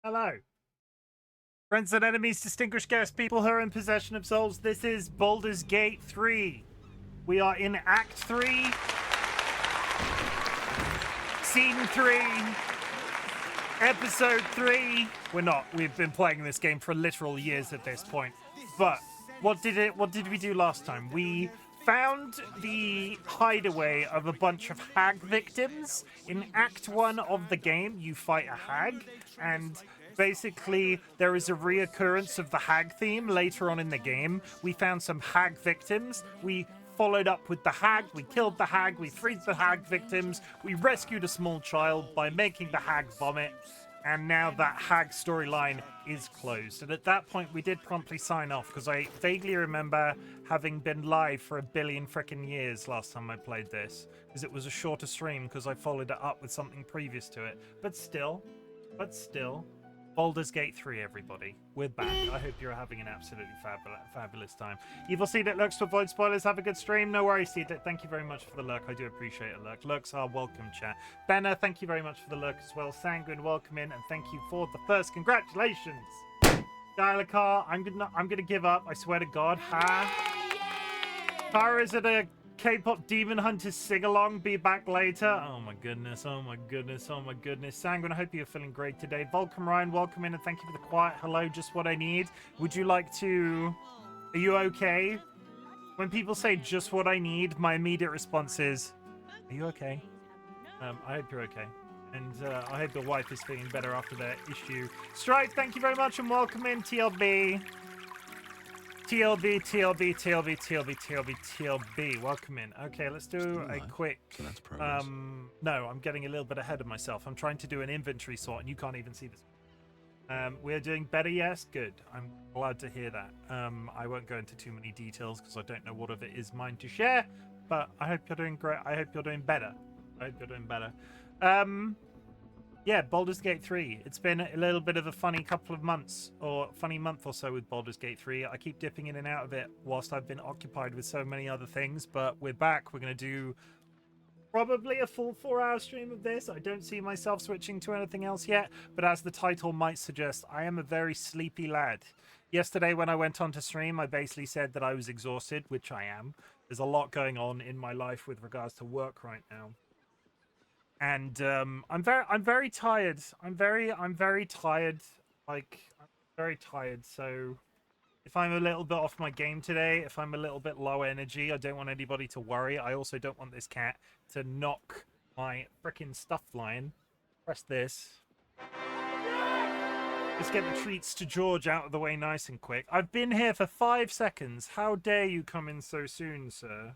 Hello. Friends and enemies, distinguished guests, people who are in possession of souls, this is Baldur's Gate 3. We are in Act 3, Scene 3, Episode 3. We're not. We've been playing this game for literal years at this point. But what did we do last time? We found the hideaway of a bunch of hag victims. In Act 1 of the game, you fight a hag, and basically there is a reoccurrence of the hag theme later on in the game. We found some hag victims. We followed up with the hag. We killed the hag. We freed the hag victims. We rescued a small child by making the hag vomit. And now that hag storyline is closed. And at that point, we did promptly sign off because I vaguely remember having been live for a billion frickin' years last time I played this. Because it was a shorter stream because I followed it up with something previous to it. But still, Baldur's Gate 3, everybody. We're back. I hope you're having an absolutely fabulous time. Evil Seedlet lurks to avoid spoilers. Have a good stream. No worries, Seedlet. Thank you very much for the lurk. I do appreciate it, lurk. Lurks are welcome, chat. Benna, thank you very much for the lurk as well. Sanguine, welcome in, and thank you for the first. Congratulations. Dialakar, I'm gonna give up. I swear to God. Tara, is it a K-pop Demon Hunters sing-along? Be back later. Oh my goodness, oh my goodness, oh my goodness. Sanguine, I hope you're feeling great today. Vulcan Ryan, welcome in and thank you for the quiet hello, just what I need. Would you like to... Are you okay? When people say just what I need, my immediate response is, are you okay? I hope you're okay. And I hope your wife is feeling better after that issue. Stripe, thank you very much and welcome in, TLB. TLB. Welcome in. Okay, let's do a quick... So that's progress. No, I'm getting a little bit ahead of myself. I'm trying to do an inventory sort, and you can't even see this. We're doing better, yes? Good. I'm glad to hear that. I won't go into too many details, because I don't know what of it is mine to share, but I hope you're doing great. I hope you're doing better. Yeah, Baldur's Gate 3. It's been a little bit of a funny couple of months, or funny month or so with Baldur's Gate 3. I keep dipping in and out of it whilst I've been occupied with so many other things, but we're back. We're going to do probably a full 4-hour stream of this. I don't see myself switching to anything else yet, but as the title might suggest, I am a very sleepy lad. Yesterday when I went on to stream, I basically said that I was exhausted, which I am. There's a lot going on in my life with regards to work right now. And I'm very tired. I'm very tired. Like, I'm very tired. So if I'm a little bit off my game today, if I'm a little bit low energy, I don't want anybody to worry. I also don't want this cat to knock my freaking stuff line. Press this. Let's get the treats to George out of the way nice and quick. I've been here for 5 seconds. How dare you come in so soon, sir?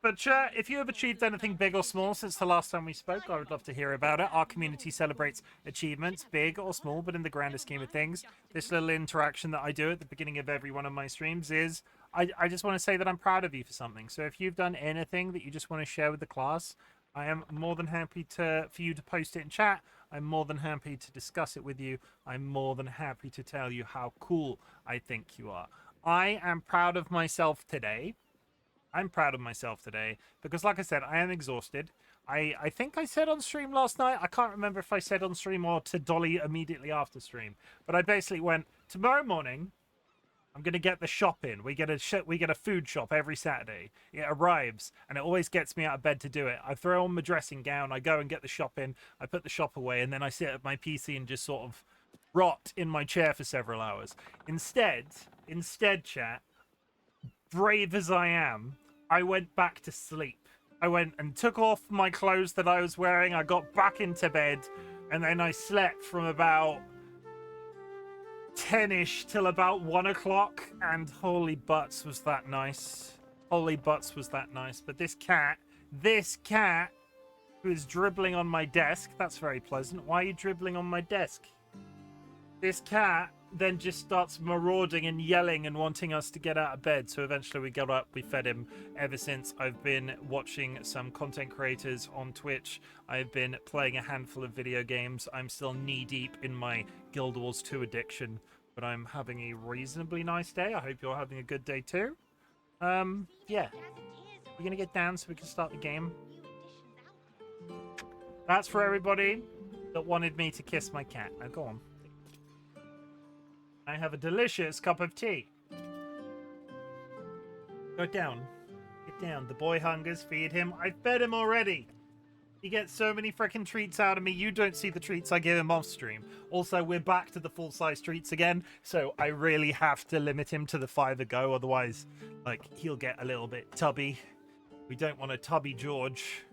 But chat, if you have achieved anything big or small since the last time we spoke, I would love to hear about it. Our community celebrates achievements, big or small, but in the grander scheme of things, this little interaction that I do at the beginning of every one of my streams is, I just want to say that I'm proud of you for something. So if you've done anything that you just want to share with the class, I am more than happy for you to post it in chat. I'm more than happy to discuss it with you. I'm more than happy to tell you how cool I think you are. I am proud of myself today. I'm proud of myself today because, like I said, I am exhausted. I think I said on stream last night, I can't remember if I said on stream or to Dolly immediately after stream, but I basically went, tomorrow morning, I'm going to get the shop in. We get a food shop every Saturday. It arrives, and it always gets me out of bed to do it. I throw on my dressing gown, I go and get the shop in, I put the shop away, and then I sit at my PC and just sort of rot in my chair for several hours. Instead, chat, brave as I am, I went back to sleep. I went and took off my clothes that I was wearing. I got back into bed, and then I slept from about 10-ish till about 1 o'clock, and holy butts was that nice. Holy butts was that nice. But this cat who is dribbling on my desk, that's very pleasant. Why are you dribbling on my desk? This cat then just starts marauding and yelling and wanting us to get out of bed. So eventually we got up, we fed him. Ever since, I've been watching some content creators on Twitch. I've been playing a handful of video games. I'm still knee deep in my Guild Wars 2 addiction, but I'm having a reasonably nice day. I hope you're having a good day too. Yeah. We're gonna get down so we can start the game. That's for everybody. that wanted me to kiss my cat. Now go on. I have a delicious cup of tea. Go down. Get down. The boy hungers. Feed him. I've fed him already. He gets so many freaking treats out of me. You don't see the treats I give him off stream. Also, we're back to the full-size treats again, so I really have to limit him to the 5 a go. Otherwise, like, he'll get a little bit tubby. We don't want a tubby George.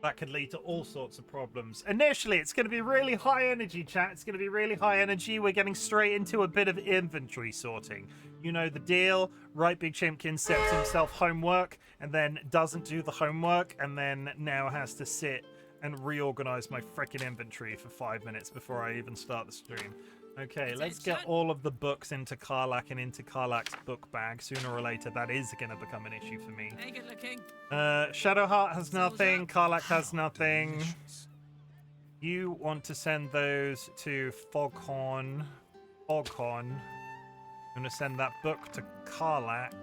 That could lead to all sorts of problems. Initially, it's going to be really high energy, chat. It's going to be really high energy. We're getting straight into a bit of inventory sorting. You know the deal. RightBigChimken sets himself homework and then doesn't do the homework and then now has to sit and reorganize my frickin' inventory for 5 minutes before I even start the stream. Okay, let's get all of the books into Karlach and into Karlach's book bag. Sooner or later, that is going to become an issue for me. Hey, good looking. Shadowheart has nothing. Karlach has nothing. You want to send those to Foghorn. I'm going to send that book to Karlach.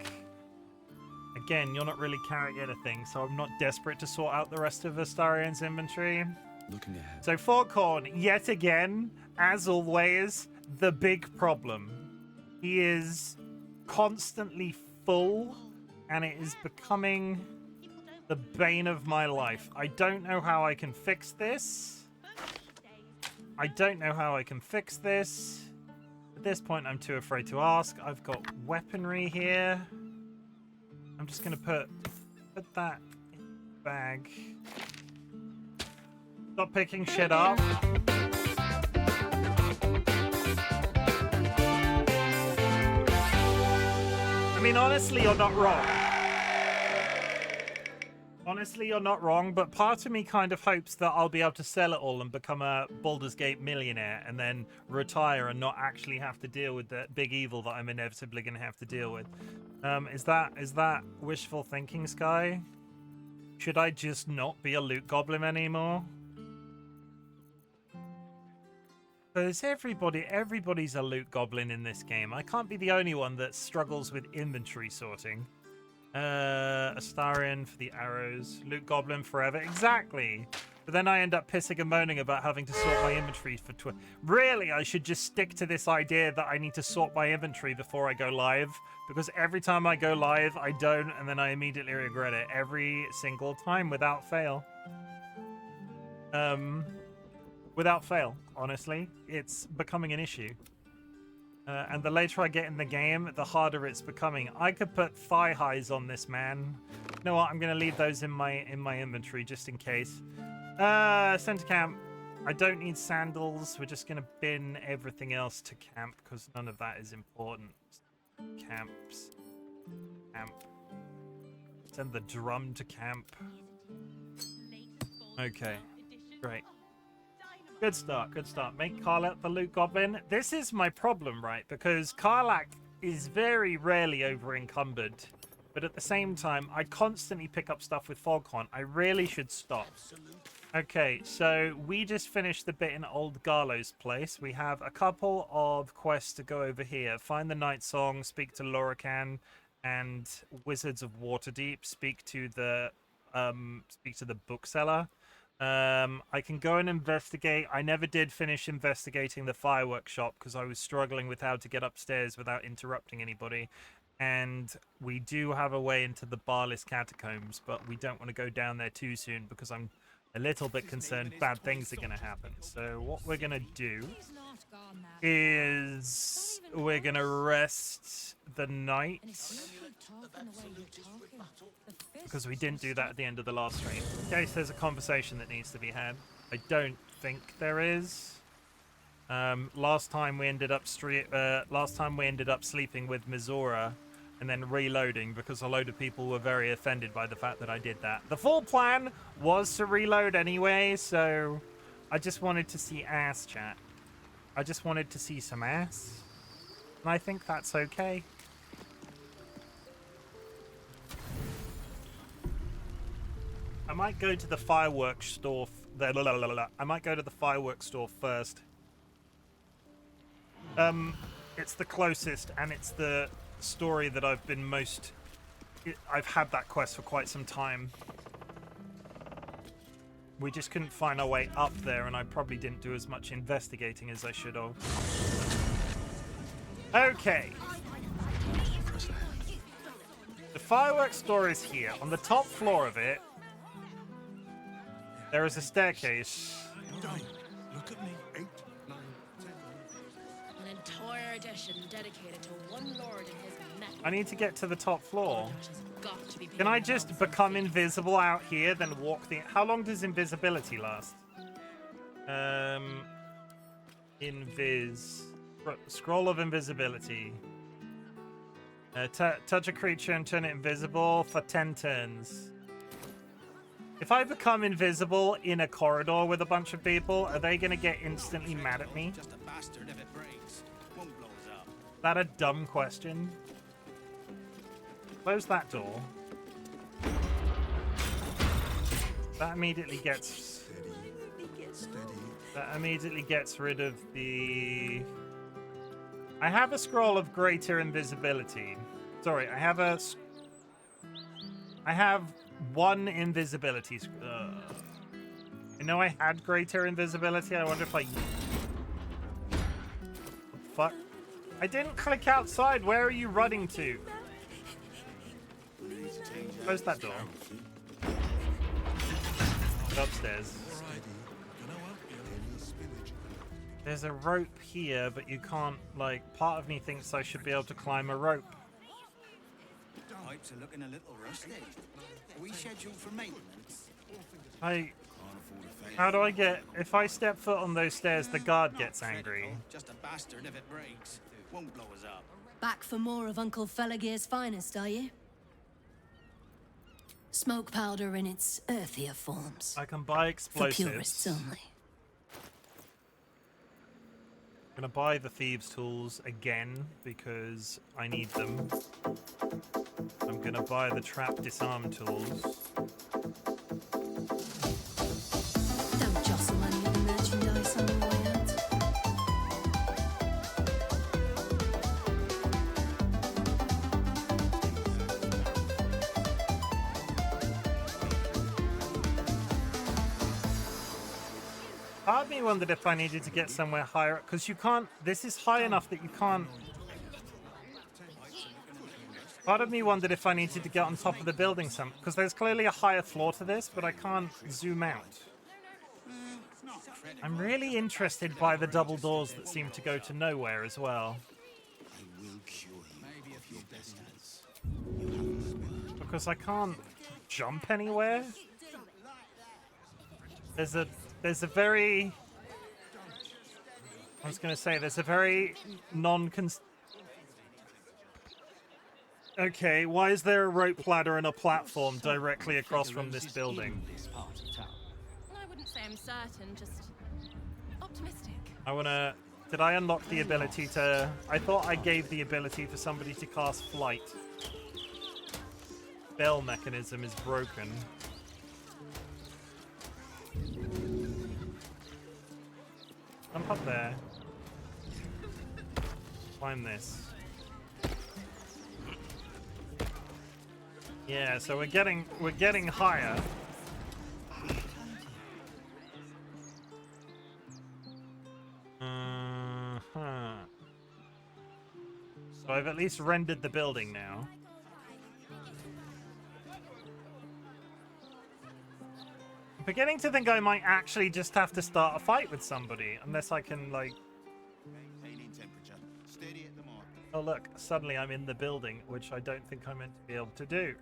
Again, you're not really carrying anything, so I'm not desperate to sort out the rest of Astarion's inventory. Looking ahead. So Foghorn, yet again, as always, the big problem. He is constantly full, and it is becoming the bane of my life. I don't know how I can fix this. At this point, I'm too afraid to ask. I've got weaponry here. I'm just going to put that in the bag. Stop picking shit up. I mean, honestly, you're not wrong. But part of me kind of hopes that I'll be able to sell it all and become a Baldur's Gate millionaire and then retire and not actually have to deal with the big evil that I'm inevitably going to have to deal with. Is that wishful thinking, Sky? Should I just not be a loot goblin anymore? Because everybody's a loot goblin in this game. I can't be the only one that struggles with inventory sorting. Astarion for the arrows. Loot goblin forever. Exactly. But then I end up pissing and moaning about having to sort my inventory for Really, I should just stick to this idea that I need to sort my inventory before I go live. Because every time I go live, I don't, and then I immediately regret it. Every single time, without fail. Without fail, honestly. It's becoming an issue. And the later I get in the game, the harder it's becoming. I could put thigh highs on this man. You know what? I'm going to leave those in my inventory just in case. Send to camp. I don't need sandals. We're just going to bin everything else to camp because none of that is important. Camps. Camp. Send the drum to camp. Okay. Great. Good start, good start. Make Karlach the loot goblin. This is my problem, right? Because Karlach is very rarely over encumbered. But at the same time, I constantly pick up stuff with Foghorn. I really should stop. Okay, so we just finished the bit in Old Garlo's place. We have a couple of quests to go over here. Find the Night Song, speak to Lorcan and Wizards of Waterdeep. Speak to the bookseller. I can go and investigate. I never did finish investigating the fireworks shop because I was struggling with how to get upstairs without interrupting anybody. And we do have a way into the Barless catacombs, but we don't want to go down there too soon because I'm a little bit concerned bad things are going to happen. So what we're going to do is we're going to rest the night because we didn't do that at the end of the last stream. In case there's a conversation that needs to be had. I don't think there is. Last time we ended up sleeping with Mizora and then reloading because a load of people were very offended by the fact that I did that. The full plan was to reload anyway, so I just wanted to see ass, chat. I just wanted to see some ass. And I think that's okay. I might go to the fireworks store. I might go to the fireworks store first. It's the closest, and it's the story that I've been most... I've had that quest for quite some time. We just couldn't find our way up there, and I probably didn't do as much investigating as I should have. Okay. The fireworks store is here. On the top floor of it, there is a staircase. Look at me. 8, 9, 10. An entire edition dedicated to one lord and his men. I need to get to the top floor. Got to be Can I just become invisible out here, then walk the... How long does invisibility last? Invis... Scroll of invisibility. Touch a creature and turn it invisible for 10 turns. If I become invisible in a corridor with a bunch of people, are they going to get instantly mad at me? Just a bastard if it breaks. Won't blow us up. Is that a dumb question? Close that door. That immediately gets... That immediately gets rid of the... I have a scroll of greater invisibility. Sorry, I have one invisibility. I know I had greater invisibility. I wonder if I... Fuck. I didn't click outside. Where are you running to? Close that door. Go upstairs. There's a rope here, but you can't, like, part of me thinks I should be able to climb a rope. Pipes are looking a little rusty. Are we scheduled for maintenance? How do I get... If I step foot on those stairs, the guard gets angry. Just a bastard if it breaks. Won't blow us up. Back for more of Uncle Felagir's finest, are you? Smoke powder in its earthier forms. I can buy For explosives. purists only. I'm gonna buy the thieves' tools again because I need them. I'm gonna buy the trap disarm tools. Don't jostle any of the merchandise on your way out. Part of me wondered if I needed to get somewhere higher up, because you can't... This is high enough that you can't... Part of me wondered if I needed to get on top of the building some... Because there's clearly a higher floor to this, but I can't zoom out. I'm really interested by the double doors that seem to go to nowhere as well. Because I can't jump anywhere. There's a very... I was going to say, there's a very Okay, why is there a rope ladder and a platform directly across from this building? I wouldn't say I'm certain, just optimistic. I want to... Did I unlock the ability to... I thought I gave the ability for somebody to cast flight. Bell mechanism is broken. Jump up there. Climb this. Yeah, so we're getting higher. So I've at least rendered the building now. I'm beginning to think I might actually just have to start a fight with somebody, unless I can, like... Oh look, suddenly I'm in the building, which I don't think I'm meant to be able to do.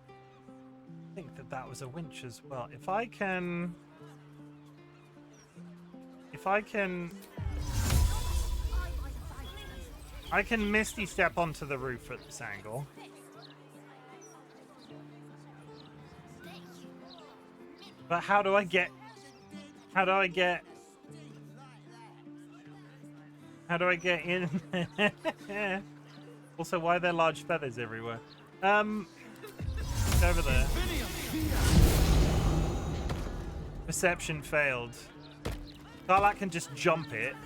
I think that was a winch as well. If I can Misty Step onto the roof at this angle. But how do I get in? Also, why are there large feathers everywhere? Over there. Perception failed. Karlak can just jump it.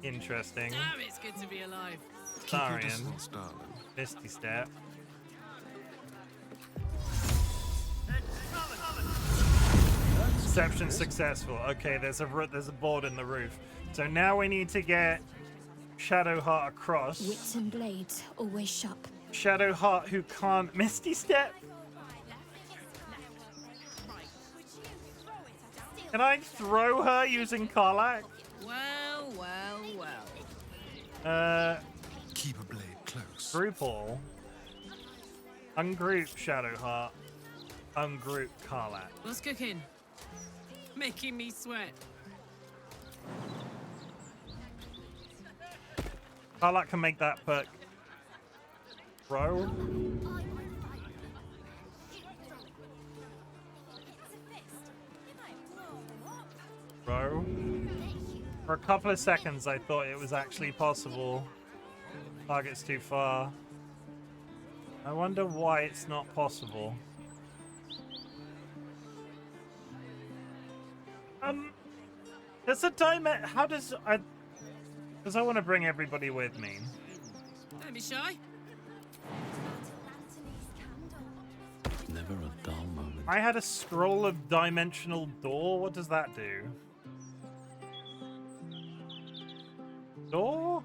Interesting. Damn, it's good to be alive. Astarion. Misty Step. Deception successful. Okay, there's a board in the roof. So now we need to get Shadowheart across. Wits and blades always sharp. Shadowheart who can't Misty Step. Can I throw her using Karlach? Well, well, well. Keep a blade close. Group all. Ungroup Shadowheart. Ungroup Karlach. What's cooking? Making me sweat. Karlach can make that perk. Bro. Bro. For a couple of seconds, I thought it was actually possible. Target's too far. I wonder why it's not possible. There's a diamond. How does I? Because I want to bring everybody with me. Don't be shy. Never a dull moment. I had a scroll of dimensional door. What does that do? Door?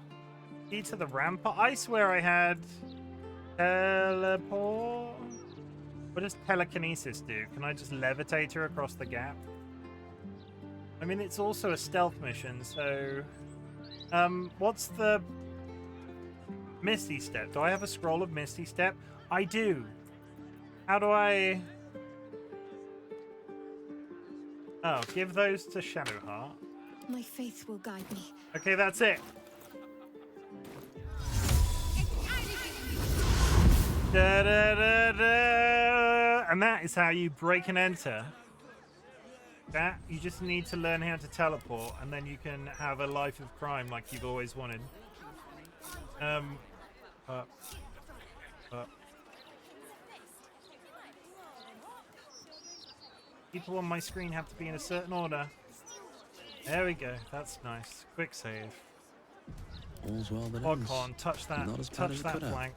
Key to the rampart? I swear I had teleport. What does telekinesis do? Can I just levitate her across the gap? I mean, it's also a stealth mission, so... what's the... Misty Step? Do I have a scroll of Misty Step? I do. How do I... Oh, give those to Shadowheart. My faith will guide me. Okay, that's it. Da, da, da, da. And that is how you break and enter. That, you just need to learn how to teleport, and then you can have a life of crime like you've always wanted. Up. People on my screen have to be in a certain order. There we go. That's nice. Quick save. All's well that ends. Foghorn, touch that. Not as bad Touch as it that could have. flank.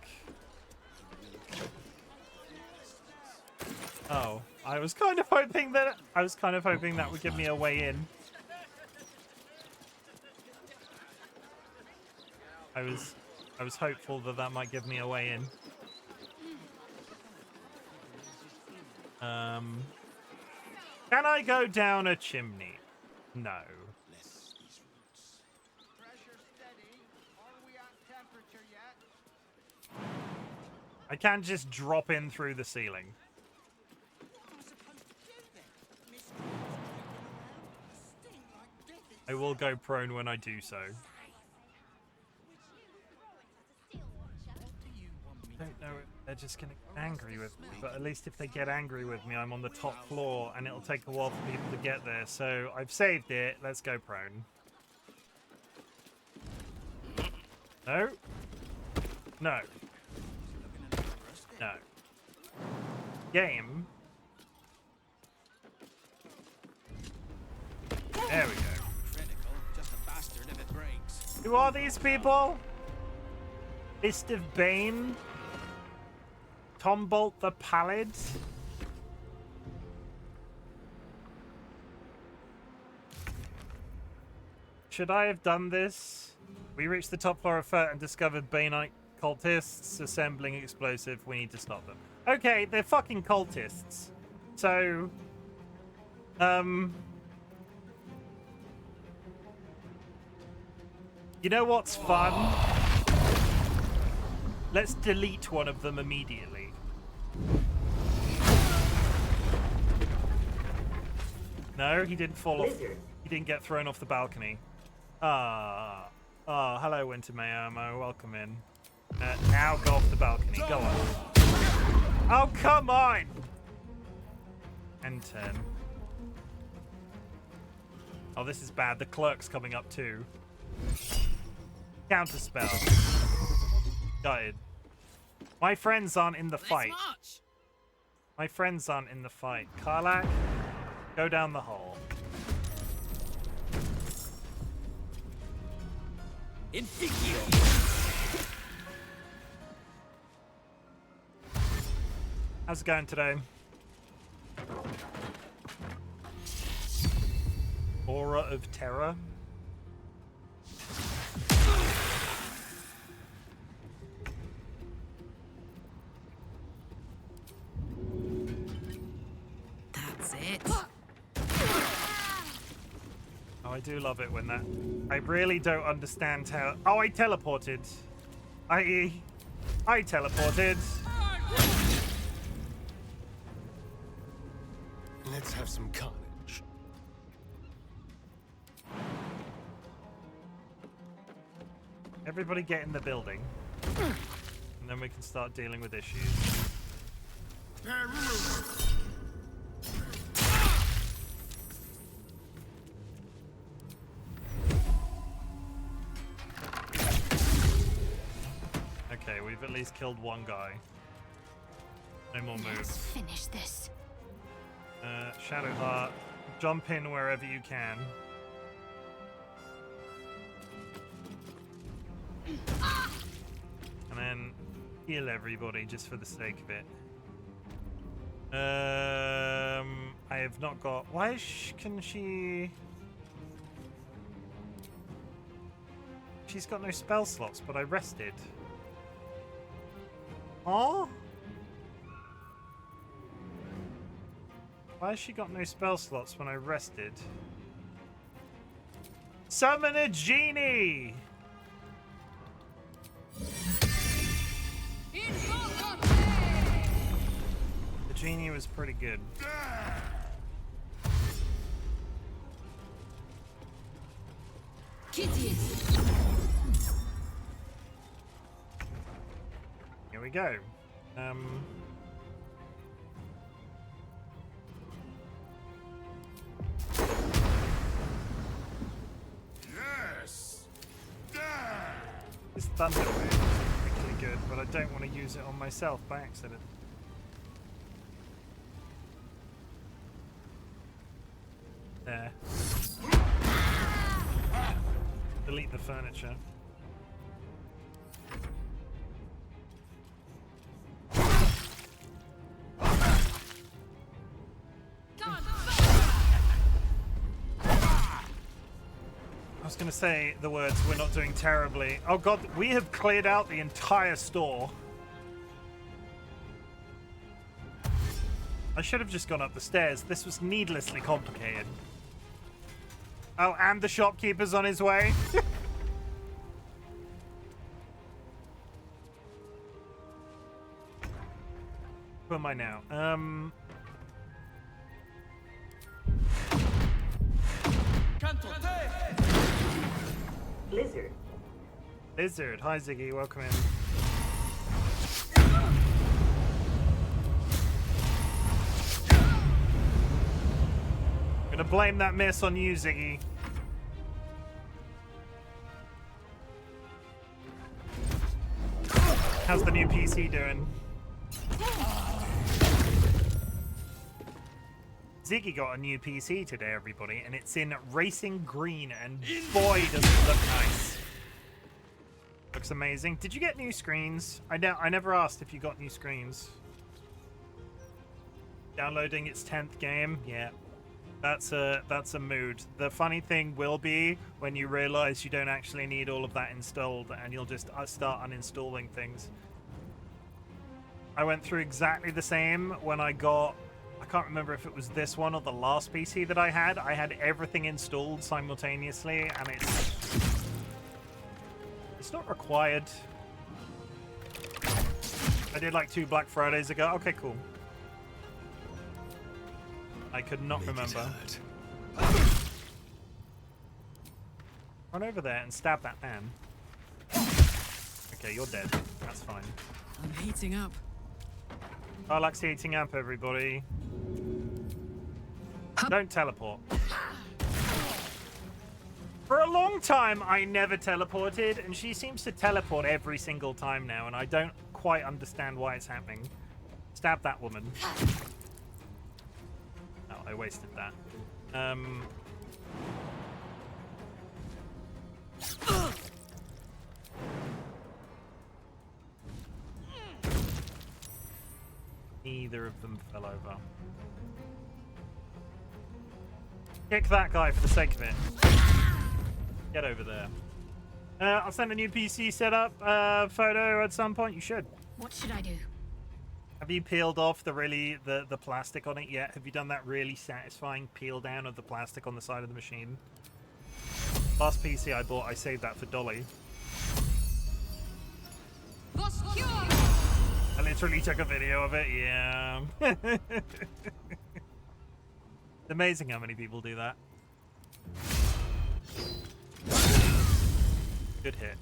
Oh, I was kind of hoping that would give me a way in. I was hopeful that that might give me a way in. Can I go down a chimney? No. I can't just drop in through the ceiling. I will go prone when I do so. I don't know if they're just going to get angry with me, but at least if they get angry with me, I'm on the top floor and it'll take a while for people to get there. So I've saved it. Let's go prone. No. No. No. Game. There we go. Critical, just a bastard if it breaks. Who are these people? Fist of Bane? Tombolt the Pallid? Should I have done this? We reached the top floor of Furt and discovered Baneite cultists assembling explosive. We need to stop them. Okay, they're fucking cultists. So, you know what's fun? Let's delete one of them immediately. No, he didn't fall off. He didn't get thrown off the balcony. Hello, Winter Mayamo. Welcome in. Now go off the balcony. Go on. Oh, come on! And 10. Oh, this is bad. The clerk's coming up too. Counterspell. Gutted. My friends aren't in the fight. Let's march. My friends aren't in the fight. Karlach, go down the hole. How's it going today? Aura of terror. That's it. Oh, I do love it when that... I really don't understand how... Oh, I teleported. I teleported. Let's have some carnage. Everybody get in the building. And then we can start dealing with issues. Okay, we've at least killed one guy. No more Let's moves. finish this. Shadowheart, jump in wherever you can. And then heal everybody just for the sake of it. I have not got... Why can she... She's got no spell slots, but I rested. Oh? Why has she got no spell slots when I rested? Summon a genie! The genie was pretty good. Here we go. Yes! This thunder wave is particularly good, but I don't want to use it on myself by accident. There. Delete the furniture. I was going to say the words, we're not doing terribly. Oh god, we have cleared out the entire store. I should have just gone up the stairs. This was needlessly complicated. Oh, and the shopkeeper's on his way. Who am I now? Blizzard. Lizard. Hi, Ziggy. Welcome in. I'm gonna blame that miss on you, Ziggy. How's the new PC doing? Ziggy got a new PC today, everybody, and it's in racing green, and boy, does it look nice. Looks amazing. Did you get new screens? I never asked if you got new screens. Downloading its 10th game? Yeah. That's a mood. The funny thing will be when you realize you don't actually need all of that installed and you'll just start uninstalling things. I went through exactly the same when I got... I can't remember if it was this one or the last PC that I had. I had everything installed simultaneously, and it's not required. I did like 2 Black Fridays ago. Okay, cool. I could not remember. Run over there and stab that man. Okay, you're dead. That's fine. I'm heating up. Darlax's heating up, everybody. Don't teleport. For a long time, I never teleported, and she seems to teleport every single time now, and I don't quite understand why it's happening. Stab that woman. Oh, I wasted that. Neither of them fell over. Kick that guy for the sake of it. Get over there. I'll send a new PC setup photo at some point. You should. What should I do? Have you peeled off the plastic on it yet? Have you done that really satisfying peel down of the plastic on the side of the machine? Last PC I bought, I saved that for Dolly. I literally took a video of it, yeah. It's amazing how many people do that. Good hit.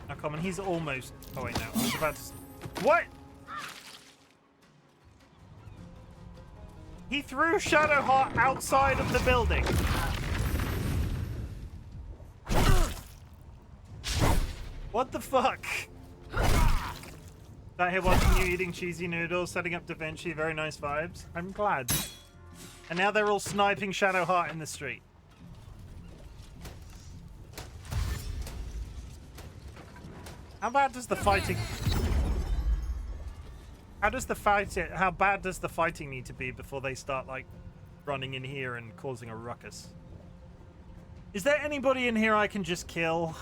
Now, come on, he's almost. Oh wait, no, I was about to. What? He threw Shadowheart outside of the building. What the fuck? That here watching you eating cheesy noodles, setting up Da Vinci, very nice vibes. I'm glad. And now they're all sniping Shadowheart in the street. How bad does the fighting... How bad does the fighting need to be before they start, like, running in here and causing a ruckus? Is there anybody in here I can just kill?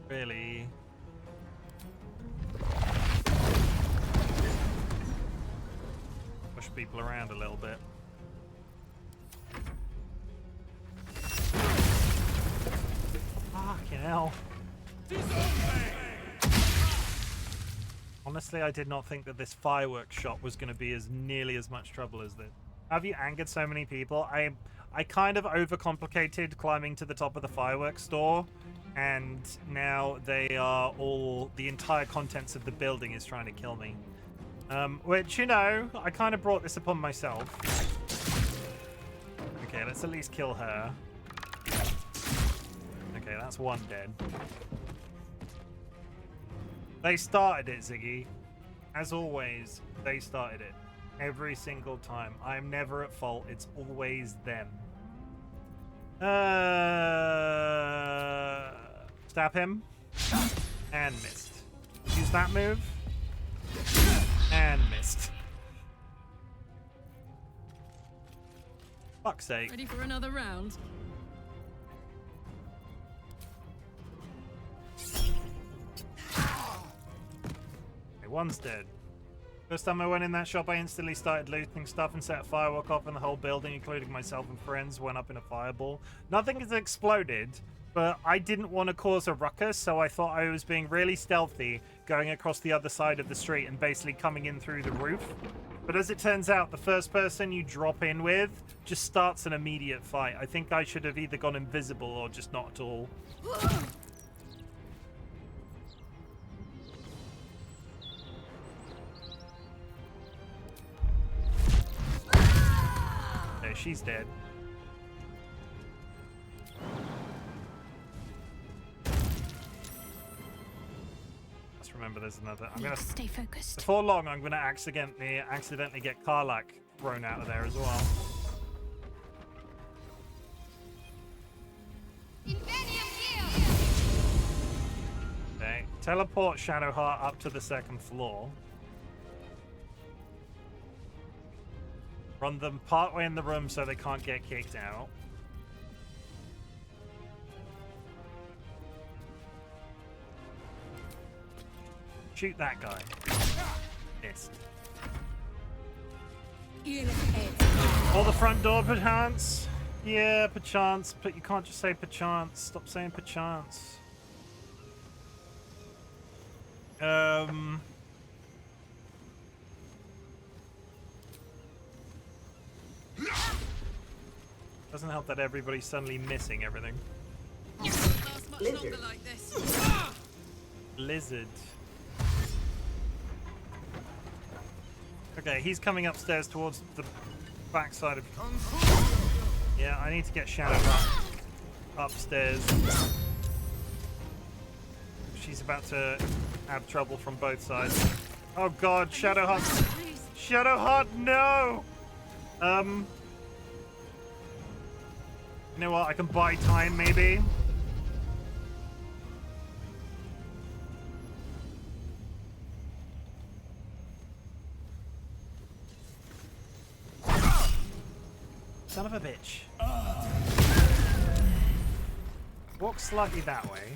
Really? Push people around a little bit. Fucking hell. Honestly, I did not think that this fireworks shot was going to be as nearly as much trouble as this. Have you angered so many people? I kind of overcomplicated climbing to the top of the fireworks store, and now they are all... the entire contents of the building is trying to kill me. Which, you know, I kind of brought this upon myself. Okay, let's at least kill her. Okay, that's one dead. They started it, Ziggy. As always, they started it. Every single time. I'm never at fault. It's always them. Stab him. And missed. Use that move. And missed. Fuck's sake. Ready for another round? Okay, one's dead. First time I went in that shop, I instantly started looting stuff and set a firework off, and the whole building, including myself and friends, went up in a fireball. Nothing has exploded, but I didn't want to cause a ruckus, so I thought I was being really stealthy, going across the other side of the street and basically coming in through the roof. But as it turns out, the first person you drop in with just starts an immediate fight. I think I should have either gone invisible or just not at all. Okay, she's dead. Let's remember there's another. I'm gonna stay focused. Before long, I'm gonna accidentally get Karlak thrown out of there as well. Okay, teleport Shadowheart up to the second floor. Run them partway in the room so they can't get kicked out. Shoot that guy. Missed. Or the front door, perchance? Yeah, perchance, but you can't just say perchance. Stop saying perchance. Doesn't help that everybody's suddenly missing everything. Last much longer like this. Lizard. Okay, he's coming upstairs towards the backside of... Yeah, I need to get Shadow upstairs. She's about to have trouble from both sides. Oh god, Shadowheart. Shadowheart, no! You know what, I can buy time maybe? Son of a bitch. Walk slightly that way.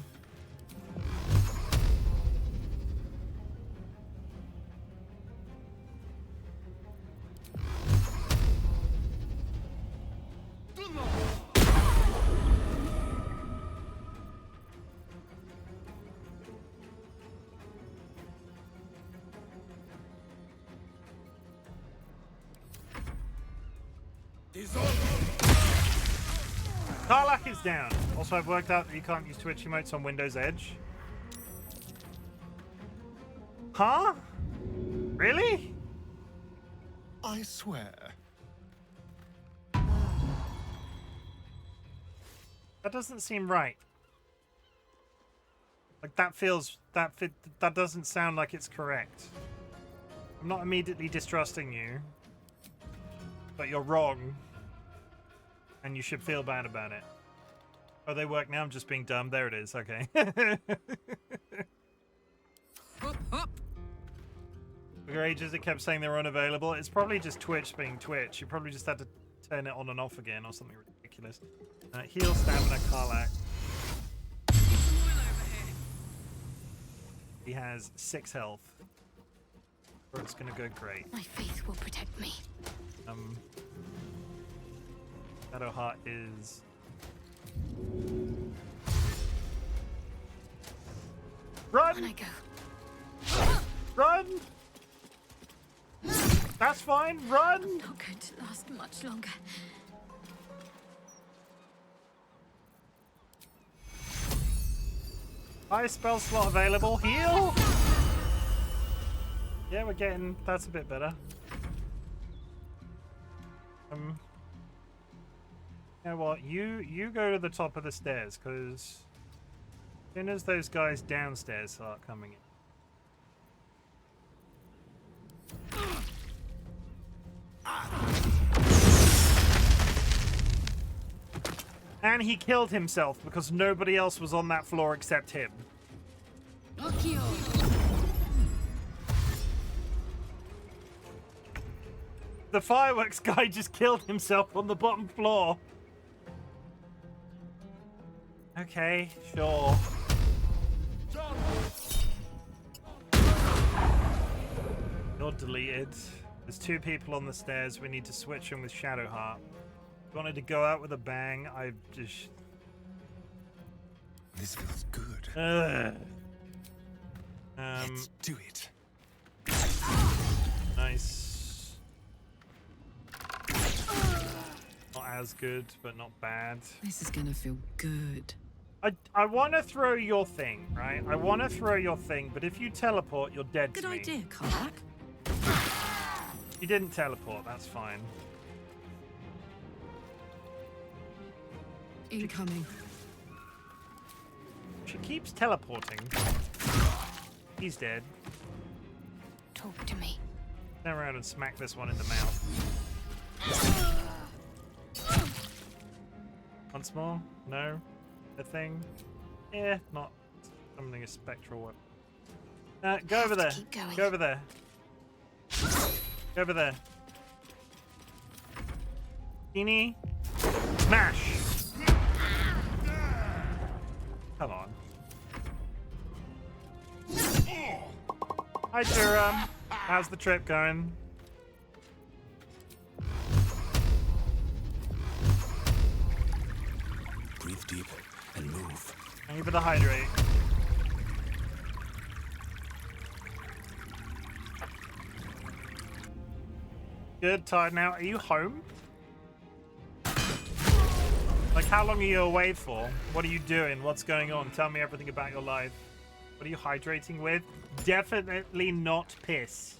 Karlach is down. Also, I've worked out that you can't use Twitch emotes on Windows Edge. Huh? Really? I swear. That doesn't seem right. Like that doesn't sound like it's correct. I'm not immediately distrusting you, but you're wrong. And you should feel bad about it. Oh, they work now? I'm just being dumb. There it is. Okay. For ages, it kept saying they were unavailable. It's probably just Twitch being Twitch. You probably just had to turn it on and off again or something ridiculous. Heal, stamina, Karlach. He has 6 health. Or it's going to go great. My faith will protect me. Shadowheart is... Run! On I go. Run! That's fine, run! Not going to last much longer. High spell slot available. Heal! Yeah, we're getting... That's a bit better. You know what? You go to the top of the stairs, because as soon as those guys downstairs start coming in. And he killed himself because nobody else was on that floor except him. The fireworks guy just killed himself on the bottom floor. Okay, sure. You're deleted. There's 2 people on the stairs. We need to switch them with Shadowheart. You wanted to go out with a bang. I just... This feels good. Let's do it. Nice. Not as good, but not bad. This is gonna feel good. I want to throw your thing, right? I want to throw your thing, but if you teleport, you're dead Good to me. idea, Karlach. You didn't teleport, that's fine. Incoming. She keeps teleporting. He's dead. Talk to me. Turn around and smack this one in the mouth. Once more? No? A thing? Yeah, not something a spectral one. Go over there. Keep going. Go over there. Go over there. Teeny. Smash! Come on. Hi, Durham. How's the trip going? Breathe deep and move. Thank you for the hydrate. Good, tired now. Are you home? how long are you away for? What are you doing? What's going on? Tell me everything about your life. What are you hydrating with? Definitely not piss.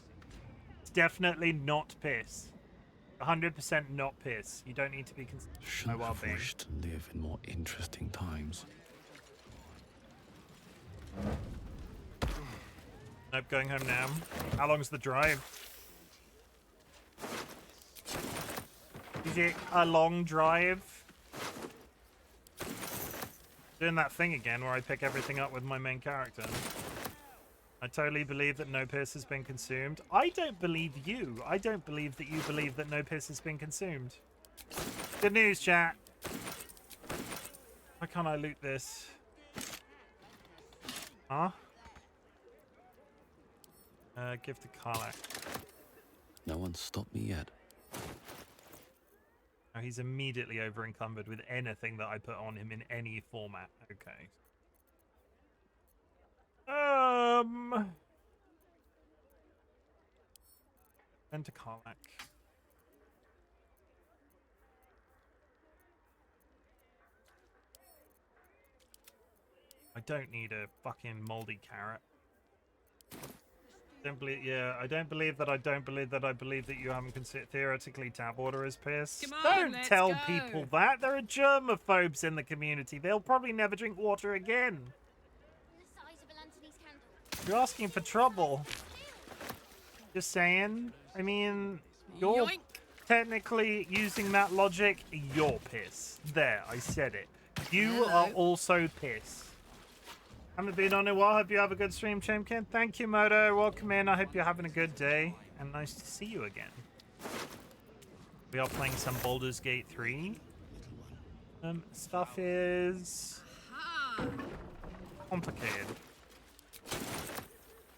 It's definitely not piss. 100% not piss. You don't need to be concerned with my Shouldn't have well-being. wished to live in more interesting times. Nope, going home now. How long's the drive? Is it a long drive? Doing that thing again where I pick everything up with my main character. I totally believe that no piss has been consumed. I don't believe you. I don't believe that you believe that no piss has been consumed. Good news, chat. Why can't I loot this? Huh? Give to Karlak. No one's stopped me yet. Oh, he's immediately over encumbered with anything that I put on him in any format. Okay. Then to Karlak. I don't need a fucking moldy carrot. I don't believe that I believe that you haven't considered theoretically tap water as piss. Come on, Don't let's tell go. people that. There are germaphobes in the community. They'll probably never drink water again. You're asking for trouble. Just saying. I mean, you're Yoink. technically using that logic. You're piss. There, I said it. You are also piss. Haven't been on it. Well, hope you have a good stream, Chimken. Thank you, Moto. Welcome in. I hope you're having a good day. And nice to see you again. We are playing some Baldur's Gate 3. Stuff is complicated.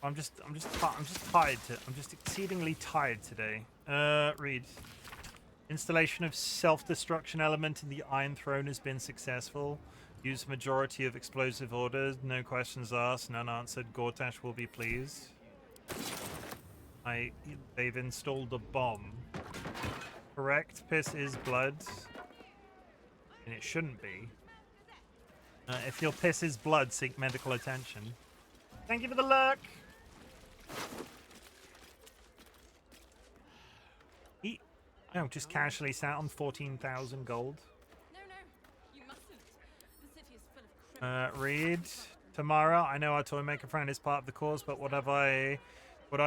I'm just tired. I'm just exceedingly tired today. Read. Installation of self-destruction element in the Iron Throne has been successful. Use majority of explosive orders. No questions asked. None answered. Gortash will be pleased. They've installed a bomb. Correct. Piss is blood. And it shouldn't be. If your piss is blood, seek medical attention. Thank you for the lurk. Oh, just casually sat on 14,000 gold. No, you mustn't. The city is full of criminals. Read. Tamara, I know our toy maker friend is part of the cause, but what I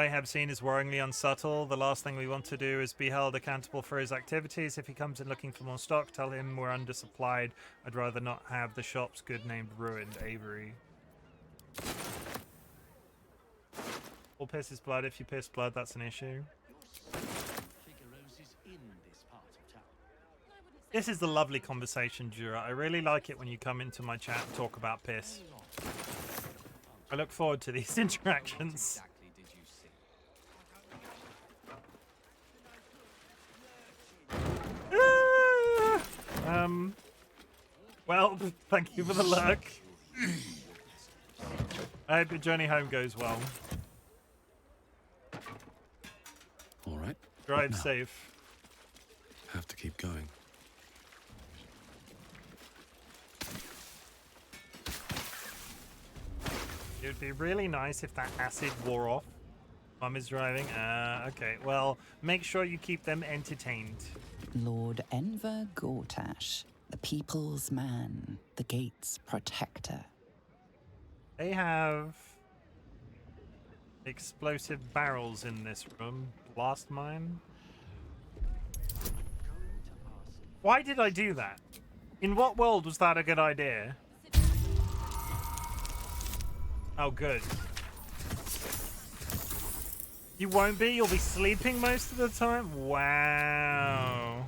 have seen is worryingly unsubtle. The last thing we want to do is be held accountable for his activities. If he comes in looking for more stock, tell him we're undersupplied. I'd rather not have the shop's good name ruined. Avery. All piss is blood. If you piss blood, that's an issue. This is the lovely conversation, Jura. I really like it when you come into my chat and talk about piss. I look forward to these interactions. Well, thank you for the luck. I hope your journey home goes well. All right. Drive safe. Have to keep going. It would be really nice if that acid wore off. Mum is driving. Okay. Well, make sure you keep them entertained. Lord Enver Gortash, the people's man, the gate's protector. They have explosive barrels in this room. Blast mine. Why did I do that? In what world was that a good idea? Oh, good. You won't be? You'll be sleeping most of the time? Wow.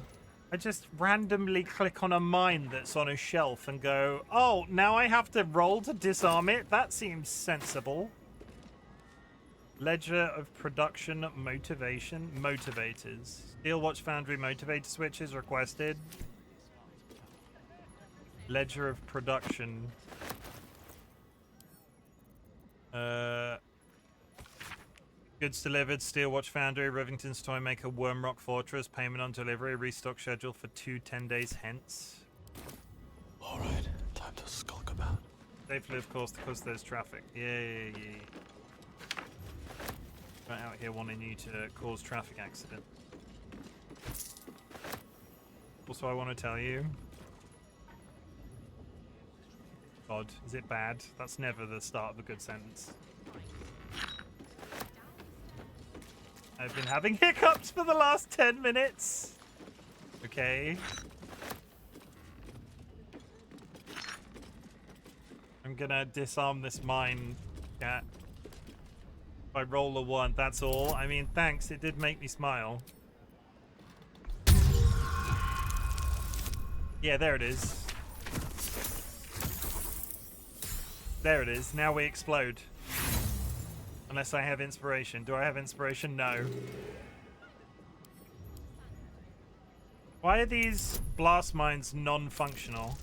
I just randomly click on a mine that's on a shelf and go, oh, now I have to roll to disarm it? That seems sensible. Ledger of production motivation. Motivators. Steel Watch Foundry motivator switches requested. Ledger of production. Goods delivered. Steel Watch Foundry, Rivington's Toy Maker, Wormrock Fortress. Payment on delivery. Restock schedule for 10 days hence. Safely, of course, because there's traffic. Yeah. Right out here wanting you to cause traffic accident. Also, I want to tell you. God, is it bad? That's never the start of a good sentence. I've been having hiccups for the last 10 minutes. Okay. I'm gonna disarm this mine, cat. If I roll a 1, that's all. I mean, thanks. It did make me smile. Yeah, there it is. There it is. Now we explode. Unless I have inspiration. Do I have inspiration? No. Why are these blast mines non-functional?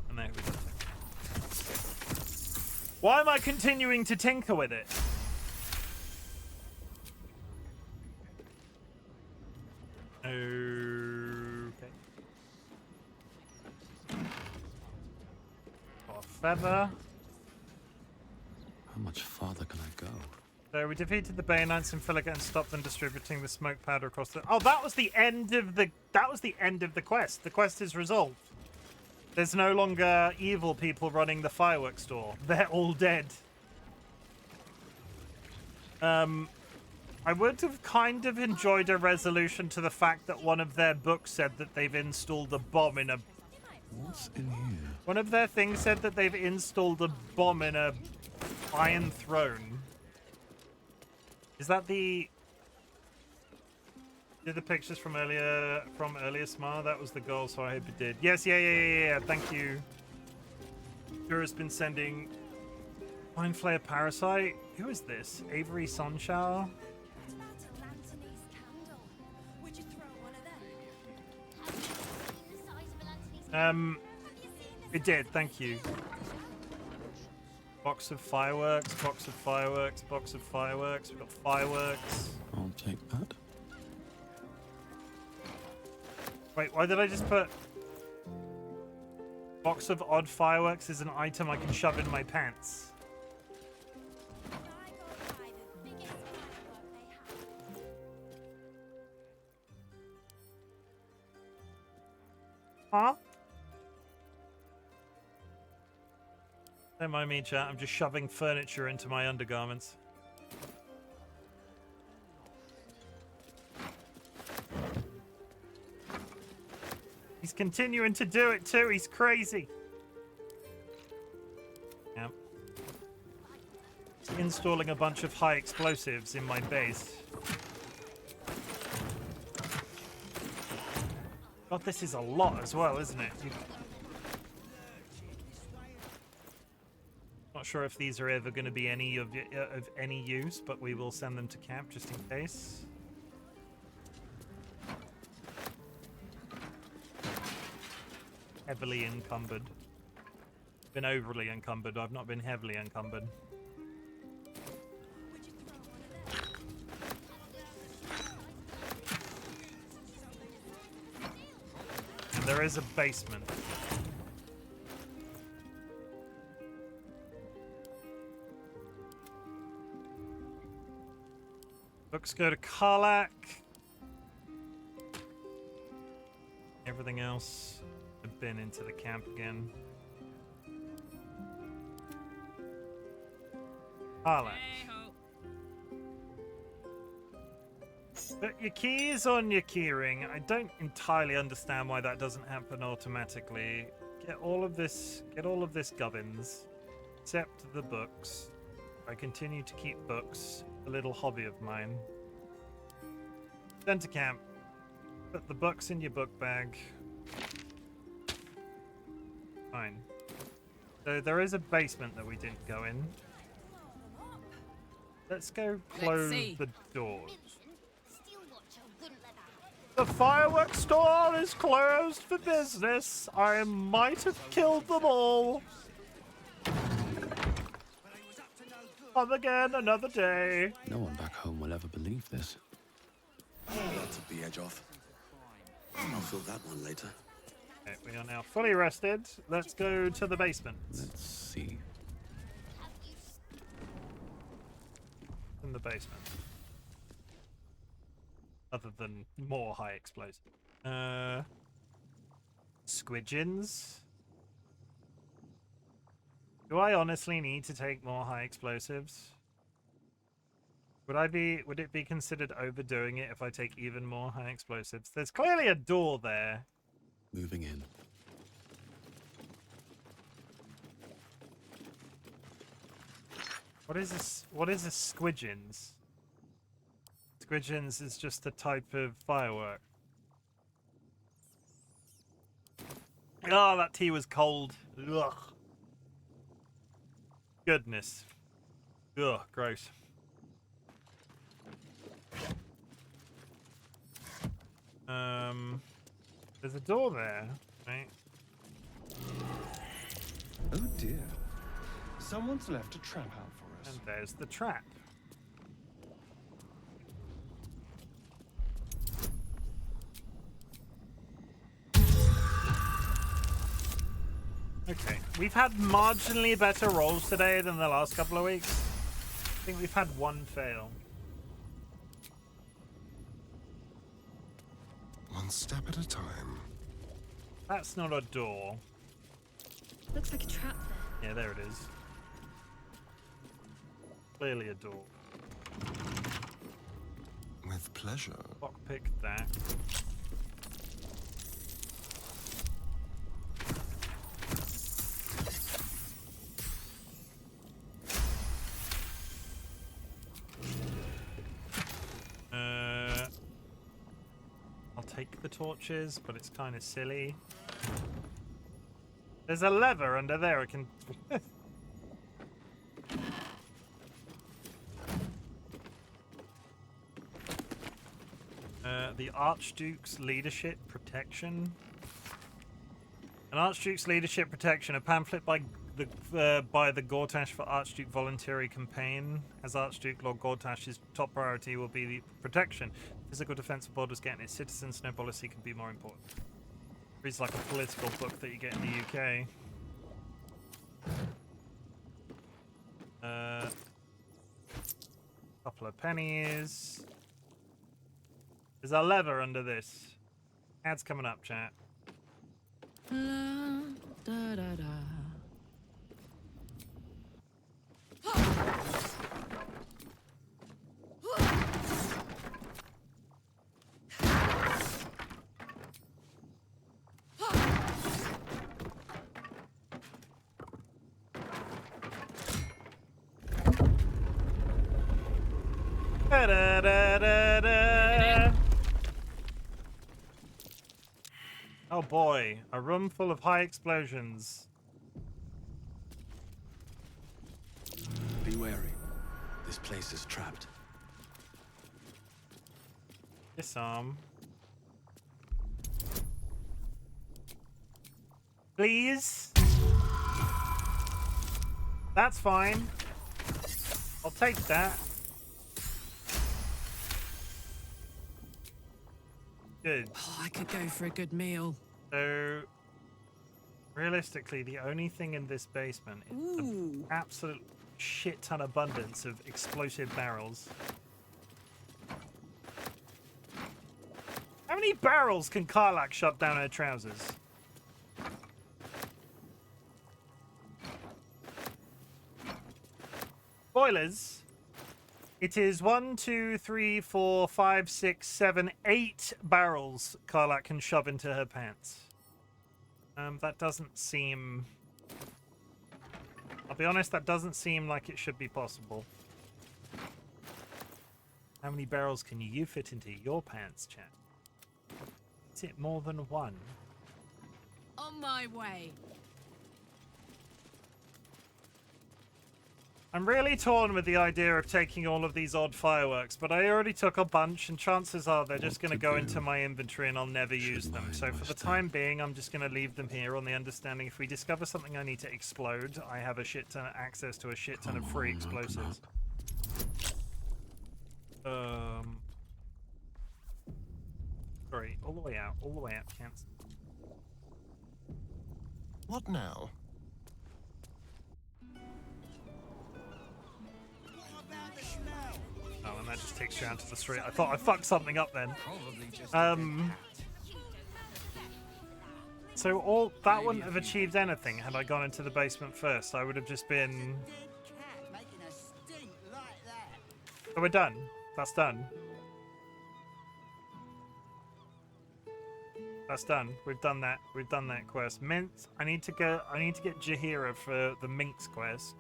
And there we go. Why am I continuing to tinker with it? Okay. Got a feather. How much farther can I go? So we defeated the Bay Knights in Philica and stopped them distributing the smoke powder across the... Oh, that was the end of the... That was the end of the quest. The quest is resolved. There's no longer evil people running the fireworks store. They're all dead. I would have kind of enjoyed a resolution to the fact that one of their books said that they've installed a bomb in a... What's in here? One of their things said that they've installed a bomb in a iron throne. Is that the... Did the pictures from earlier Smar? That was the goal, so I hope it did. Yes, yeah. Thank you. Sure has been sending Mind Flayer Parasite. Who is this? Avery Sunshower? What about a Lanthony's candle? Would you throw one of them? Have you seen the size of a Lanthony's candle? Have you seen the It did, thank you. Box of fireworks, box of fireworks, box of fireworks. We've got fireworks. I'll take that. Wait, why did I just put... Box of odd fireworks is an item I can shove in my pants. If I go by the biggest firework they have, Huh? Don't mind me, chat. I'm just shoving furniture into my undergarments. He's continuing to do it too. He's crazy. Yep. He's installing a bunch of high explosives in my base. God, this is a lot as well, isn't it? Not sure if these are ever going to be any of any use, but we will send them to camp just in case. Heavily encumbered. Been overly encumbered. I've not been heavily encumbered. would you throw one of them? And there is a basement. Books go to Karlak. Everything else have been into the camp again. Karlak. Put your keys on your keyring. I don't entirely understand why that doesn't happen automatically. Get all of this gubbins, except the books. I continue to keep books, a little hobby of mine. Then to camp. Put the books in your book bag. Fine. So there is a basement that we didn't go in. Let's go close the doors. The fireworks store is closed for business. I might have killed them all. Come again another day. No one back home will ever believe this. That took the edge off. I'll fill that one later. Okay, we are now fully rested. Let's go to the basement. Let's see. In the basement. Other than more high explosives. Squidgens? Do I honestly need to take more high explosives? Would it be considered overdoing it if I take even more high explosives? There's clearly a door there. Moving in. What is this? What is a squidgens? Squidgens is just a type of firework. Oh, that tea was cold. Ugh. Goodness. Ugh, gross. There's a door there, right? Oh dear. Someone's left a trap out for us. And there's the trap. Okay, we've had marginally better rolls today than the last couple of weeks. I think we've had one fail. One step at a time. That's not a door. Looks like a trap there. Yeah, there it is. Clearly a door. With pleasure. Lockpick that. I'll take the torches, but it's kind of silly. There's a lever under there. I can. The Archduke's leadership protection. An Archduke's leadership protection, a pamphlet by the Gortash for Archduke voluntary campaign. As Archduke, Lord Gortash's top priority will be the protection. Physical defense of borders getting its citizens. No policy can be more important. Reads like a political book that you get in the UK. Couple of pennies. There's a lever under this. Ads coming up, chat. La, da, da, da. Da, da, da, da, da. Oh boy, a room full of high explosions. Be wary. This place is trapped. Disarm. Please? That's fine. I'll take that. Good. Oh, I could go for a good meal. So, realistically, the only thing in this basement is an absolute shit ton abundance of explosive barrels. How many barrels can Karlak shove down her trousers? Spoilers. It is 1, 2, 3, 4, 5, 6, 7, 8 barrels Karlak can shove into her pants. That doesn't seem... I'll be honest, that doesn't seem like it should be possible. How many barrels can you fit into your pants, chat? Is it more than one? On my way. I'm really torn with the idea of taking all of these odd fireworks, but I already took a bunch, and chances are they're just going to go into my inventory and I'll never use them. So for the time being, I'm just going to leave them here on the understanding if we discover something I need to explode, I have a shit ton of access to a shit ton of free explosives. Sorry, all the way out, cancel. What now? Oh, and that just takes you out to the street. I thought I fucked something up then. So all that wouldn't have achieved anything had I gone into the basement first. I would have just been. Oh, we're done. That's done. That's done. We've done that. We've done that quest. Mint. I need to get Jahira for the Minx quest.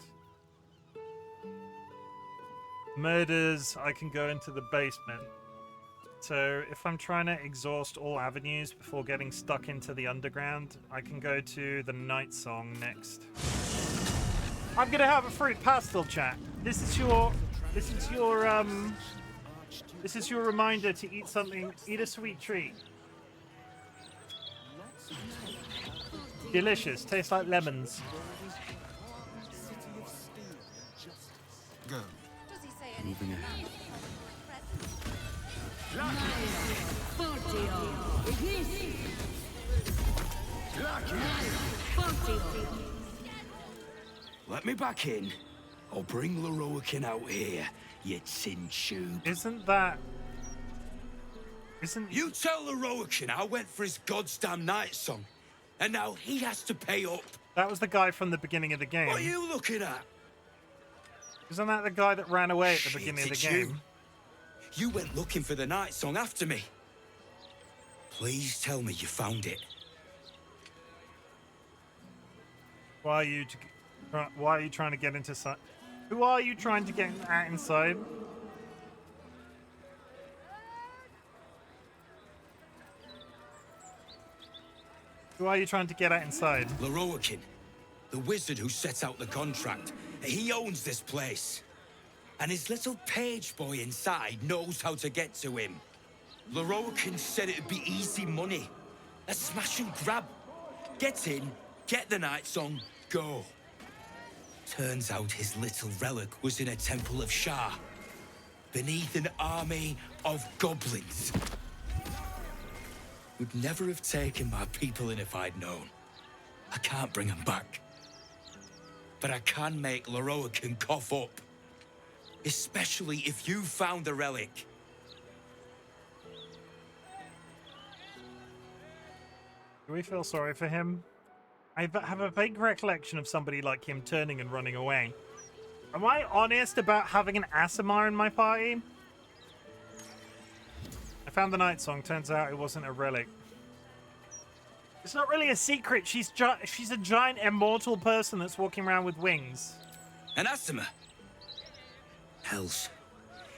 Murders. I can go into the basement. So if I'm trying to exhaust all avenues before getting stuck into the underground, I can go to the Night Song next. I'm gonna have a fruit pastel, chat. This is your reminder to eat something. Eat a sweet treat. Delicious. Tastes like lemons. Go. Does he say Moving anything? ahead. Let me back in. I'll bring Leroican out here, you tin tube. Isn't You tell Leroican I went for his goddamn night song, and now he has to pay up. that was the guy from the beginning of the game? What are you looking at? Isn't that the guy that ran away at the beginning of the Shit, it's game? You went looking for the night song after me. Please tell me you found it. Why are you trying to get into Who are you trying to get at inside? Who are you trying to get at inside? Leroican, the wizard who set out the contract. He owns this place. And his little page boy inside knows how to get to him. Leroican said it'd be easy money. A smash and grab. Get in, get the night song, go. Turns out his little relic was in a temple of Shah, beneath an army of goblins. Would never have taken my people in if I'd known. I can't bring them back. But I can make Leroican cough up. Especially if you found the relic. Do we feel sorry for him? I have a vague recollection of somebody like him turning and running away. Am I honest about having an Aasimar in my party? I found the night song. Turns out it wasn't a relic. It's not really a secret. She's a giant immortal person that's walking around with wings. An Aasimar? Hells.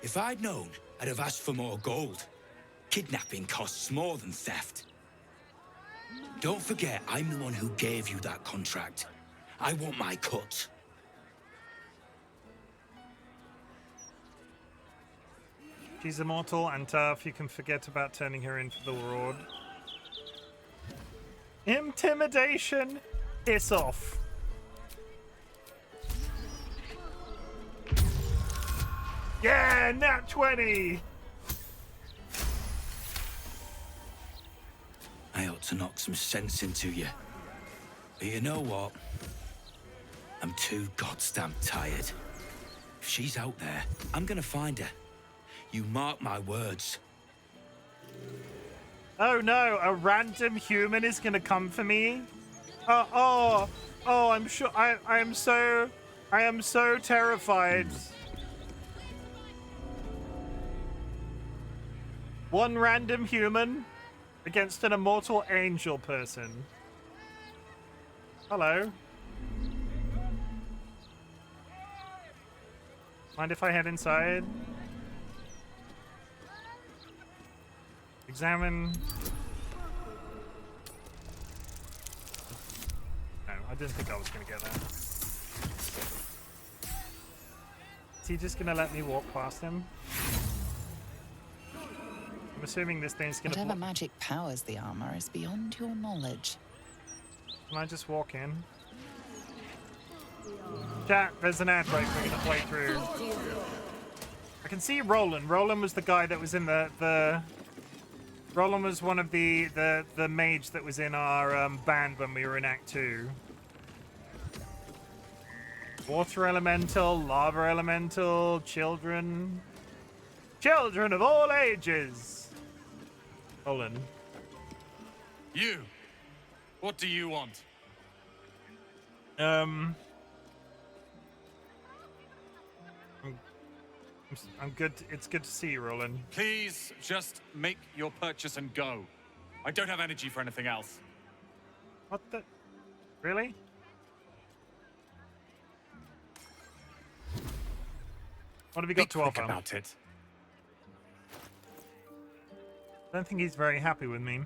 If I'd known, I'd have asked for more gold. Kidnapping costs more than theft. Don't forget, I'm the one who gave you that contract. I want my cut. She's immortal and tough. You can forget about turning her in for the reward. Intimidation. Piss off. Yeah, nat 20. I ought to knock some sense into you. But you know what? I'm too goddamn tired. If she's out there, I'm gonna find her. You mark my words. Oh no, a random human is gonna come for me? Oh, I'm sure I am so terrified. One random human against an immortal angel person. Hello. Mind if I head inside? Examine. No, I didn't think I was going to get that. Is he just going to let me walk past him? I'm assuming this thing's going to... Whatever magic powers the armor is beyond your knowledge. Can I just walk in? Chat, there's an ad break we're going to play through. I can see Roland. Roland was the guy that was in the Roland was one of the mage that was in our band when we were in Act 2. Water elemental, lava elemental, children. Children of all ages. Roland. You! What do you want? I'm good. It's good to see you, Roland. Please just make your purchase and go. I don't have energy for anything else. What the? Really? What have you got to Be quick offer? about it. I don't think he's very happy with me.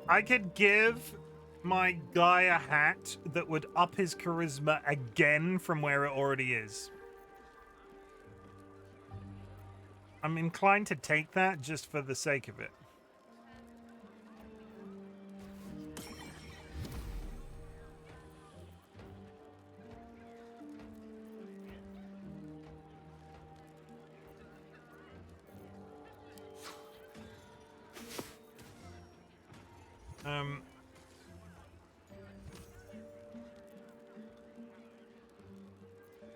I could give my guy a hat that would up his charisma again from where it already is. I'm inclined to take that just for the sake of it.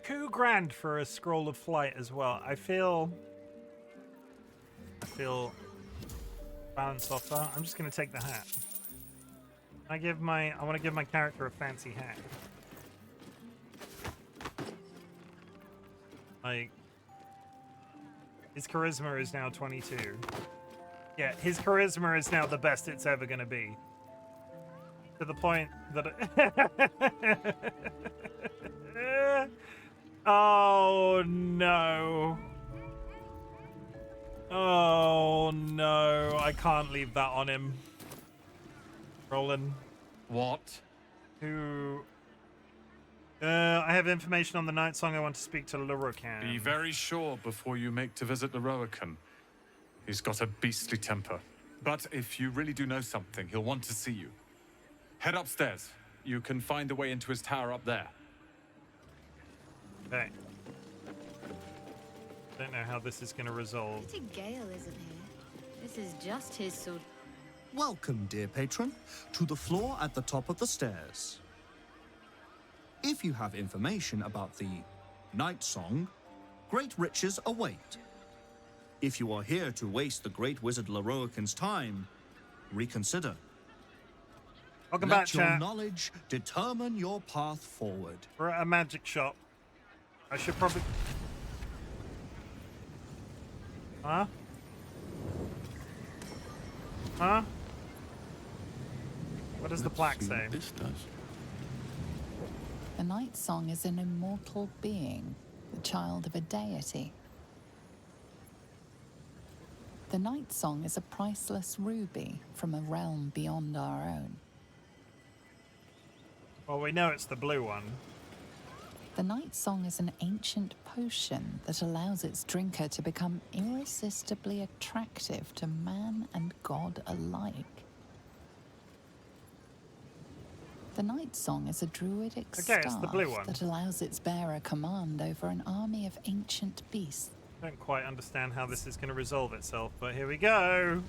$2,000 for a scroll of flight as well. I feel balance offer. I'm just gonna take the hat. I want to give my character a fancy hat. Like, his charisma is now 22. Yeah, his charisma is now the best it's ever gonna be. To the point that oh no. Oh no, I can't leave that on him. Roland. What? I have information on the night song. I want to speak to Lorokan. Be very sure before you make to visit the Roakan. He's got a beastly temper. But if you really do know something, he'll want to see you. Head upstairs. You can find the way into his tower up there. Okay. Don't know how this is going to resolve. Pity Gale isn't here. This is just his sort. Welcome, dear patron, to the floor at the top of the stairs. If you have information about the night song, great riches await. If you are here to waste the great wizard Loroakan's time, reconsider. Welcome back, Let your chat. knowledge determine your path forward. We're at a magic shop. I should probably... Huh? Huh? What does the plaque say? This does. The night song is an immortal being, the child of a deity. The night song is a priceless ruby from a realm beyond our own. Well, we know it's the blue one. The night song is an ancient potion that allows its drinker to become irresistibly attractive to man and god alike. The night song is a druidic Okay, it's the blue staff one. that allows its bearer command over an army of ancient beasts. Don't quite understand how this is going to resolve itself, but here we go.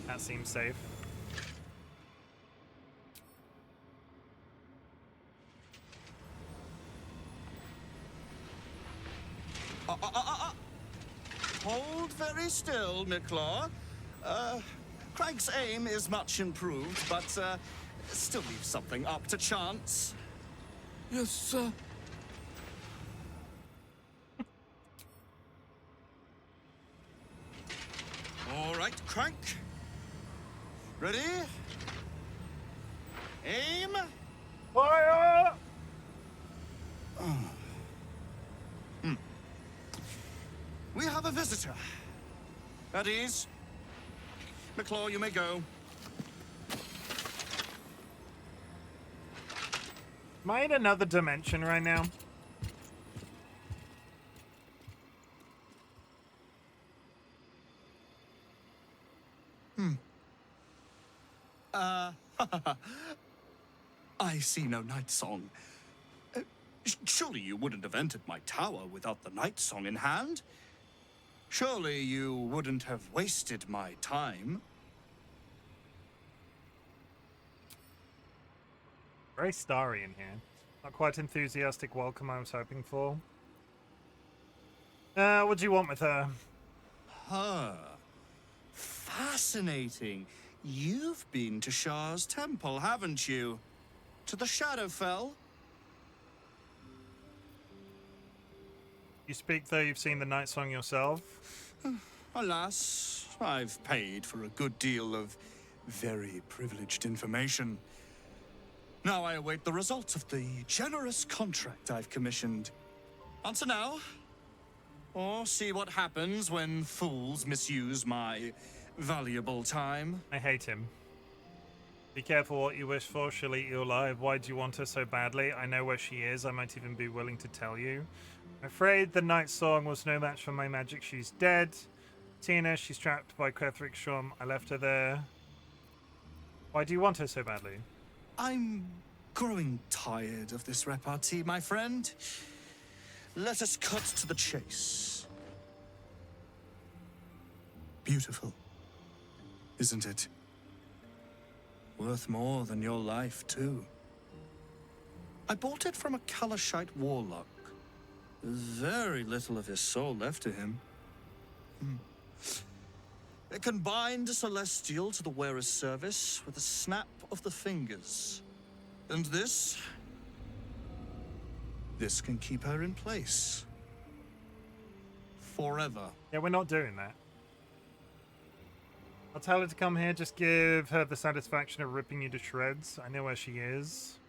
That seems safe. Hold very still, Nicklaw. Craig's aim is much improved, but still leaves something up to chance. Yes, sir. All right, Crank. Ready? Aim. Fire! We have a visitor. At ease. McClaw, you may go. Am I in another dimension right now? I see no night song. Surely you wouldn't have entered my tower without the night song in hand? Surely you wouldn't have wasted my time? Very starry in here. Not quite enthusiastic welcome I was hoping for. What do you want with her? Her. Fascinating. You've been to Shah's temple, haven't you? To the Shadowfell? You speak though you've seen the night song yourself? Alas, I've paid for a good deal of very privileged information. Now I await the results of the generous contract I've commissioned. Answer now, or see what happens when fools misuse my valuable time. I hate him. Be careful what you wish for, she'll eat you alive. Why do you want her so badly? I know where she is, I might even be willing to tell you. I'm afraid the night song was no match for my magic, she's dead. Tina, she's trapped by Chim. I left her there. Why do you want her so badly? I'm growing tired of this repartee, my friend. Let us cut to the chase. Beautiful, isn't it? Worth more than your life, too. I bought it from a Kalashite warlock. Very little of his soul left to him. It can bind a celestial to the wearer's service with a snap of the fingers. And this can keep her in place. Forever. Yeah, we're not doing that. I'll tell her to come here, just give her the satisfaction of ripping you to shreds. I know where she is.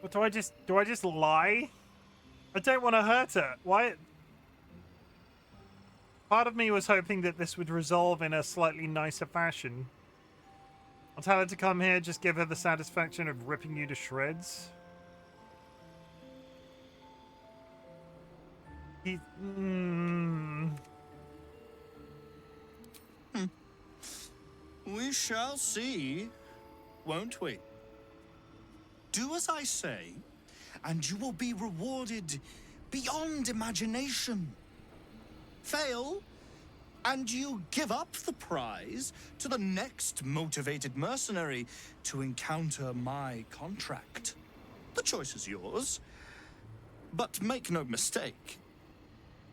What do I just lie? I don't want to hurt her. Why? Part of me was hoping that this would resolve in a slightly nicer fashion. I'll tell her to come here, just give her the satisfaction of ripping you to shreds. We shall see, won't we? Do as I say, and you will be rewarded beyond imagination. Fail, and you give up the prize to the next motivated mercenary to encounter my contract. The choice is yours, but make no mistake,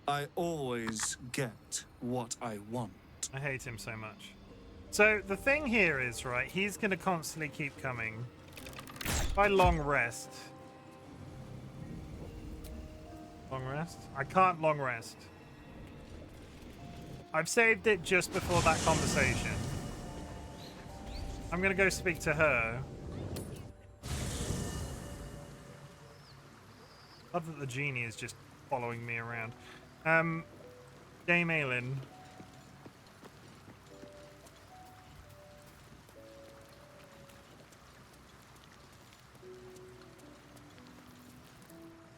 I always get what I want. I hate him so much. So the thing here is, right, he's going to constantly keep coming. If I long rest... Long rest? I can't long rest. I've saved it just before that conversation. I'm going to go speak to her. Love that the genie is just following me around. Dame Aelin.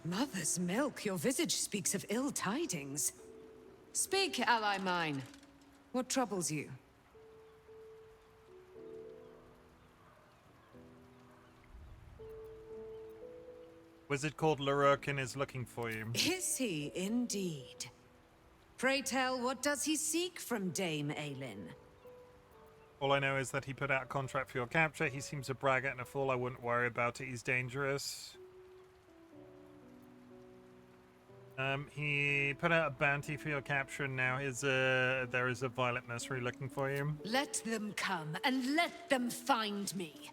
Mother's milk, your visage speaks of ill tidings. Speak, ally mine. What troubles you? Wizard called Lururkin is looking for you. Is he indeed? Pray tell, what does he seek from Dame Aelin? All I know is that he put out a contract for your capture. He seems a braggart and a fool. I wouldn't worry about it. He's dangerous. He put out a bounty for your capture, and now there is a violent mercenary looking for you. Let them come, and let them find me.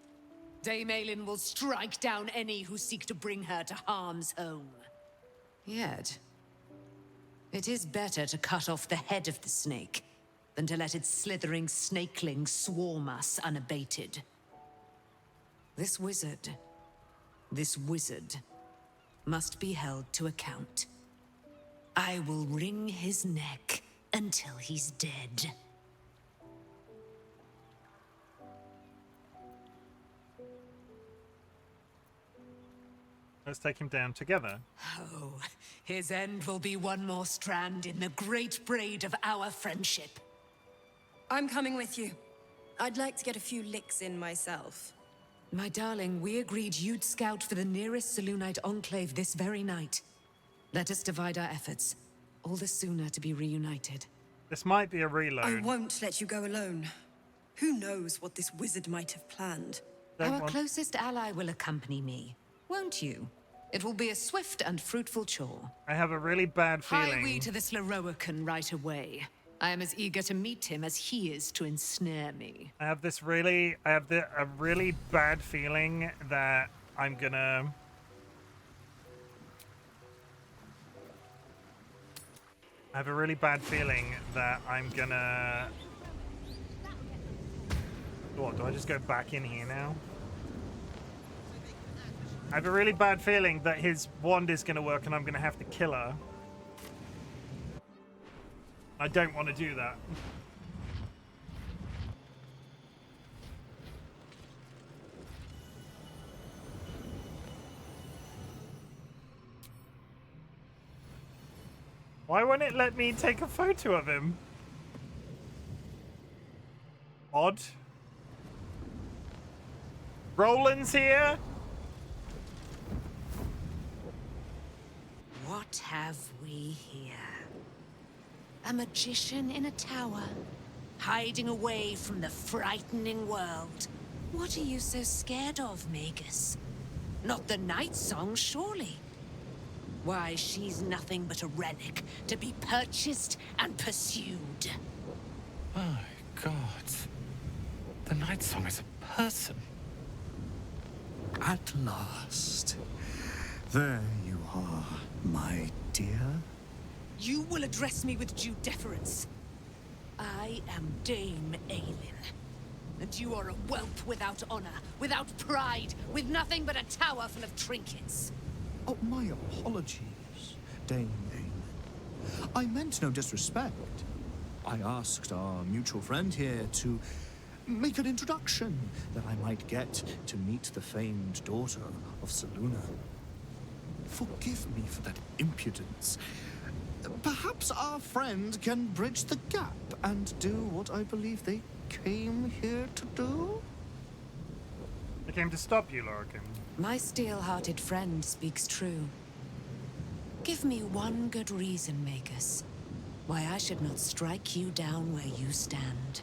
Dame Aelin will strike down any who seek to bring her to harm's home. Yet, it is better to cut off the head of the snake than to let its slithering snakeling swarm us unabated. This wizard must be held to account. I will wring his neck until he's dead. Let's take him down together. Oh, his end will be one more strand in the great braid of our friendship. I'm coming with you. I'd like to get a few licks in myself. My darling, we agreed you'd scout for the nearest Selûnite enclave this very night. Let us divide our efforts. All the sooner to be reunited. This might be a reload. I won't let you go alone. Who knows what this wizard might have planned? Our closest ally will accompany me, won't you? It will be a swift and fruitful chore. I have a really bad feeling. Hie we to this Lorroakan right away. I am as eager to meet him as he is to ensnare me. I have a really bad feeling that I'm gonna... I have a really bad feeling that I'm gonna... What, do I just go back in here now? I have a really bad feeling that his wand is gonna work and I'm gonna have to kill her. I don't want to do that. Why won't it let me take a photo of him? Odd. Roland's here? What have we here? A magician in a tower, hiding away from the frightening world. What are you so scared of, Magus? Not the night song, surely? Why, she's nothing but a relic to be purchased and pursued. My God. The night song is a person. At last. There you are, my dear. You will address me with due deference. I am Dame Aelin. And you are a whelp without honor, without pride, with nothing but a tower full of trinkets. Oh, my apologies, Dame Aelin. I meant no disrespect. I asked our mutual friend here to make an introduction that I might get to meet the famed daughter of Selûne. Forgive me for that impudence. Perhaps our friend can bridge the gap and do what I believe they came here to do? I came to stop you, Lorcan. My steel-hearted friend speaks true. Give me one good reason, Magus, why I should not strike you down where you stand.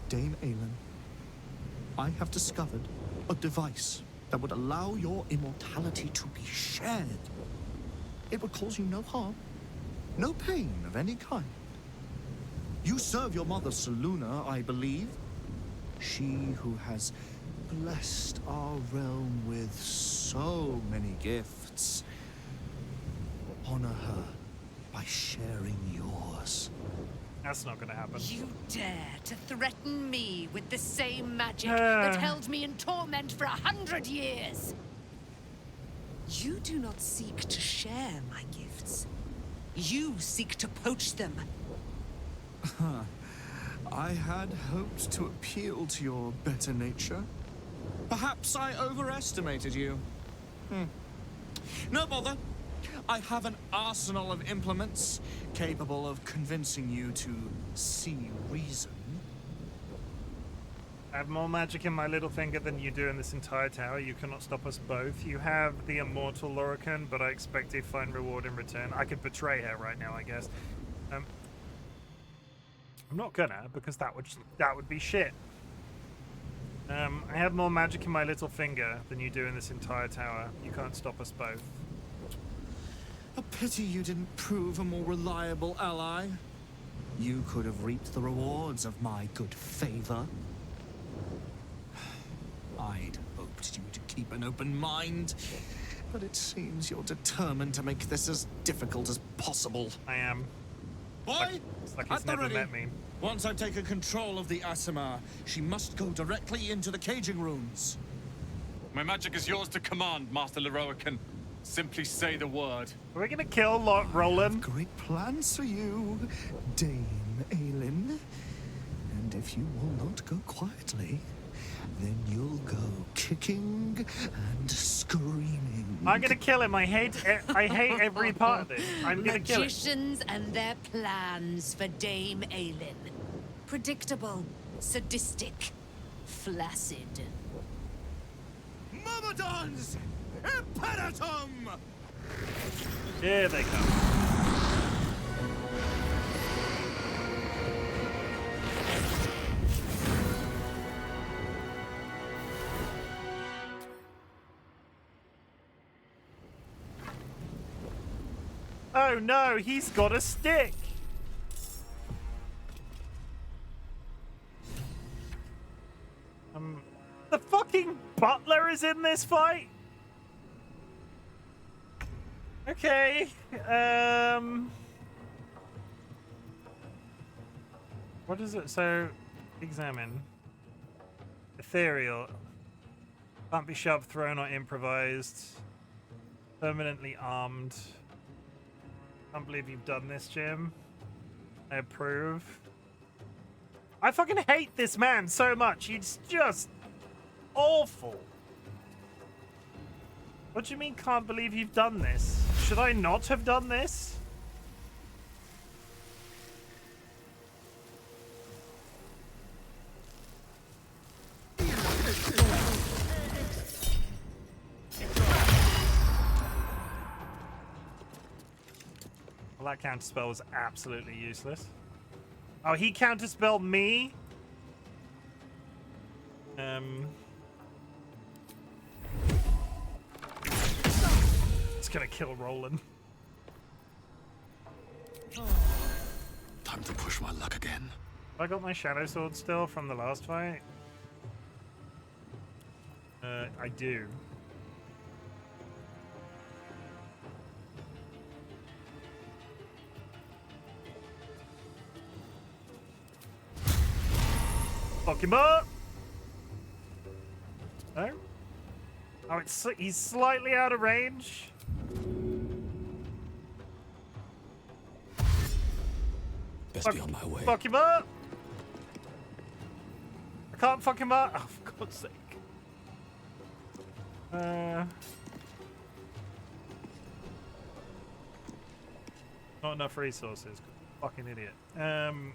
Dame Aelin, I have discovered a device that would allow your immortality to be shared. It would cause you no harm, no pain of any kind. You serve your mother Selûne, I believe. She who has blessed our realm with so many gifts. Honor her by sharing yours. That's not gonna happen. You dare to threaten me with the same magic that held me in torment for 100 years? You do not seek to share my gifts. You seek to poach them. I had hoped to appeal to your better nature. Perhaps I overestimated you. No bother. I have an arsenal of implements capable of convincing you to see reason. I have more magic in my little finger than you do in this entire tower. You cannot stop us both. You have the immortal Lorcan, but I expect a fine reward in return. I could betray her right now, I guess. I'm not gonna, because that would be shit. I have more magic in my little finger than you do in this entire tower. You can't stop us both. A pity you didn't prove a more reliable ally. You could have reaped the rewards of my good favor. I'd hoped you to keep an open mind, but it seems you're determined to make this as difficult as possible. I am. Boy, it's like he's never met me. Once I've taken control of the Aasimar, she must go directly into the caging rooms. My magic is yours to command, Master Lorroakan. Simply say the word. Are we gonna kill Roland? I have great plans for you, Dame Aelin. And if you will not go quietly, then you'll go kicking and screaming. I'm gonna kill him. I hate every part of this. I'm gonna kill him. Magicians and their plans for Dame Aelin. Predictable, sadistic, flaccid. Myrmidons! Imperatum! Here they come. Oh no, he's got a stick! The fucking butler is in this fight? Okay, what is it? So, examine. Ethereal. Can't be shoved, thrown, or improvised. Permanently armed. Can't believe you've done this, Jim. I approve. I fucking hate this man so much. He's just awful. What do you mean, can't believe you've done this? Should I not have done this? Well, that counterspell was absolutely useless. Oh, he counterspelled me? It's gonna kill Roland. Time to push my luck again. I got my shadow sword still from the last fight. I do. Fuck him up! No? Oh, he's slightly out of range. Best be on my way. Fuck him up! I can't fuck him up. Oh, for God's sake. Not enough resources. Fucking idiot. Fine.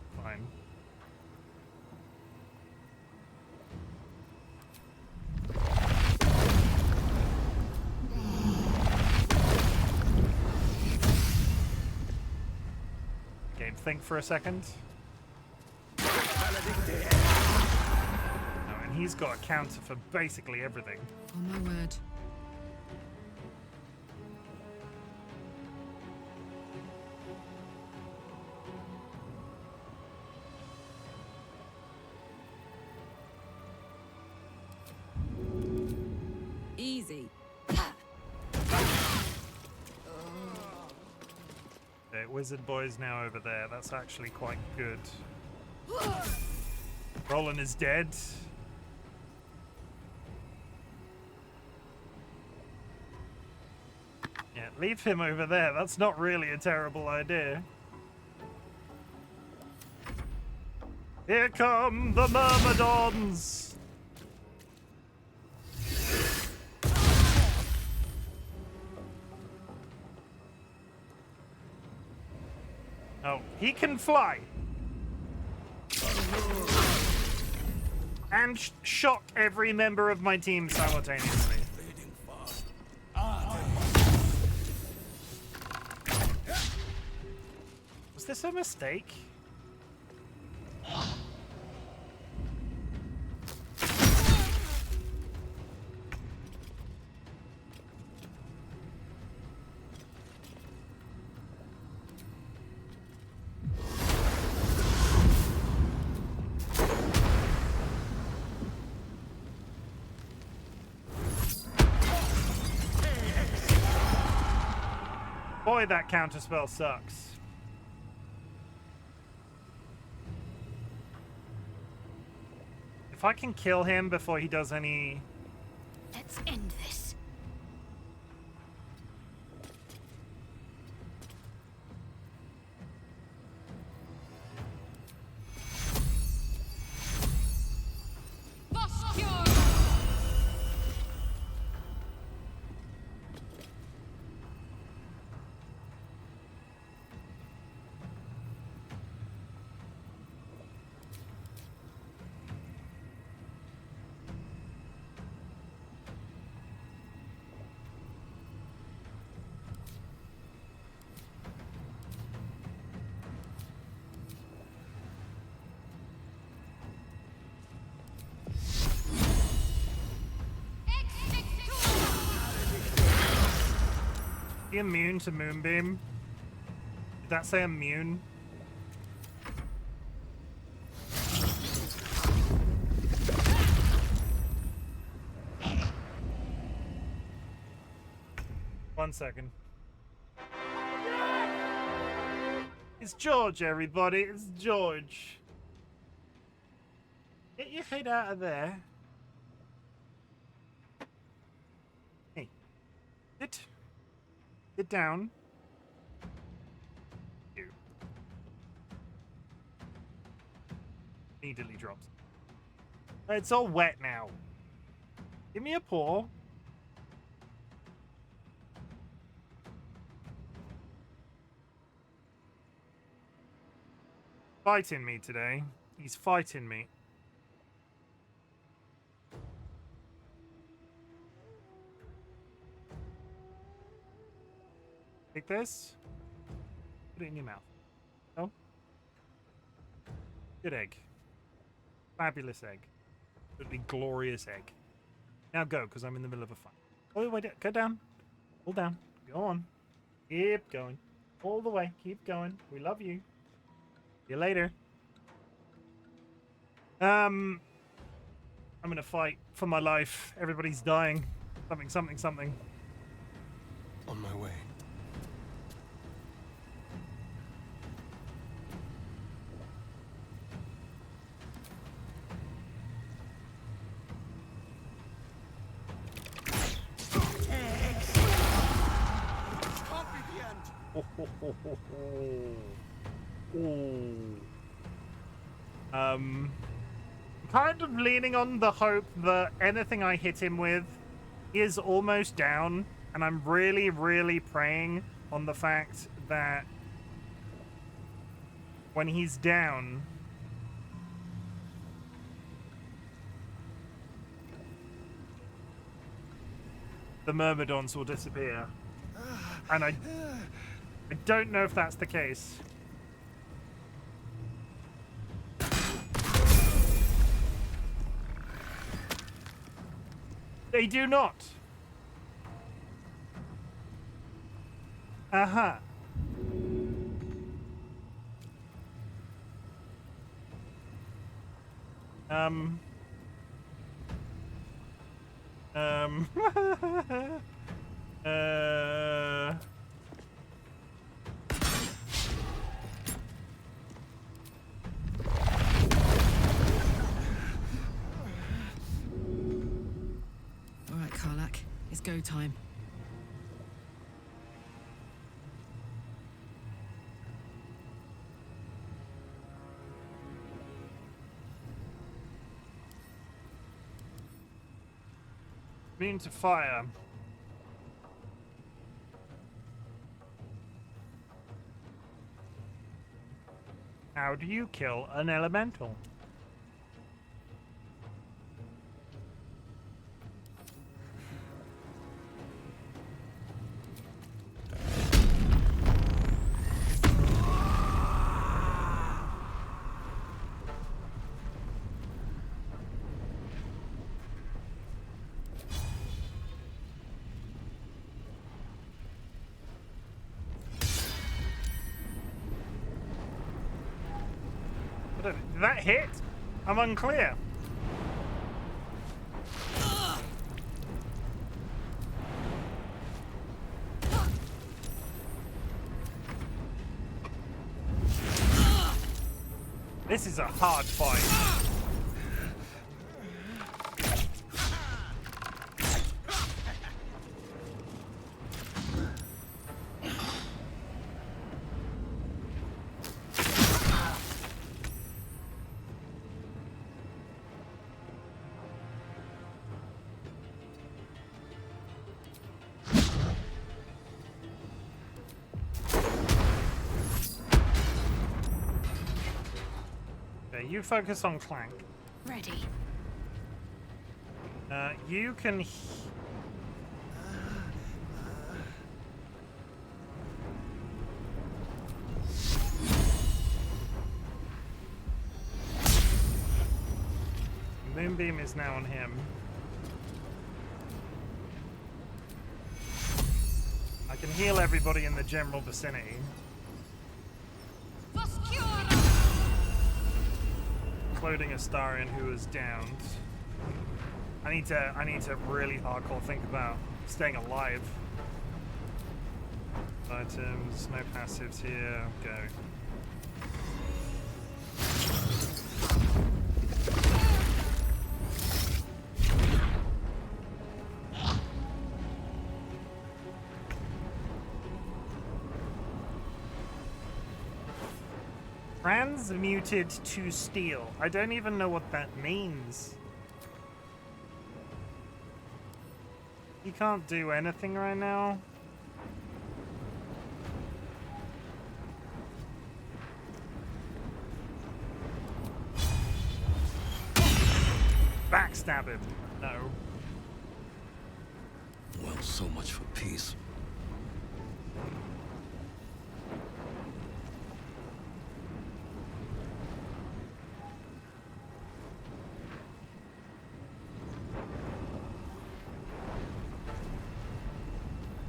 Game, think for a second. Oh, and he's got a counter for basically everything. Oh my word. Easy. Okay, Wizard Boy's now over there. That's actually quite good. Roland is dead. Yeah, leave him over there. That's not really a terrible idea. Here come the Myrmidons! Oh, he can fly. And shock every member of my team simultaneously. Was this a mistake? Boy, that counterspell sucks. If I can kill him before he does any... Let's end this. Bastion! Be immune to Moonbeam. Did that say immune? One second. It's George, everybody. It's George. Get your head out of there. Hey. Sit. Sit down. You. Immediately drops. It's all wet now. Give me a paw. Fighting me today. He's fighting me. Take this. Put it in your mouth. Oh. Good egg. Fabulous egg. Absolutely glorious egg. Now go, because I'm in the middle of a fight. Oh, wait, go down. Hold down. Go on. Keep going. All the way. Keep going. We love you. See you later. I'm gonna fight for my life. Everybody's dying. Something. On my way. Kind of leaning on the hope that anything I hit him with is almost down, and I'm really, really praying on the fact that when he's down, the Myrmidons will disappear. And I don't know if that's the case. They do not. Uh-huh. All right, Karlak, it's go time. Immune to fire. How do you kill an elemental? Did that hit? I'm unclear. This is a hard fight. You focus on Clank. Ready. You can... Moonbeam is now on him. I I can heal everybody in the general vicinity. Including Astarion, who is downed. I need to really hardcore think about staying alive. Items, no passives here. Go. Transmuted to steel. I don't even know what that means. You can't do anything right now. Backstab him. No. Well, so much for peace.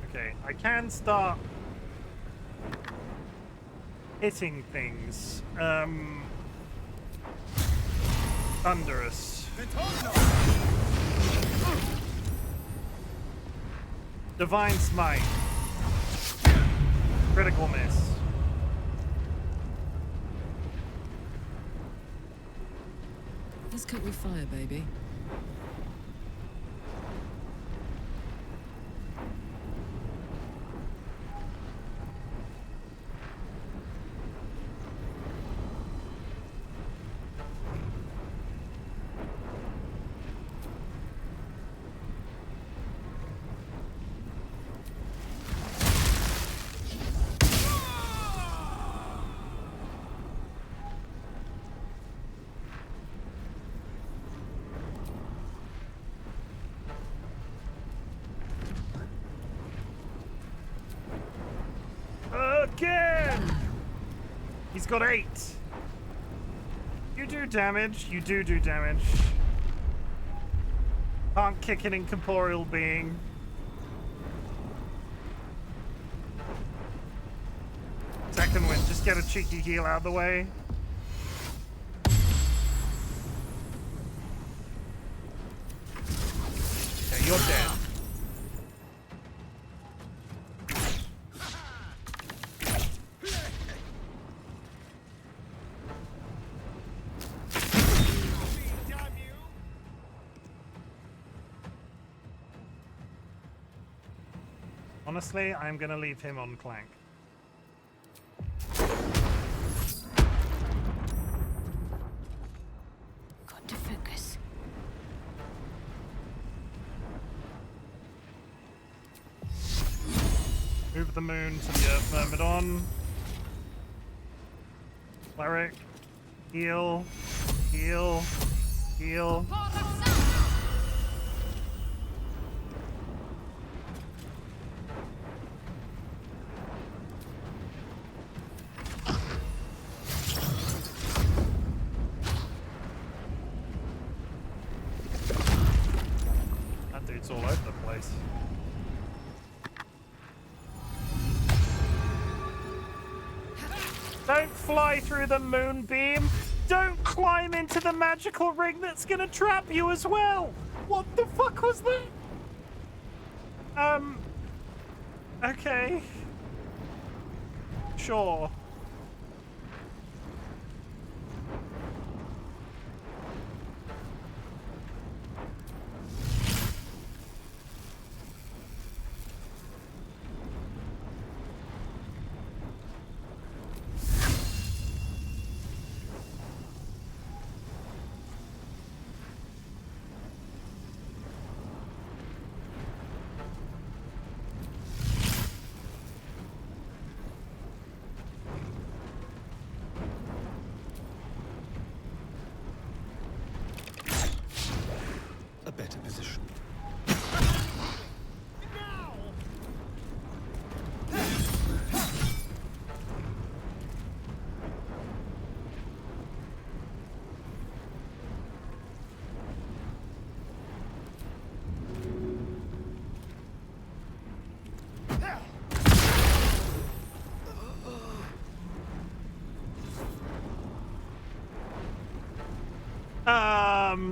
Okay, I can start hitting things. Thunderous. Divine Smite. Critical miss. Let's cook with fire, baby. Again! He's got 8. You do damage. You do damage. Can't kick an incorporeal being. Second win. Just get a cheeky heal out of the way. Okay, you're dead. Honestly, I'm gonna leave him on Clank. Got to focus. Move the moon to the Earth Myrmidon. Cleric. Heal. Heal. Heal. It's all over the place. Don't fly through the moonbeam. Don't climb into the magical ring that's gonna trap you as well. What the fuck was that? Okay. Sure.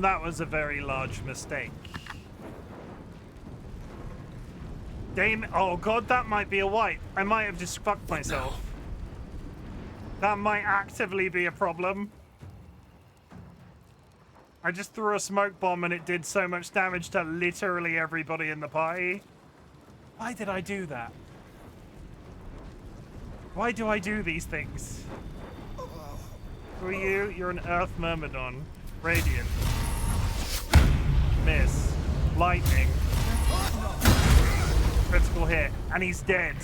That was a very large mistake. Dame, oh god, that might be a wipe. I might have just fucked myself. That might actively be a problem. I just threw a smoke bomb and it did so much damage to literally everybody in the party. Why did I do that? Why do I do these things? Who are you? You're an Earth Myrmidon. Radiant. Miss. Lightning. Critical hit. And he's dead.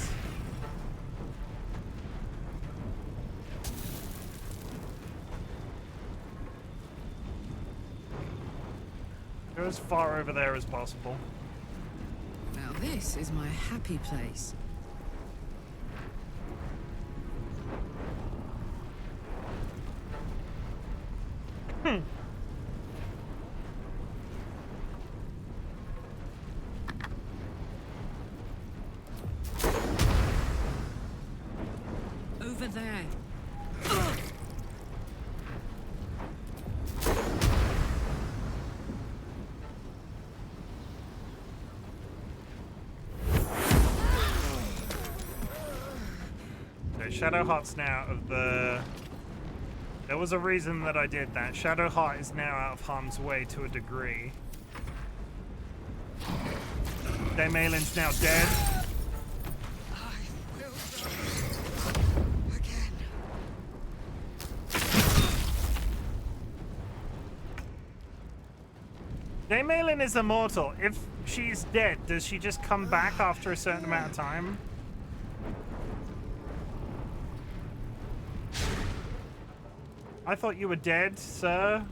Go as far over there as possible. Now this is my happy place. Over there. Shadowheart's now out of the... There was a reason that I did that. Shadowheart is now out of harm's way to a degree. Dame Aylin's now dead. Dame Aylin is immortal. If she's dead, does she just come back after a certain amount of time? I thought you were dead, sir.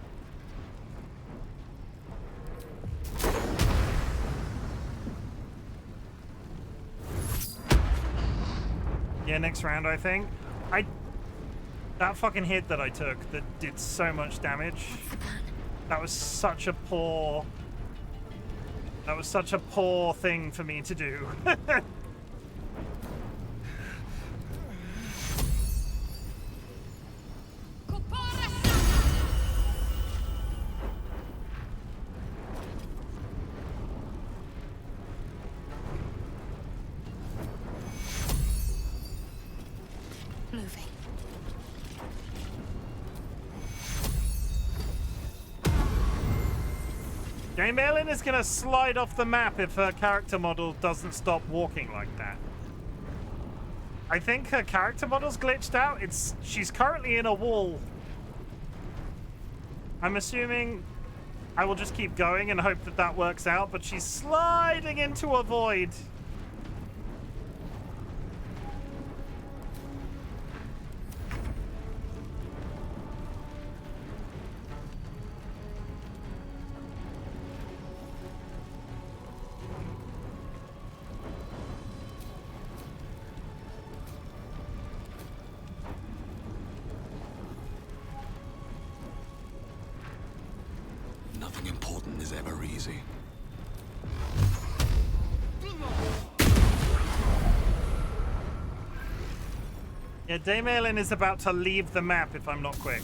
Yeah, next round, I think. That fucking hit that I took that did so much damage. That was such a poor... That was such a poor thing for me to do. Dame Aylin is gonna slide off the map if her character model doesn't stop walking like that. I think her character model's glitched out. She's currently in a wall. I'm assuming I will just keep going and hope that that works out, but she's sliding into a void. Nothing important is ever easy. Yeah, Dame Aylin is about to leave the map if I'm not quick.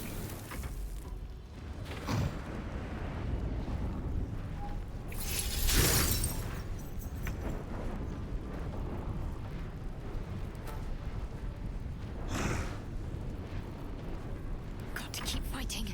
Got to keep fighting.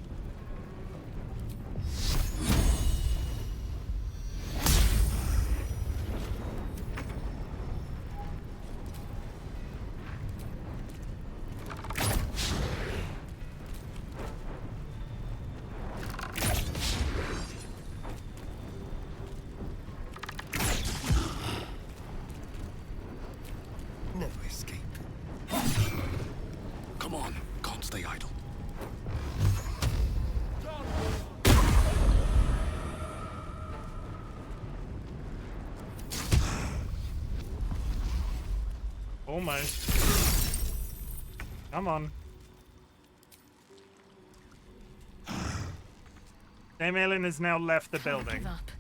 No escape. Come on, can't stay idle. Almost. Come on. Dame Aylin has now left the building. Give up.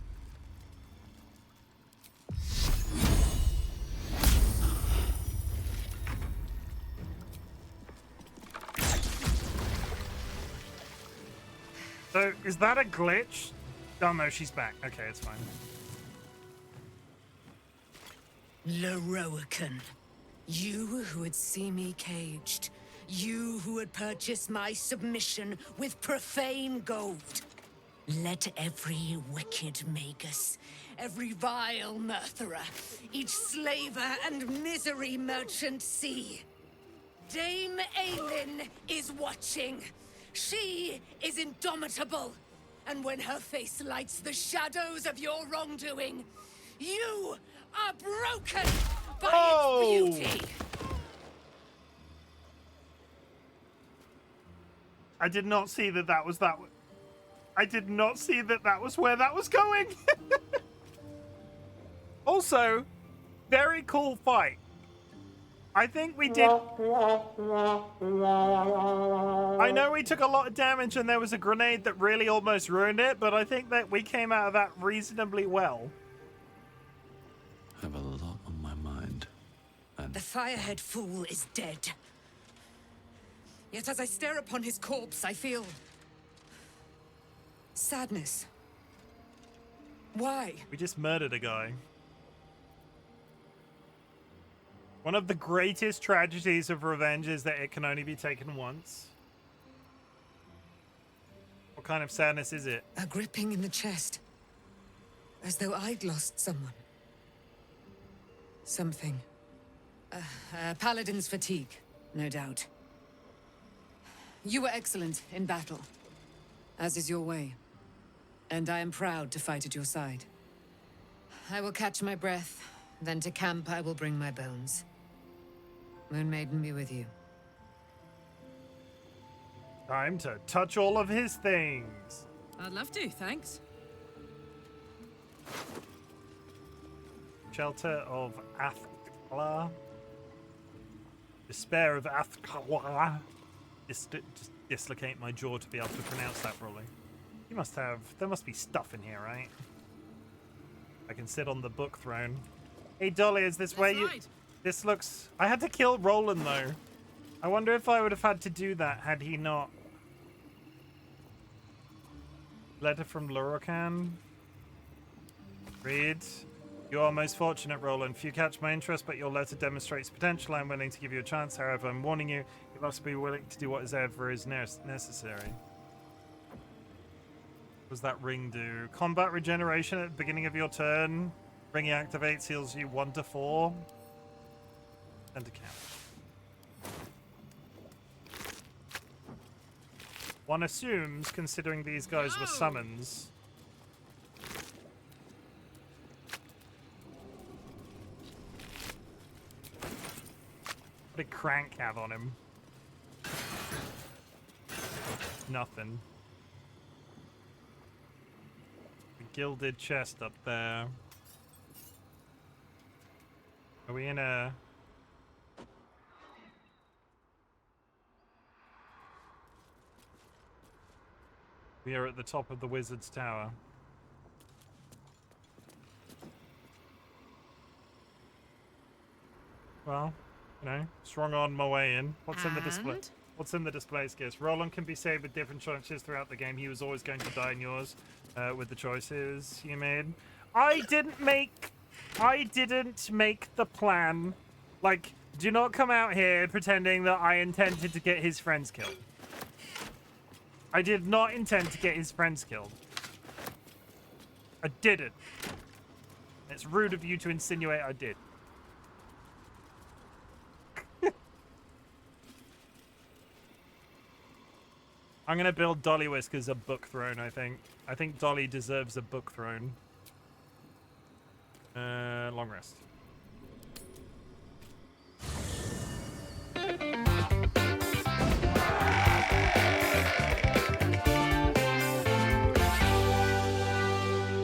So, is that a glitch? Oh no, she's back. Okay, it's fine. Loroakan, you who would see me caged, you who would purchase my submission with profane gold. Let every wicked magus, every vile murtherer, each slaver and misery merchant see. Dame Aelin is watching. She is indomitable. And when her face lights the shadows of your wrongdoing, you are broken by its beauty. I did not see that that was that. I did not see that that was where that was going. Also, very cool fight. I think we did. I know we took a lot of damage and there was a grenade that really almost ruined it, but I think that we came out of that reasonably well. I have a lot on my mind. And The Firehead Fool is dead. Yet as I stare upon his corpse, I feel sadness. Why? We just murdered a guy. One of the greatest tragedies of revenge is that it can only be taken once. What kind of sadness is it? A gripping in the chest. As though I'd lost someone. Something. Paladin's fatigue, no doubt. You were excellent in battle, as is your way. And I am proud to fight at your side. I will catch my breath, then to camp I will bring my bones. Moon Maiden be with you. Time to touch all of his things. I'd love to, thanks. Shelter of Athkla. Despair of Athkla. Just dislocate my jaw to be able to pronounce that properly. You must have... There must be stuff in here, right? I can sit on the book throne. Hey, Dolly, is this where you... Right. This looks... I had to kill Roland, though. I wonder if I would have had to do that had he not... Letter from Lorokan. Read. You are most fortunate, Roland. Few catch my interest, but your letter demonstrates potential. I'm willing to give you a chance. However, I'm warning you, you must be willing to do whatever is necessary. What does that ring do? Combat regeneration at the beginning of your turn. Ring activates, heals you 1 to 4. And to count. One assumes, considering these guys were summons... What did Crank have on him? Nothing. The gilded chest up there. Are we in a... We are at the top of the Wizard's Tower. Well, you know, strong on my way in. What's in the display? What's in the display case? Roland can be saved with different choices throughout the game. He was always going to die in yours with the choices you made. I didn't make the plan. Like, do not come out here pretending that I intended to get his friends killed. I did not intend to get his friends killed. I didn't. It's rude of you to insinuate I did. I'm gonna build DollyWhiskers a book throne, I think. I think Dolly deserves a book throne. Long rest.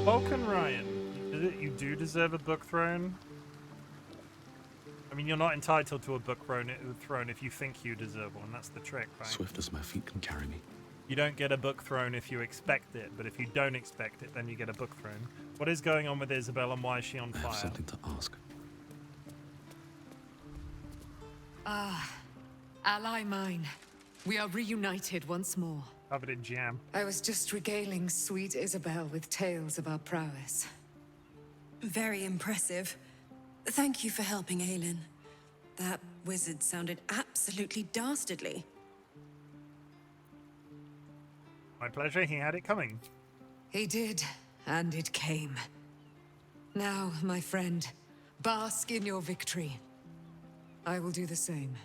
Vulcan Ryan, you do deserve a book throne. I mean, you're not entitled to a book throne if you think you deserve one. That's the trick, right? swift as my feet can carry me. You don't get a book throne if you expect it, but if you don't expect it, then you get a book throne. What is going on with Isabel and why is she on fire? I have something to ask. Ah, ally mine. We are reunited once more. Covered in jam. I was just regaling sweet Isabel with tales of our prowess. Very impressive. Thank you for helping Aelin. That wizard sounded absolutely dastardly. My pleasure, he had it coming. He did, and it came. Now, my friend, bask in your victory. I will do the same.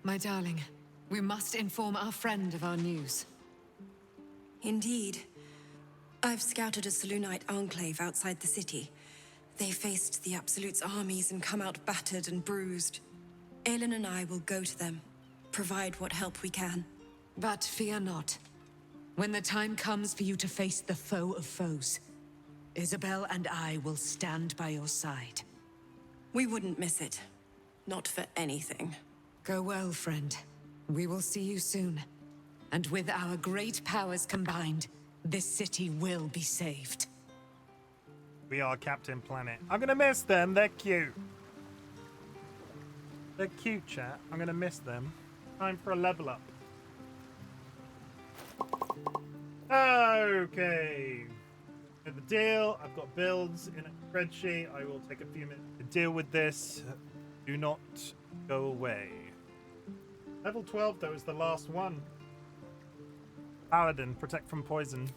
My darling, we must inform our friend of our news. Indeed. I've scouted a Selûnite enclave outside the city. They faced the Absolute's armies and come out battered and bruised. Aelin and I will go to them, provide what help we can. But fear not. When the time comes for you to face the foe of foes, Isabel and I will stand by your side. We wouldn't miss it. Not for anything. Go well, friend. We will see you soon. And with our great powers combined, this city will be saved. We are Captain Planet. I'm gonna miss them. They're cute. They're cute, chat. I'm gonna miss them. Time for a level up. Okay. With the deal, I've got builds in a spreadsheet. I will take a few minutes to deal with this. Do not go away. Level 12, though, is the last one. Paladin, protect from poison.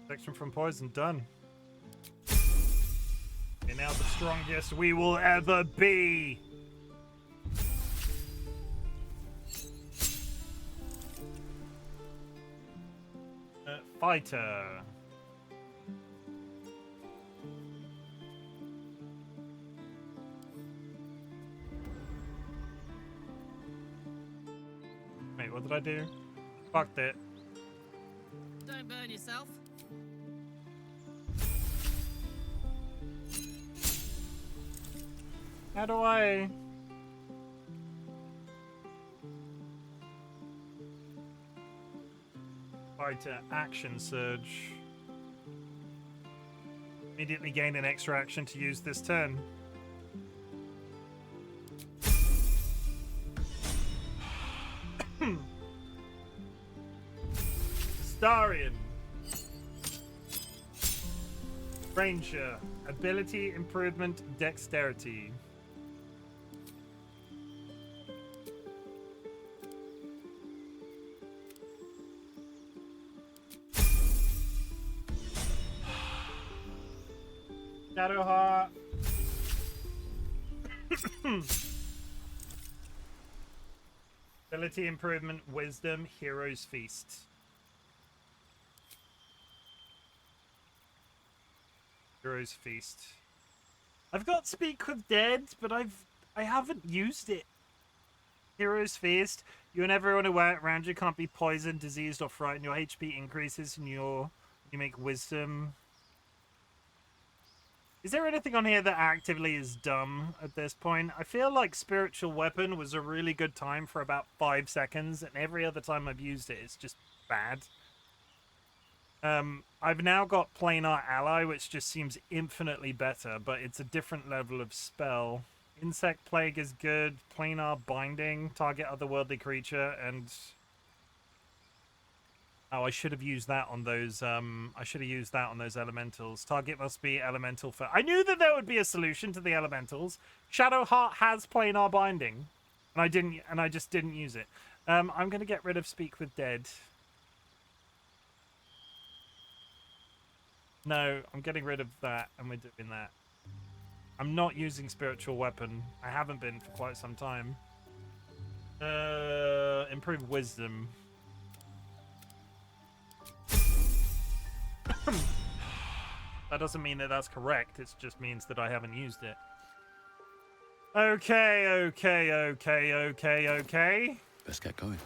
Protection from poison, done. Okay, now the strongest we will ever be. Fighter. Wait, what did I do? Fucked it. Don't burn yourself. How do I... Fighter action surge. Immediately gain an extra action to use this turn. Starion. Ranger. Ability improvement dexterity. Shadowheart. Ability improvement, wisdom, hero's feast. Hero's feast. I've got Speak with Dead, but I haven't used it. Hero's feast. You and everyone around you can't be poisoned, diseased, or frightened. Your HP increases and you make wisdom. Is there anything on here that actively is dumb at this point? I feel like Spiritual Weapon was a really good time for about 5 seconds, and every other time I've used it, it's just bad. I've now got Planar Ally, which just seems infinitely better, but it's a different level of spell. Insect Plague is good. Planar Binding, target otherworldly creature, and... Oh, I should have used that on those, I should have used that on those elementals. Target must be elemental for... I knew that there would be a solution to the elementals. Shadowheart has Planar Binding, and I just didn't use it. I'm going to get rid of Speak with Dead. No, I'm getting rid of that, and we're doing that. I'm not using Spiritual Weapon. I haven't been for quite some time. Improve Wisdom. That doesn't mean that that's correct. It just means that I haven't used it. Okay. Let's get going.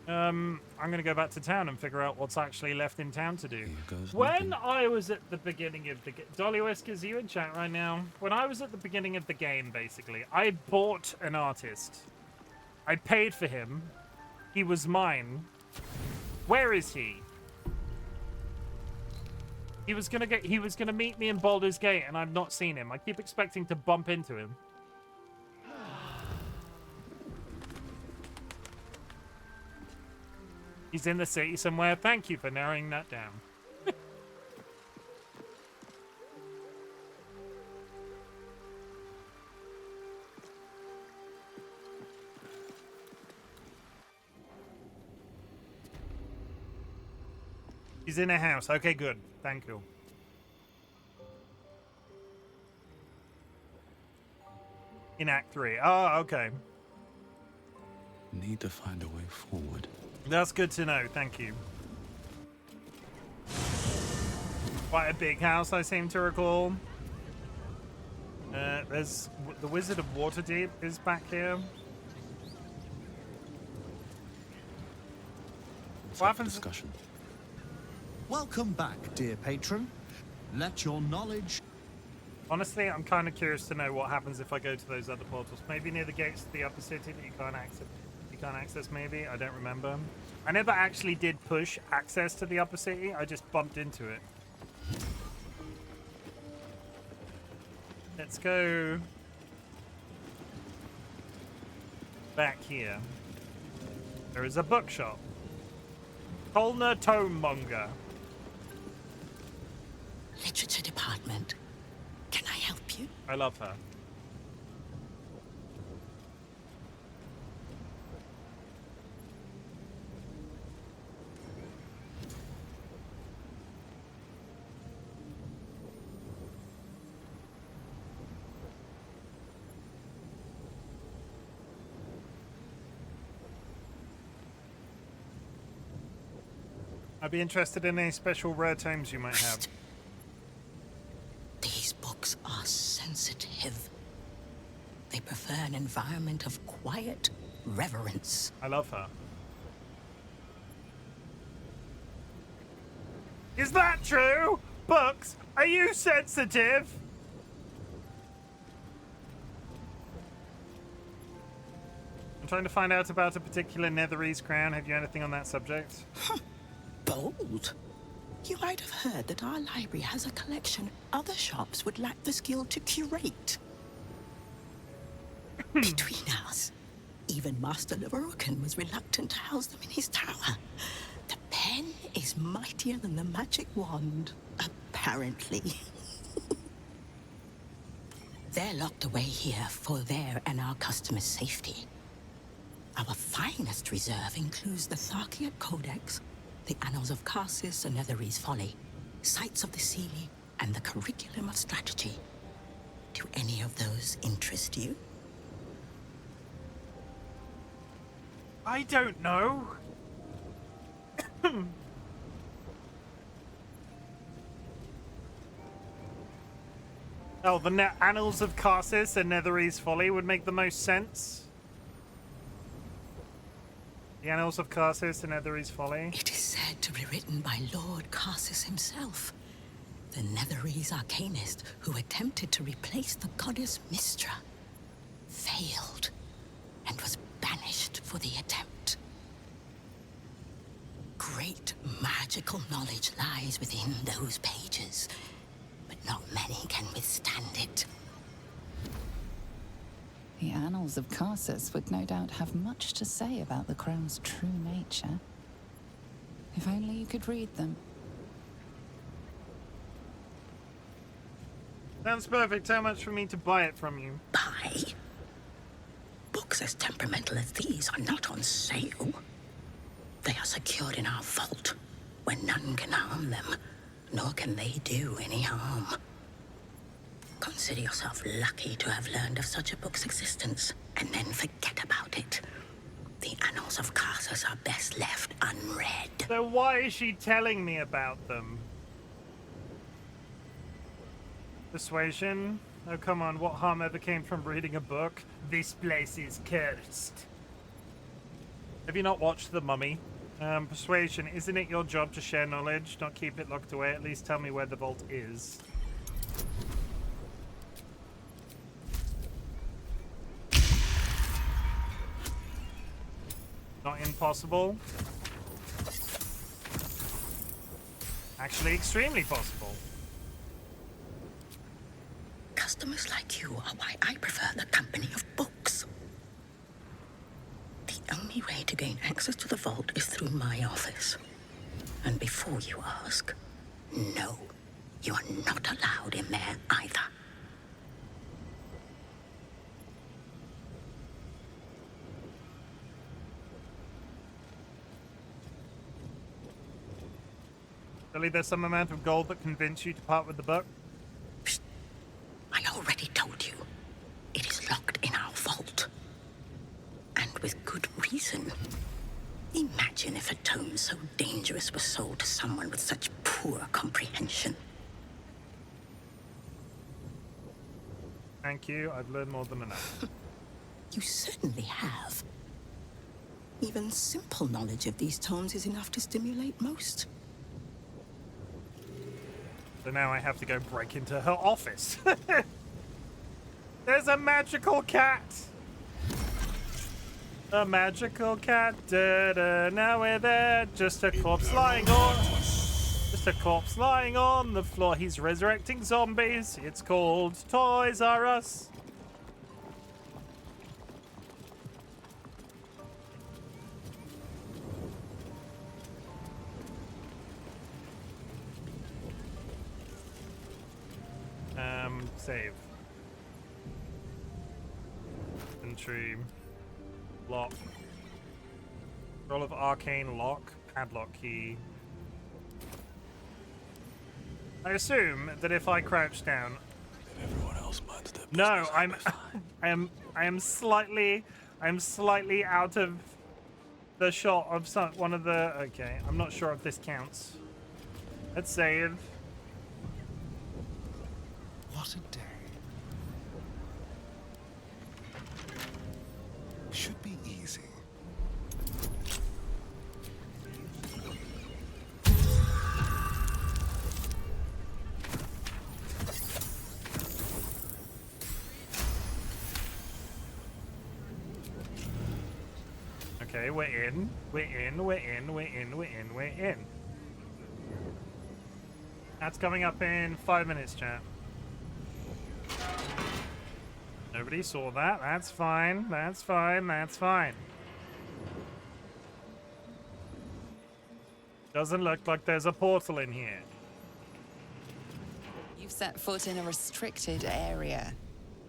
I'm gonna go back to town and figure out what's actually left in town to do. Goes When nothing. I was at the beginning of the DollyWhiskers, are you in chat right now? When I was at the beginning of the game, basically, I bought an artist. I paid for him. He was mine. Where is he? He was gonna meet me in Baldur's Gate, and I've not seen him. I keep expecting to bump into him. He's in the city somewhere. Thank you for narrowing that down. He's in a house. Okay, good. Thank you. In Act 3. Oh, okay. Need to find a way forward. That's good to know. Thank you. Quite a big house, I seem to recall. There's the Wizard of Waterdeep is back here. What happens? Discussion. Welcome back, dear patron. Let your knowledge... Honestly, I'm kind of curious to know what happens if I go to those other portals. Maybe near the gates to the upper city that you can't access. You can't access, maybe? I don't remember. I never actually did push access to the upper city. I just bumped into it. Let's go back here. There is a bookshop. Colner Tomemonger. Literature department. Can I help you? I love her. I'd be interested in any special rare tomes you might have. These books are sensitive. They prefer an environment of quiet reverence. I love her. Is that true? Books, are you sensitive? I'm trying to find out about a particular Netherese crown. Have you anything on that subject? Bold. You might have heard that our library has a collection other shops would lack the skill to curate. Between us, even Master Lorokan was reluctant to house them in his tower. The pen is mightier than the magic wand, apparently. They're locked away here for their and our customers' safety. Our finest reserve includes the Tharkiat Codex, the Annals of Karsus and Netherese Folly, Sights of the Sealy, and the Curriculum of Strategy. Do any of those interest you? I don't know. Oh, the Annals of Karsus and Netherese Folly would make the most sense. The Annals of Karsus and Netherese Folly. It is said to be written by Lord Karsus himself, the Netherese arcanist who attempted to replace the goddess Mystra, failed, and was banished for the attempt. Great magical knowledge lies within those pages, but not many can withstand it. The Annals of Karsus would no doubt have much to say about the crown's true nature. If only you could read them. Sounds perfect. How much for me to buy it from you? Buy? Books as temperamental as these are not on sale. They are secured in our vault, where none can harm them, nor can they do any harm. Consider yourself lucky to have learned of such a book's existence, and then forget about it. The Annals of Karsus are best left unread. So why is she telling me about them? Persuasion? Oh, come on. What harm ever came from reading a book? This place is cursed. Have you not watched The Mummy? Persuasion, isn't it your job to share knowledge, not keep it locked away? At least tell me where the vault is. Not impossible. Actually, extremely possible. Customers like you are why I prefer the company of books. The only way to gain access to the vault is through my office. And before you ask, no, you are not allowed in there either. Really, there's some amount of gold that convinced you to part with the book? Psst. I already told you. It is locked in our vault. And with good reason. Imagine if a tome so dangerous was sold to someone with such poor comprehension. Thank you, I've learned more than enough. You certainly have. Even simple knowledge of these tomes is enough to stimulate most. So now I have to go break into her office. There's a magical cat! A magical cat, da-da, now we're there. Just a corpse lying on... Just a corpse lying on the floor. He's resurrecting zombies. It's called Toys R Us. Save. Entry. Lock. Roll of arcane lock. Padlock key. I assume that if I crouch down. Then everyone else minds their business. No, I am slightly out of the shot of one of the. Okay, I'm not sure if this counts. Let's save. What a day. Should be easy. Okay, we're in. That's coming up in 5 minutes, chat. Nobody saw that. That's fine. That's fine. That's fine. Doesn't look like there's a portal in here. You've set foot in a restricted area.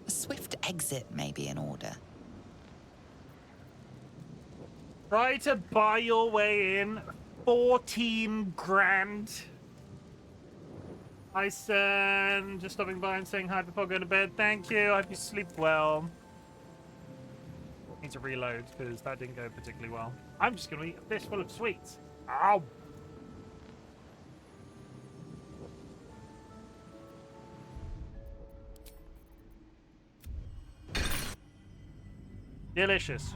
A swift exit may be in order. Try to buy your way in. 14 grand. Hi, Sen. Just stopping by and saying hi before going to bed. Thank you. I hope you sleep well. Need to reload because that didn't go particularly well. I'm just going to eat a fistful of sweets. Ow. Delicious.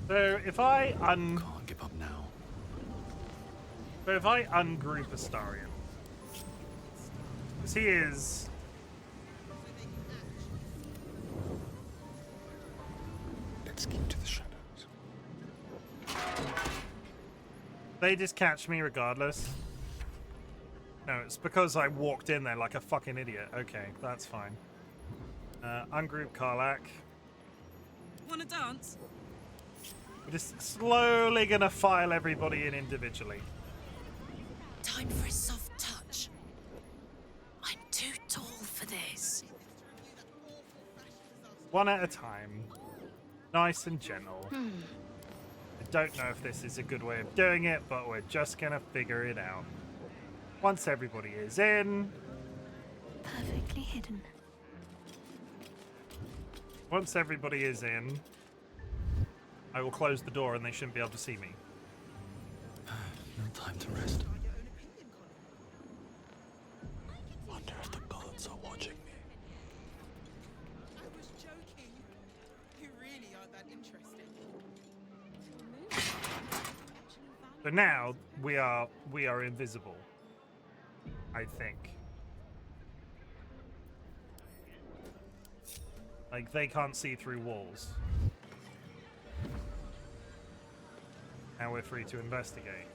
So if I Can't give up now. So if I ungroup Astarion, because he is Let's keep to the shadows. they just catch me regardless. No, it's because I walked in there like a fucking idiot. Okay, that's fine. Ungroup Karlak. Wanna dance? We're just slowly gonna file everybody in individually. Time for a soft touch. I'm too tall for this. One at a time. Nice and gentle. I don't know if this is a good way of doing it, but we're just gonna figure it out. Once everybody is in, perfectly hidden. Once everybody is in, I will close the door and they shouldn't be able to see me. No time to rest. Wonder if the gods are watching me. I was joking. You really are that interesting. So now we are invisible, I think. Like, they can't see through walls. Now we're free to investigate.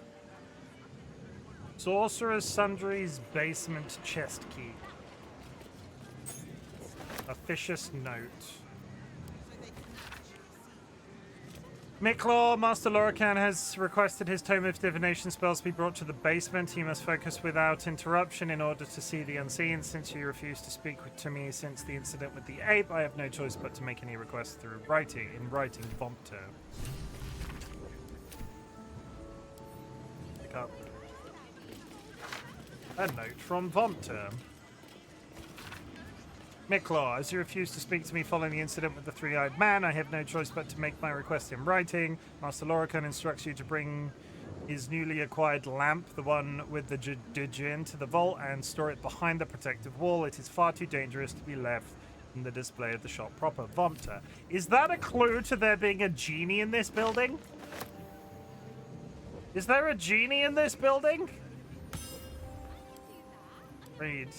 Sorcerer's Sundry's basement chest key. Officious note. Miklor, Master Lorican has requested his Tome of Divination spells be brought to the basement. He must focus without interruption in order to see the unseen. Since you refused to speak to me since the incident with the ape, I have no choice but to make any requests through writing. In writing, Vompter. Pick up a note from Vompter. Miklor, as you refuse to speak to me following the incident with the three-eyed man, I have no choice but to make my request in writing. Master Lorican instructs you to bring his newly acquired lamp, the one with the Djinn, to the vault and store it behind the protective wall. It is far too dangerous to be left in the display of the shop proper. Vompter. Is that a clue to there being a genie in this building? Is there a genie in this building? Read.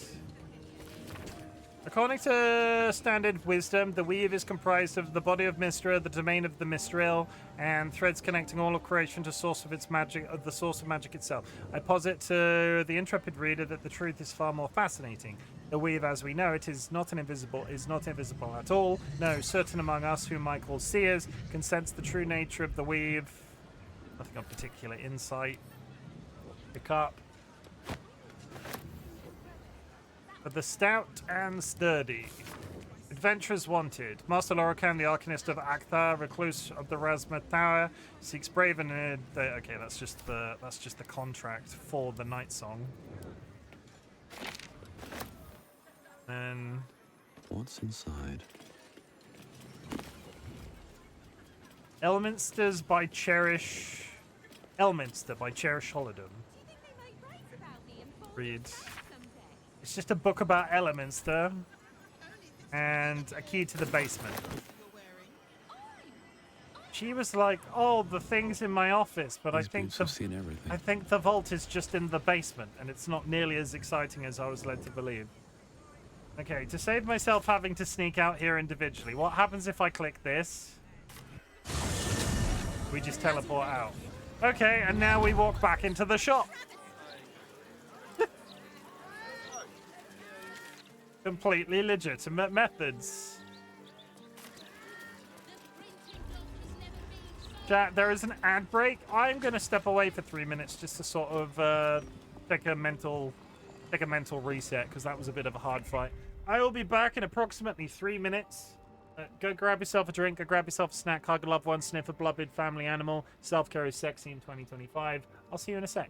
According to standard wisdom, the weave is comprised of the body of Mystra, the domain of the Mistral, and threads connecting all of creation to source of its magic, of the source of magic itself. I posit to the intrepid reader that the truth is far more fascinating. The weave, as we know it, is not invisible at all. No, certain among us, whom I call seers, can sense the true nature of the weave. Nothing of particular insight. Pick up. But the stout and sturdy. Adventurers wanted. Master Lorican, the Arcanist of Akthar, recluse of the Razma Tower, seeks brave and okay, that's just the contract for the Night Song. And what's inside? Elminster by Cherish Holodom. Read. It's just a book about Elminster and a key to the basement. She was like, "Oh, the thing's in my office, but I think the vault is just in the basement, and it's not nearly as exciting as I was led to believe." Okay, to save myself having to sneak out here individually, what happens if I click this? We just teleport out. Okay, and now we walk back into the shop. Completely legitimate methods. Chat, there is an ad break. I'm going to step away for 3 minutes just to sort of take a mental reset, because that was a bit of a hard fight. I will be back in approximately 3 minutes. Go grab yourself a drink, go grab yourself a snack, hug a loved one, sniff a beloved family animal. Self-care is sexy in 2025. I'll see you in a sec.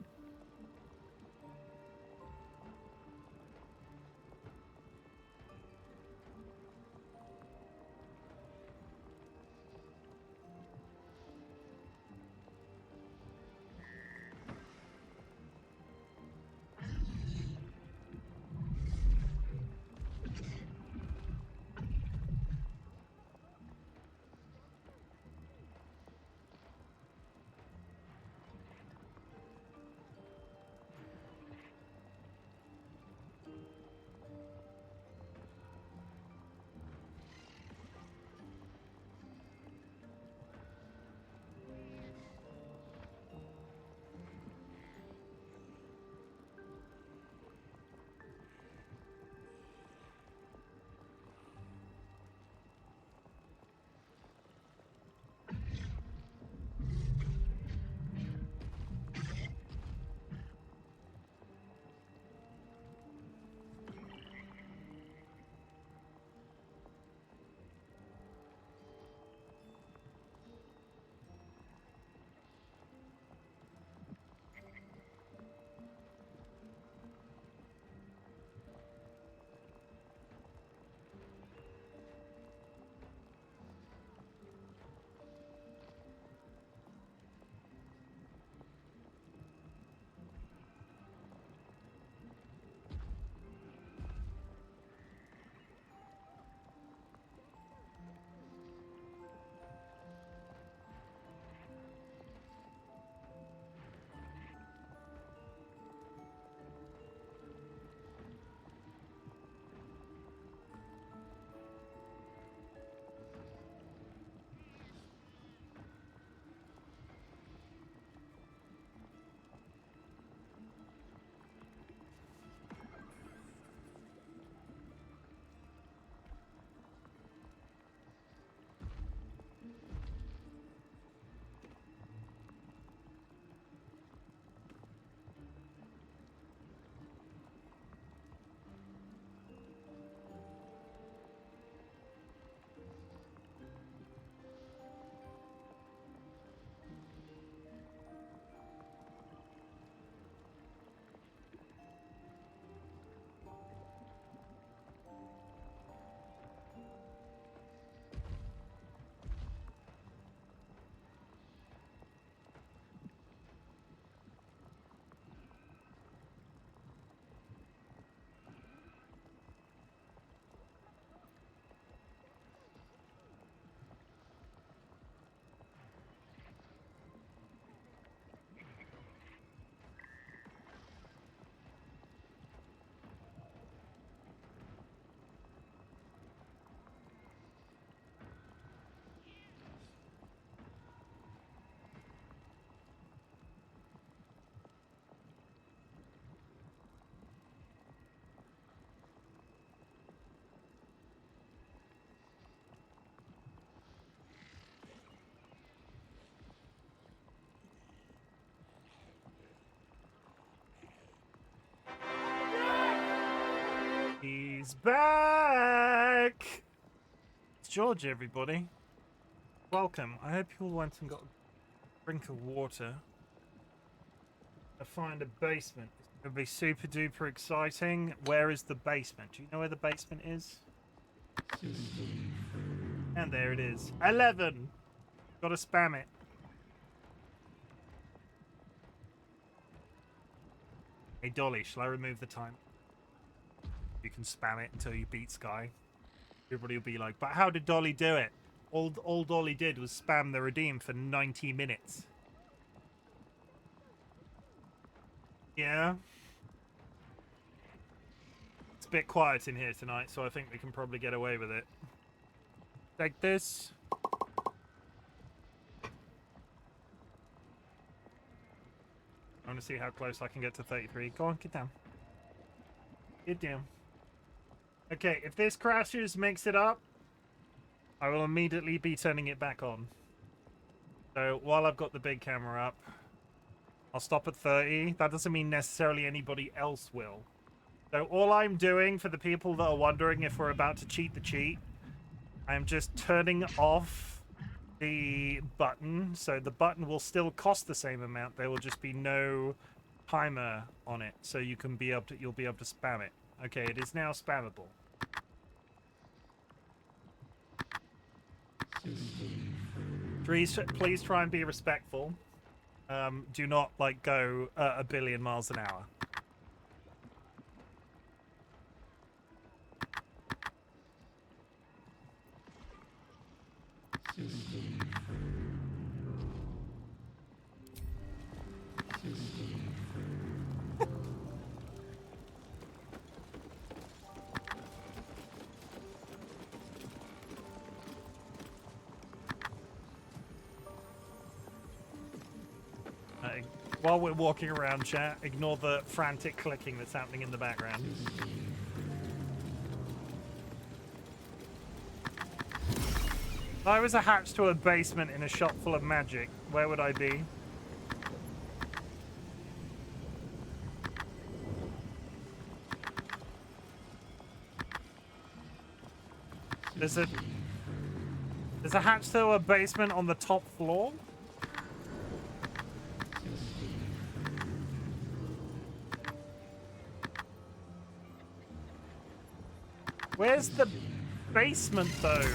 He's back! It's George, everybody. Welcome. I hope you all went and got a drink of water. I find a basement. It's going to be super duper exciting. Where is the basement? Do you know where the basement is? And there it is. 11! Gotta spam it. Hey Dolly, shall I remove the time? You can spam it until you beat Sky. Everybody will be like, but how did Dolly do it? All Dolly did was spam the redeem for 90 minutes. Yeah. It's a bit quiet in here tonight, so I think we can probably get away with it. Take this. I want to see how close I can get to 33. Go on, get down. Get down. Okay, if this crashes, makes it up, I will immediately be turning it back on. So while I've got the big camera up, I'll stop at 30. That doesn't mean necessarily anybody else will. So all I'm doing, for the people that are wondering if we're about to cheat the cheat, I'm just turning off the button, so the button will still cost the same amount. There will just be no timer on it, so you'll be able to spam it. Okay, it is now spammable. Please try and be respectful. Do not go a billion miles an hour. While we're walking around, chat, ignore the frantic clicking that's happening in the background. If I was hatched to a basement in a shop full of magic, where would I be? There's a hatch to a basement on the top floor? Where's the basement, though?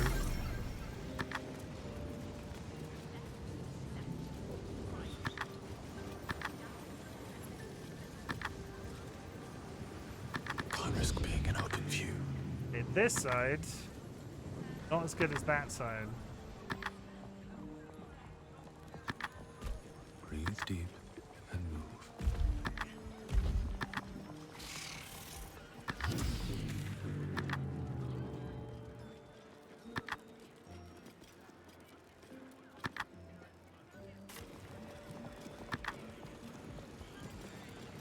Can't risk being in open view. In this side, not as good as that side. Breathe deep and move.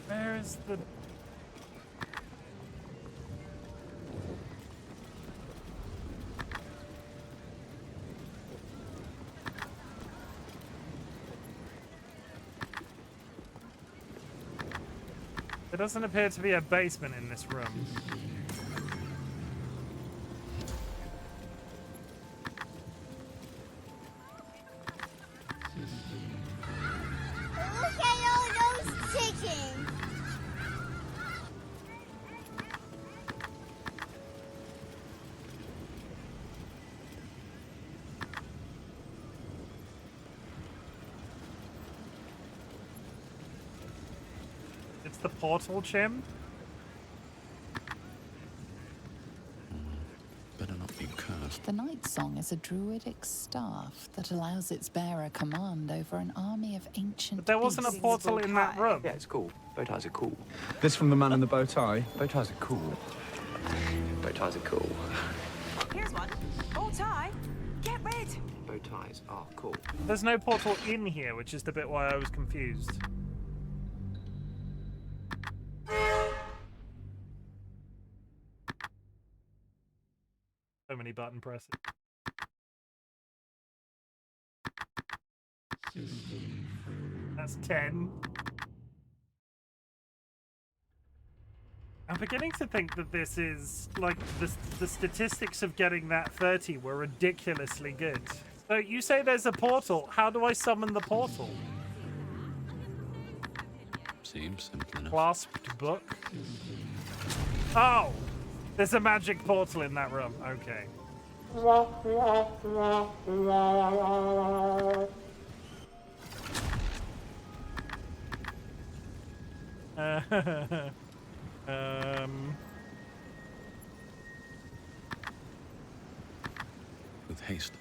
Where is the... There doesn't appear to be a basement in this room. Look at all those chickens! It's the portal, Chim? Better not be cursed. The Night Song is a druidic staff that allows its bearer command over an army of ancient But there wasn't a beasts. portal in that room. Yeah, it's cool. Bow ties are cool. This from the man in the bow tie? Bow ties are cool. Bow ties are cool. Here's one. Bow tie. Get rid. Bow ties are cool. There's no portal in here, which is the bit why I was confused. So many button presses. That's 10. I'm beginning to think that this is, like, the statistics of getting that 30 were ridiculously good. So you say there's a portal. How do I summon the portal? Seems simple enough. Clasped book. Oh! There's a magic portal in that room. Okay. With haste.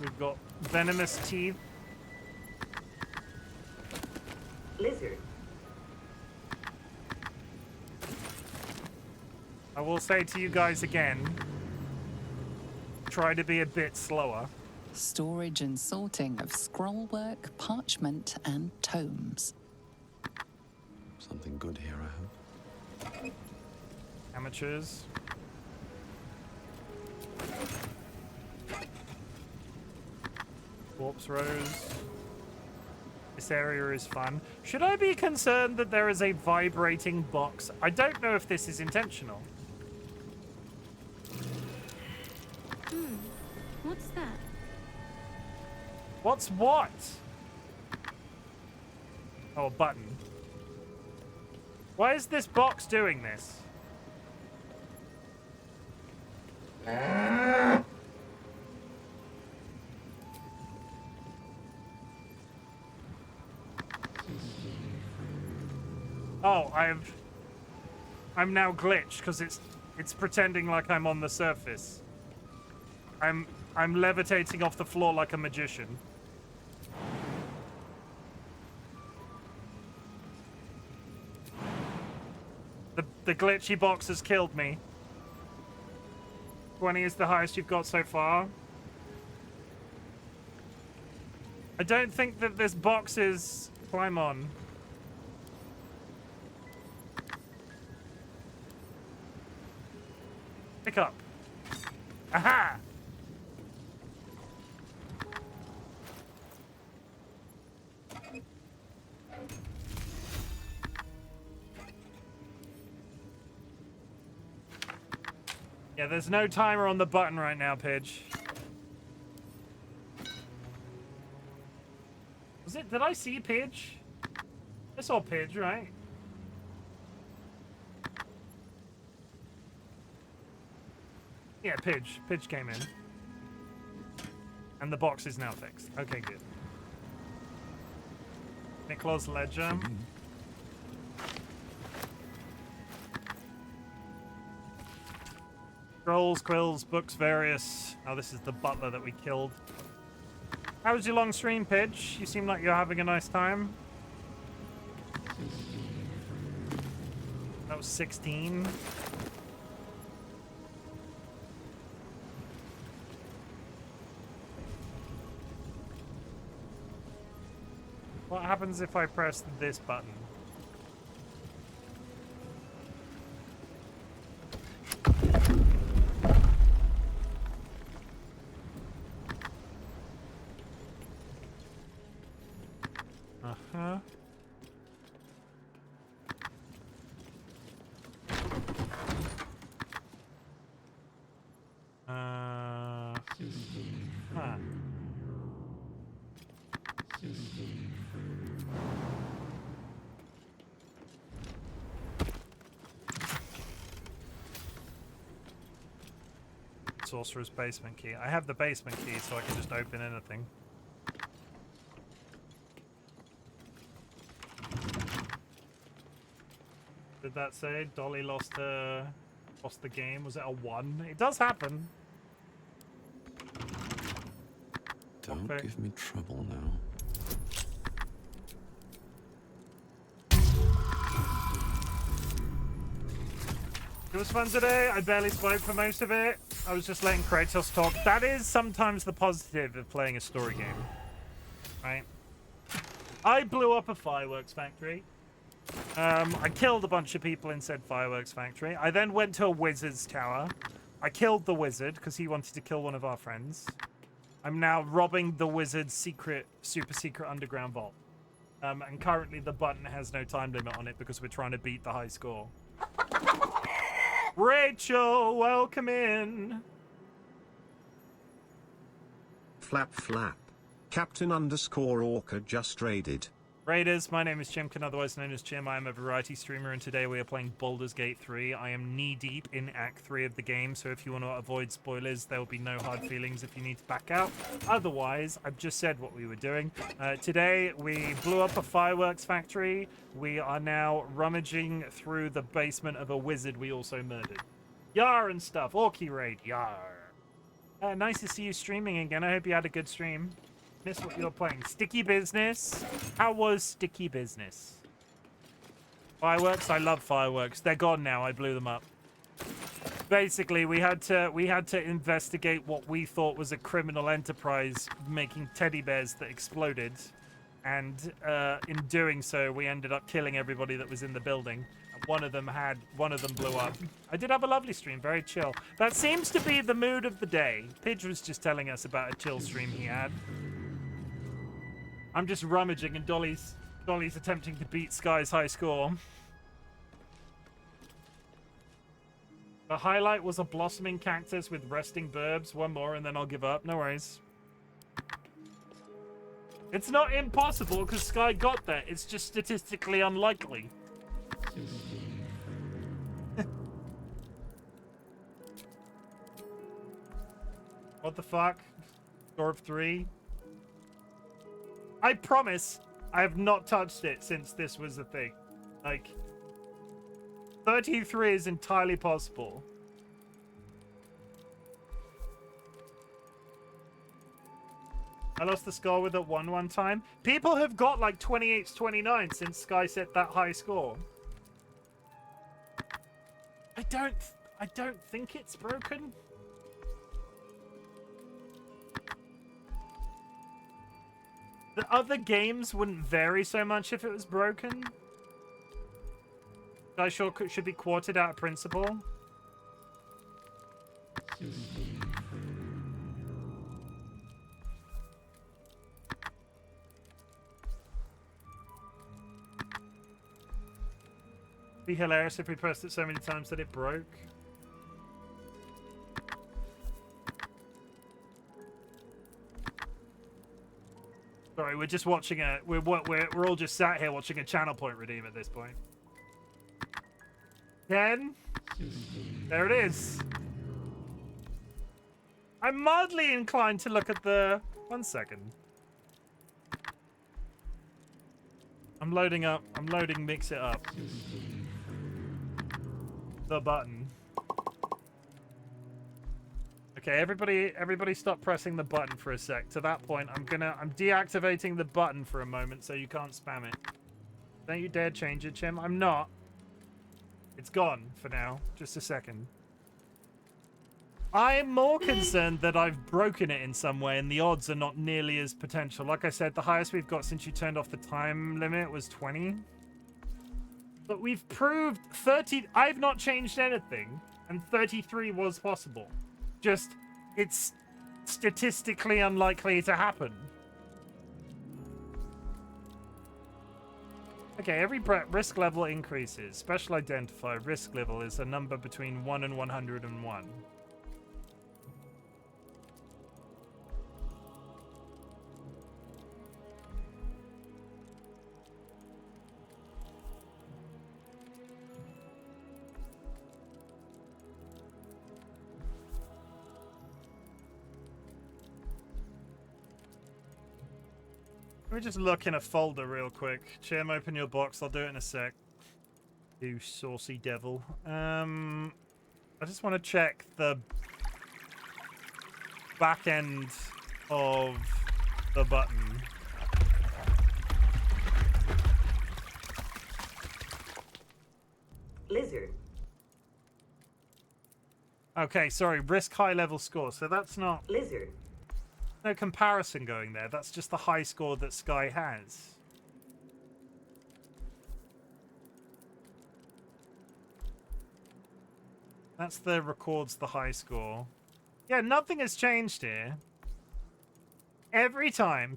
We've got venomous teeth. Lizard. I will say to you guys again, try to be a bit slower. Storage and sorting of scrollwork, parchment, and tomes. Something good here, I hope. Amateurs. Corpse Rose. This area is fun. Should I be concerned that there is a vibrating box? I don't know if this is intentional. What's that? What's what? Oh, a button. Why is this box doing this? Oh, I'm now glitched because it's pretending like I'm on the surface. I'm levitating off the floor like a magician. The glitchy box has killed me. 20 is the highest you've got so far. I don't think that this box is... Climb on. Pick up. Aha! Yeah, there's no timer on the button right now, Pidge. Was it? Did I see Pidge? I saw Pidge, right? Yeah, Pidge. Pidge came in. And the box is now fixed. Okay, good. Nicholas Ledger. Scrolls, quills, books, various. Oh, this is the butler that we killed. How was your long stream, Pidge? You seem like you're having a nice time. That was 16. What happens if I press this button? Uh-huh. Huh. Sorcerer's basement key. I have the basement key, so I can just open anything. Did that say Dolly lost the game? Was it a 1? It does happen. Don't give me trouble now. It was fun today. I barely spoke for most of it. I was just letting Kratos talk. That is sometimes the positive of playing a story game, right? I blew up a fireworks factory. I killed a bunch of people in said fireworks factory. I then went to a wizard's tower. I killed the wizard because he wanted to kill one of our friends. I'm now robbing the wizard's super secret underground vault. And currently the button has no time limit on it because we're trying to beat the high score. Rachel, welcome in. Flap flap. Captain_Orca just raided. Raiders, my name is Chimken, otherwise known as Chim. I am a variety streamer, and today we are playing Baldur's Gate 3. I am knee-deep in Act 3 of the game, so if you want to avoid spoilers, there will be no hard feelings if you need to back out. Otherwise, I've just said what we were doing. Today, we blew up a fireworks factory. We are now rummaging through the basement of a wizard we also murdered. Yar and stuff. Orky raid. Yar. Nice to see you streaming again. I hope you had a good stream. Miss what you're playing. Sticky Business. How was Sticky Business? Fireworks. I love fireworks. They're gone now. I blew them up. Basically, we had to investigate what we thought was a criminal enterprise making teddy bears that exploded, and in doing so, we ended up killing everybody that was in the building. One of them blew up. I did have a lovely stream, very chill. That seems to be the mood of the day. Pidge was just telling us about a chill stream he had. I'm just rummaging, and Dolly's attempting to beat Sky's high score. The highlight was a blossoming cactus with resting burbs. One more, and then I'll give up. No worries. It's not impossible because Sky got that. It's just statistically unlikely. What the fuck? Score of 3. I promise I have not touched it since this was a thing. Like, 33 is entirely possible. I lost the score with a 1 time. People have got like 28 to 29 since Sky set that high score. I don't think it's broken. The other games wouldn't vary so much if it was broken. I sure should be quartered out of principle. Be hilarious if we pressed it so many times that it broke. Sorry, we're just watching a we're all just sat here watching a channel point redeem at this point. 10. There it is. I'm mildly inclined to look at the 1 second. I'm loading mix it up. The button. Okay, everybody stop pressing the button for a sec. To that point, I'm deactivating the button for a moment so you can't spam it. Don't you dare change it, Chim. I'm not. It's gone for now. Just a second. I'm more concerned that I've broken it in some way and the odds are not nearly as potential. Like I said, the highest we've got since you turned off the time limit was 20. But we've proved 30... I've not changed anything, and 33 was possible. Just, it's statistically unlikely to happen. Okay, every risk level increases. Special identifier risk level is a number between 1 and 101. Let me just look in a folder real quick. Chim, open your box. I'll do it in a sec. You saucy devil. I just want to check the back end of the button. Lizard. Okay, sorry. Risk high level score. So that's not... Lizard. No comparison going there. That's just the high score that Sky has. That's the records the high score. Yeah, nothing has changed here. every time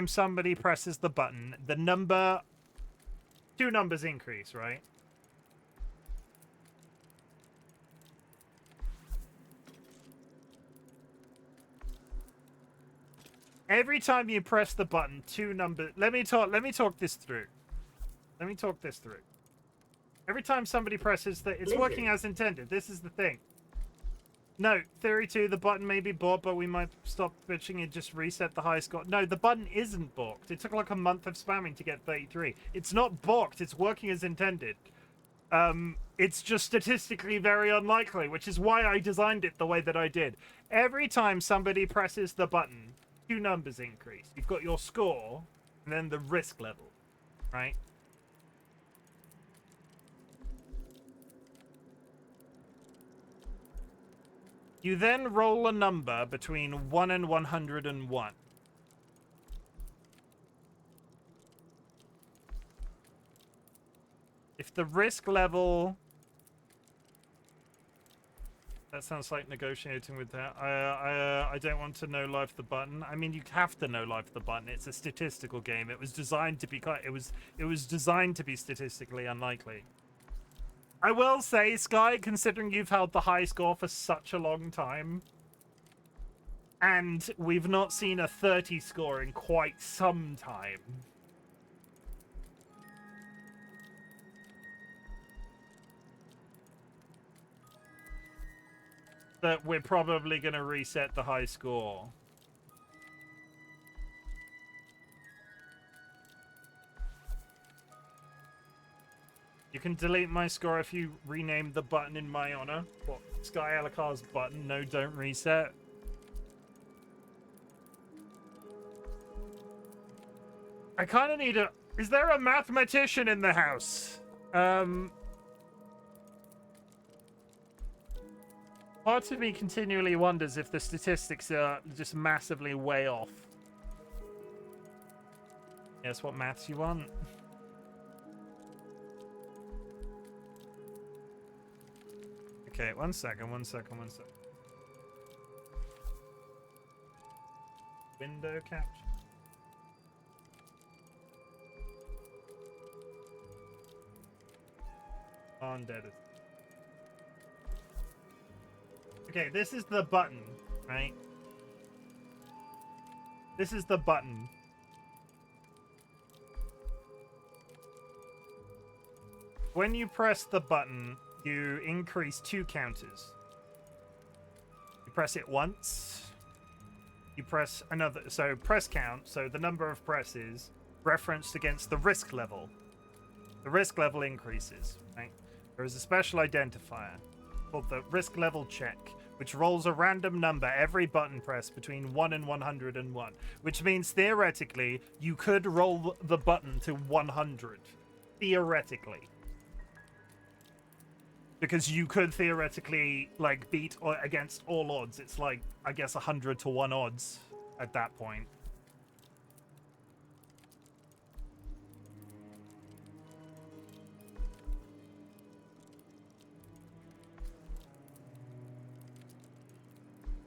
somebody presses the button, the number, 2 numbers increase, right? Every time you press the button, 2 numbers. Let me talk this through. Every time somebody presses it's working as intended. This is the thing. No, Theory 2, the button may be balked, but we might stop bitching and just reset the high score. No, the button isn't balked. It took like a month of spamming to get 33. It's not balked. It's working as intended. It's just statistically very unlikely, which is why I designed it the way that I did. Every time somebody presses the button, 2 numbers increase. You've got your score, and then the risk level, right? You then roll a number between 1 and 101. If the risk level... That sounds like negotiating with that. I don't want to no-life the button. I mean, you have to no-life the button. It's a statistical game. It was designed to be... It was designed to be statistically unlikely. I will say, Sky, considering you've held the high score for such a long time, and we've not seen a 30 score in quite some time, that we're probably going to reset the high score. You can delete my score if you rename the button in my honor. What? Sky Alakar's button? No, don't reset. I kind of need a... Is there a mathematician in the house? Part of me continually wonders if the statistics are just massively way off. Guess what maths you want? Okay, one second. Window capture. Undead. Okay, this is the button, right? This is the button. When you press the button, you increase 2 counters. You press it once. You press another. So press count. So the number of presses referenced against the risk level. The risk level increases. Right? There is a special identifier called the risk level check, which rolls a random number every button press between 1 and 101. Which means theoretically you could roll the button to 100. Theoretically. Because you could theoretically, like, beat or against all odds. It's like, I guess, 100 to 1 odds at that point.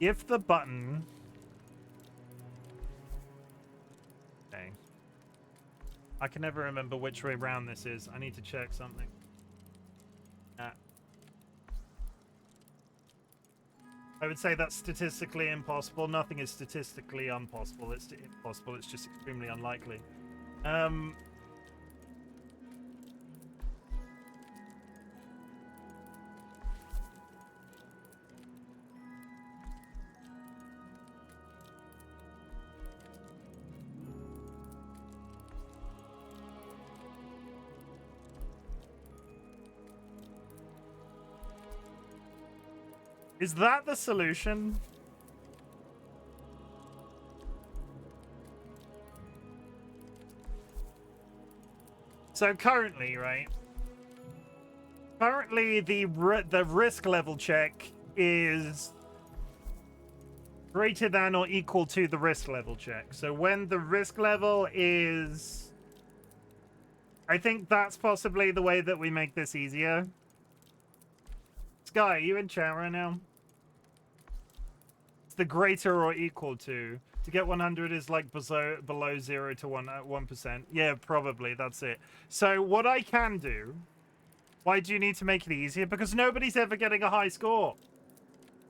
If the button... Okay. I can never remember which way round this is. I need to check something. I would say that's statistically impossible. Nothing is statistically impossible. It's impossible. It's just extremely unlikely. Is that the solution? So currently, right? Currently, the risk level check is greater than or equal to the risk level check. So when the risk level is... I think that's possibly the way that we make this easier. Sky, are you in chat right now? It's the greater or equal to. To get 100 is like below 0 to 1%. Yeah, probably. That's it. So what I can do... Why do you need to make it easier? Because nobody's ever getting a high score.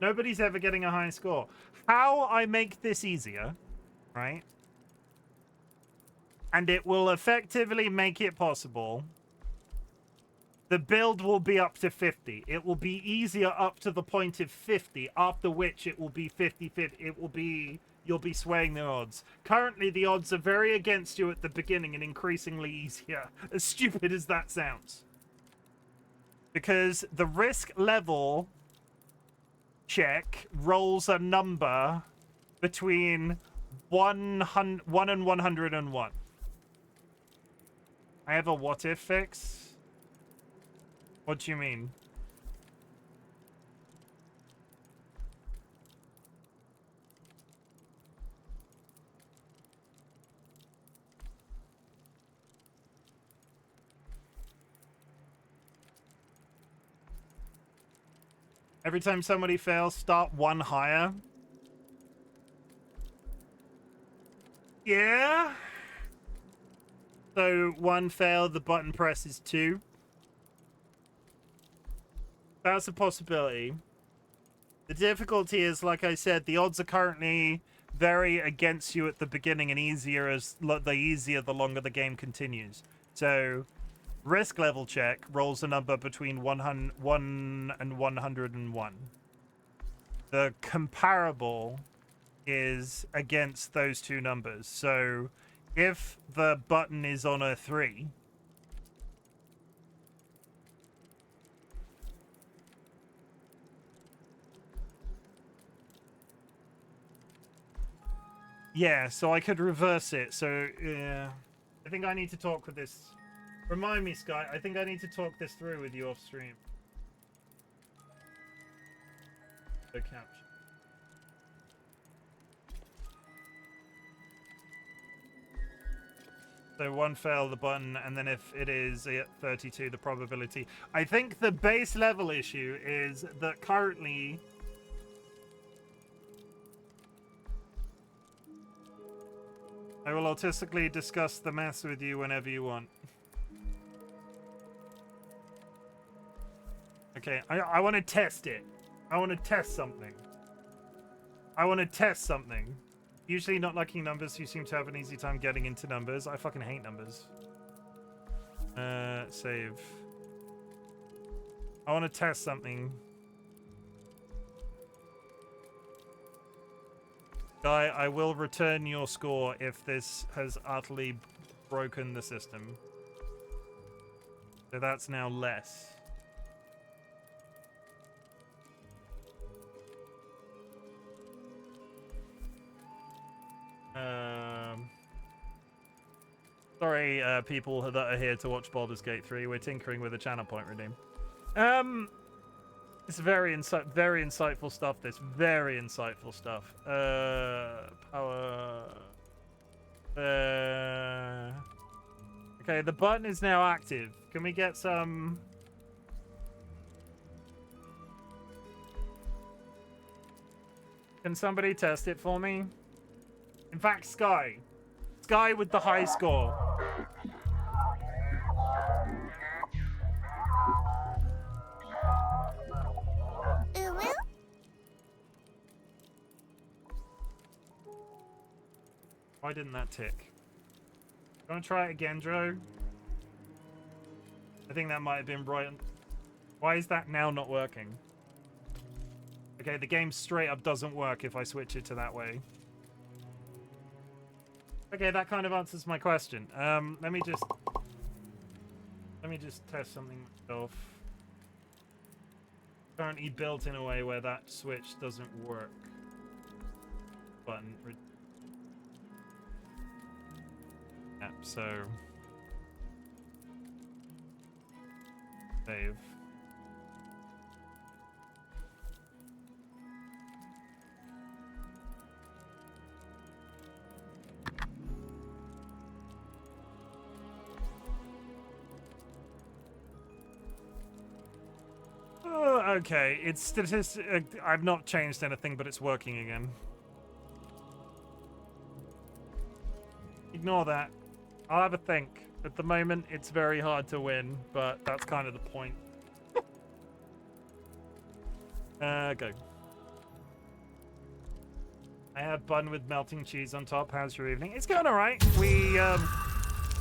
Nobody's ever getting a high score. How I make this easier, right? And it will effectively make it possible. The build will be up to 50. It will be easier up to the point of 50, after which it will be 50-50. It will be... You'll be swaying the odds. Currently, the odds are very against you at the beginning and increasingly easier. As stupid as that sounds. Because the risk level check rolls a number between 1 and 101. I have a what if fix? What do you mean? Every time somebody fails, start one higher. Yeah. So one fail, the button press is 2. That's a possibility. The difficulty is, like I said, the odds are currently very against you at the beginning and easier as the longer the game continues. So risk level check rolls a number between 1 and 101. The comparable is against those two numbers. So if the button is on a 3, yeah, so I could reverse it. So yeah, I think I need to talk with this. Remind me, Sky. I think I need to talk this through with you off stream. The capture. So one fail the button, and then if it is at 32, the probability. I think the base level issue is that currently... I will autistically discuss the maths with you whenever you want. Okay, I want to test it. I want to test something. Usually not liking numbers, you seem to have an easy time getting into numbers. I fucking hate numbers. Save. I want to test something. Guy, I will return your score if this has utterly broken the system. So that's now less. Sorry, people that are here to watch Baldur's Gate 3. We're tinkering with a channel point redeem. It's very insightful stuff. This very insightful stuff. Power. Okay, the button is now active. Can we get some? Can somebody test it for me? In fact, Sky with the high score. Why didn't that tick? You want to try it again, Dro? I think that might have been right. Why is that now not working? Okay, the game straight up doesn't work if I switch it to that way. Okay, that kind of answers my question. Let me just test something myself. Currently built in a way where that switch doesn't work. Button. Yeah, so save. Okay, it's statistic. I've not changed anything, but it's working again. Ignore that. I'll have a think. At the moment, it's very hard to win, but that's kind of the point. Go. I had bun with melting cheese on top. How's your evening? It's going all right. We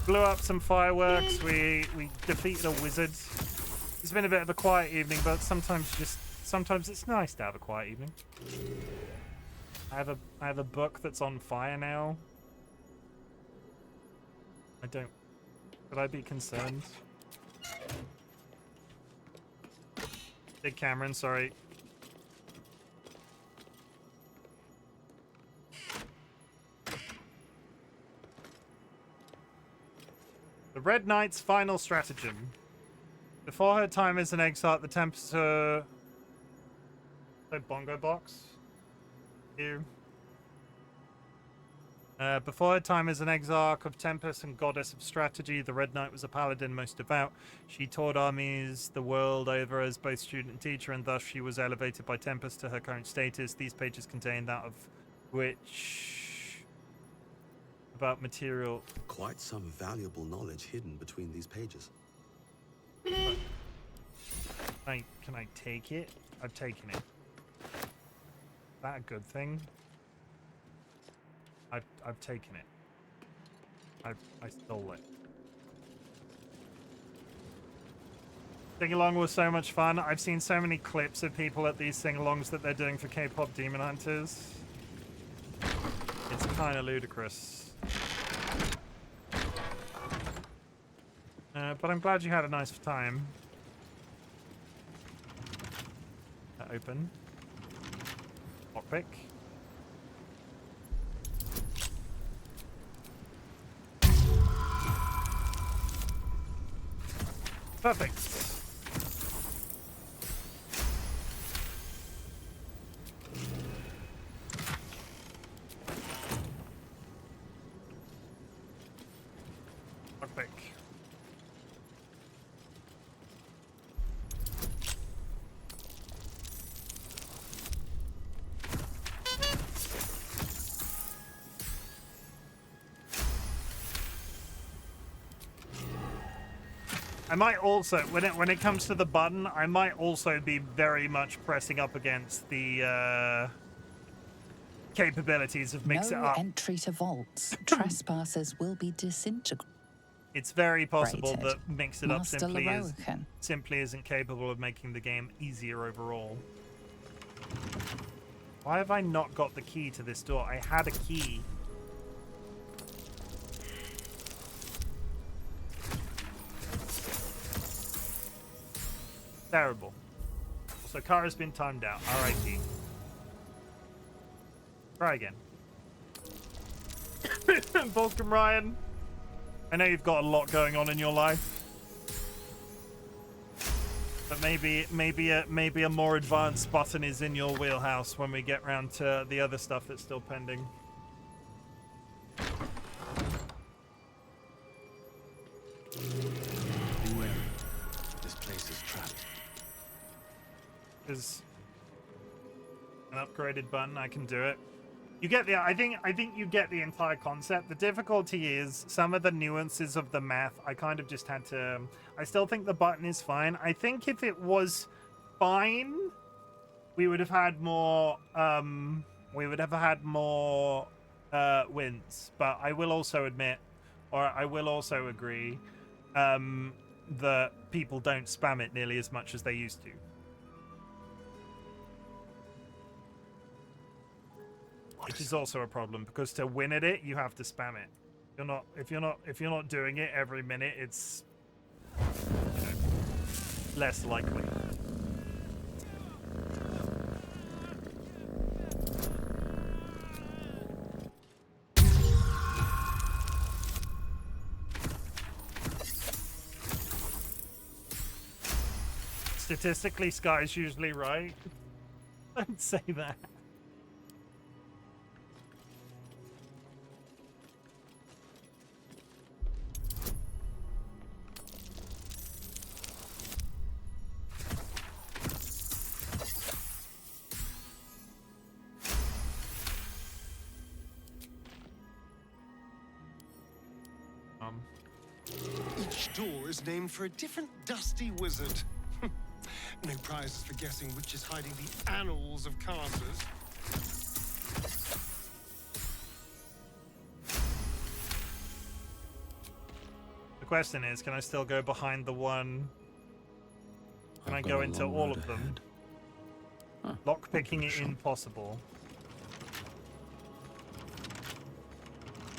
blew up some fireworks. We defeated a wizard. It's been a bit of a quiet evening, but sometimes it's nice to have a quiet evening. I have a book that's on fire now. Should I be concerned? Big Cameron, sorry. The Red Knight's final stratagem. Before her time as an exarch, the Tempter... Bongo box? You. Before her time as an exarch of Tempest and goddess of strategy, the Red Knight was a paladin most devout. She toured armies the world over as both student and teacher, and thus she was elevated by Tempest to her current status. These pages contain that of which... about material... Quite some valuable knowledge hidden between these pages. Can I take it? I've taken it. Is that a good thing? I've taken it. I stole it. Sing-along was so much fun. I've seen so many clips of people at these sing-alongs that they're doing for K-pop Demon Hunters. It's kind of ludicrous. But I'm glad you had a nice time. Open. Lockpick. Perfect. Lockpick. I might also, when it comes to the button, I might also be very much pressing up against the capabilities of Mix It No Up. entry to vaults. Trespassers will be disintegrated. It's very possible that Mix It Up Master simply isn't capable of making the game easier overall. Why have I not got the key to this door? I had a key. Terrible. Also, Kara's been timed out. R.I.P. Try again. Vulcan Ryan. I know you've got a lot going on in your life, but maybe a more advanced button is in your wheelhouse when we get round to the other stuff that's still pending. Be wary. This place is trapped. Is an upgraded button. I can do it. You get the. I think you get the entire concept. The difficulty is some of the nuances of the math. I kind of just had to. I still think the button is fine. I think if it was fine, we would have had more. We would have had more wins. But I will also admit, or I will also agree, that people don't spam it nearly as much as they used to. Which is also a problem, because to win at it, you have to spam it. If you're not doing it every minute, it's less likely. Statistically, Sky's usually right. Don't say that. door is named for a different dusty wizard. No prizes for guessing which is hiding the annals of casters. The question is, can I still go behind the one? Can I go into all of them? Lockpicking it impossible.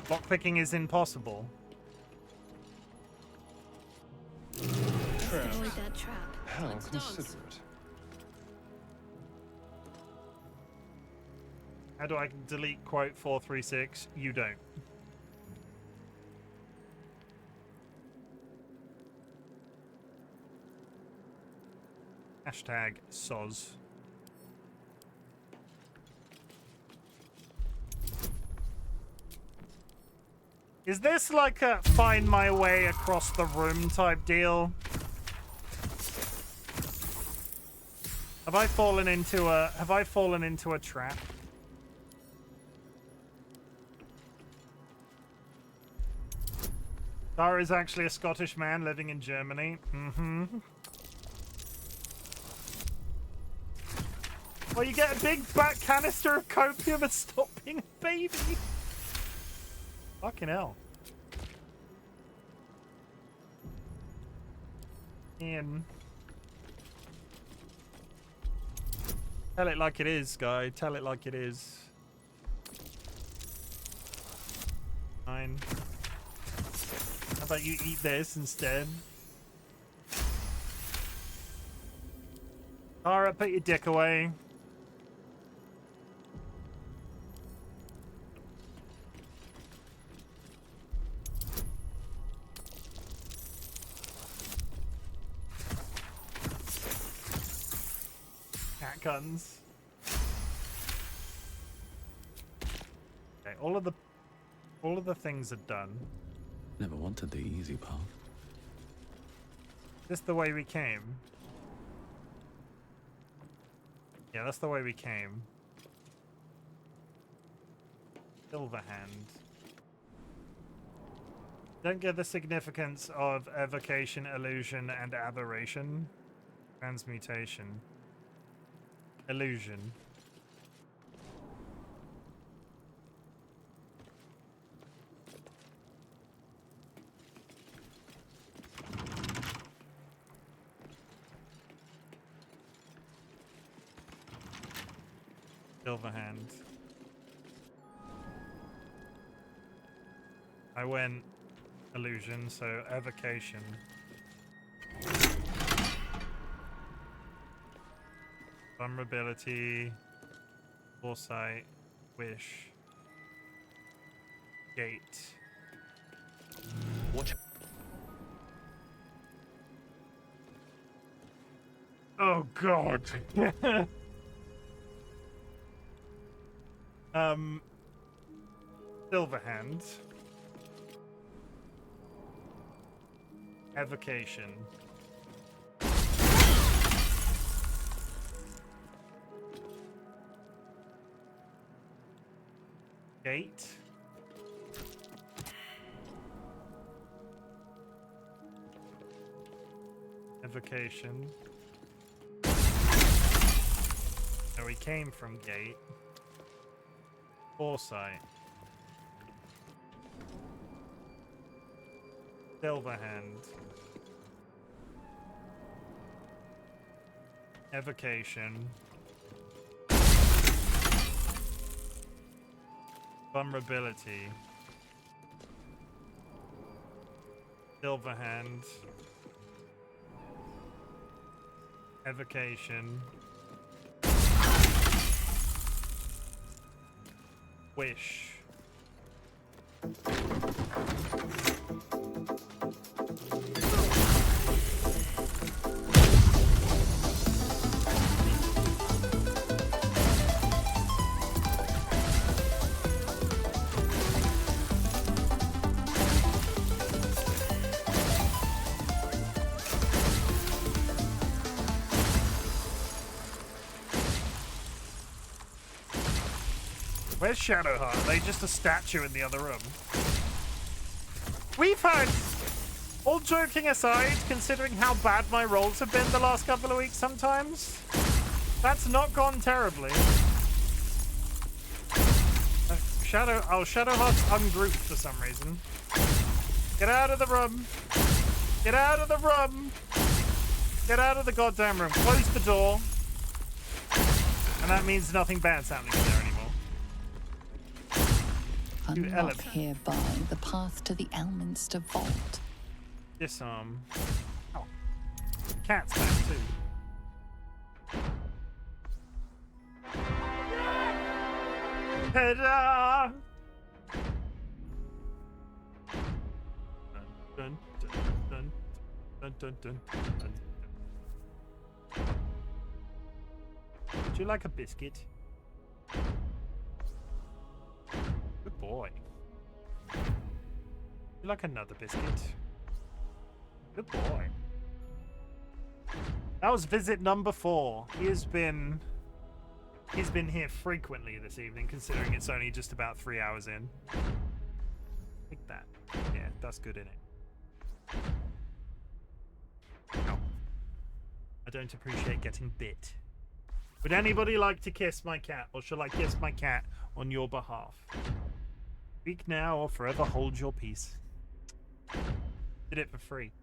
Lockpicking is impossible. Trap. Avoid that trap. How considerate. How do I delete quote 436? You don't. Hashtag soz. Is this like a find my way across the room type deal? Have I fallen into a trap? Tara is actually a Scottish man living in Germany. Mm-hmm. Well, you get a big back canister of copium and stop being a baby. Fucking hell. Ian. Tell it like it is, guy. Tell it like it is. Fine. How about you eat this instead? Alright, put your dick away. Cat guns. Okay, all of the things are done. Never wanted the easy path. Is this the way we came? Yeah, that's the way we came. Silverhand. Don't get the significance of evocation, illusion, and aberration. Transmutation. Illusion. Silverhand. I went illusion, so evocation. Vulnerability, foresight, wish, gate. Watch. Oh God. Silverhand. Evocation. Gate. Evocation. So we came from gate. Foresight. Silverhand. Evocation. Vulnerability. Silverhand. Evocation. Wish. Where's Shadowheart? Are they just a statue in the other room? We've had All joking aside, considering how bad my rolls have been the last couple of weeks sometimes, that's not gone terribly. Shadowheart's ungrouped for some reason. Get out of the room. Get out of the room. Get out of the goddamn room. Close the door. And that means nothing bad's happening there anymore. Unlock hereby the path to the Elminster Vault. Disarm. Oh. Cat's back too. Ta-da! Dun, dun, dun, dun, dun, dun, dun. Would you like a biscuit? Good boy. Would you like another biscuit? Good boy. That was visit number 4. He's been here frequently this evening, considering it's only just about 3 hours in. Take that. Yeah, that's good in it. Ow. I don't appreciate getting bit. Would anybody like to kiss my cat, or shall I kiss my cat on your behalf? Speak now or forever hold your peace. Did it for free.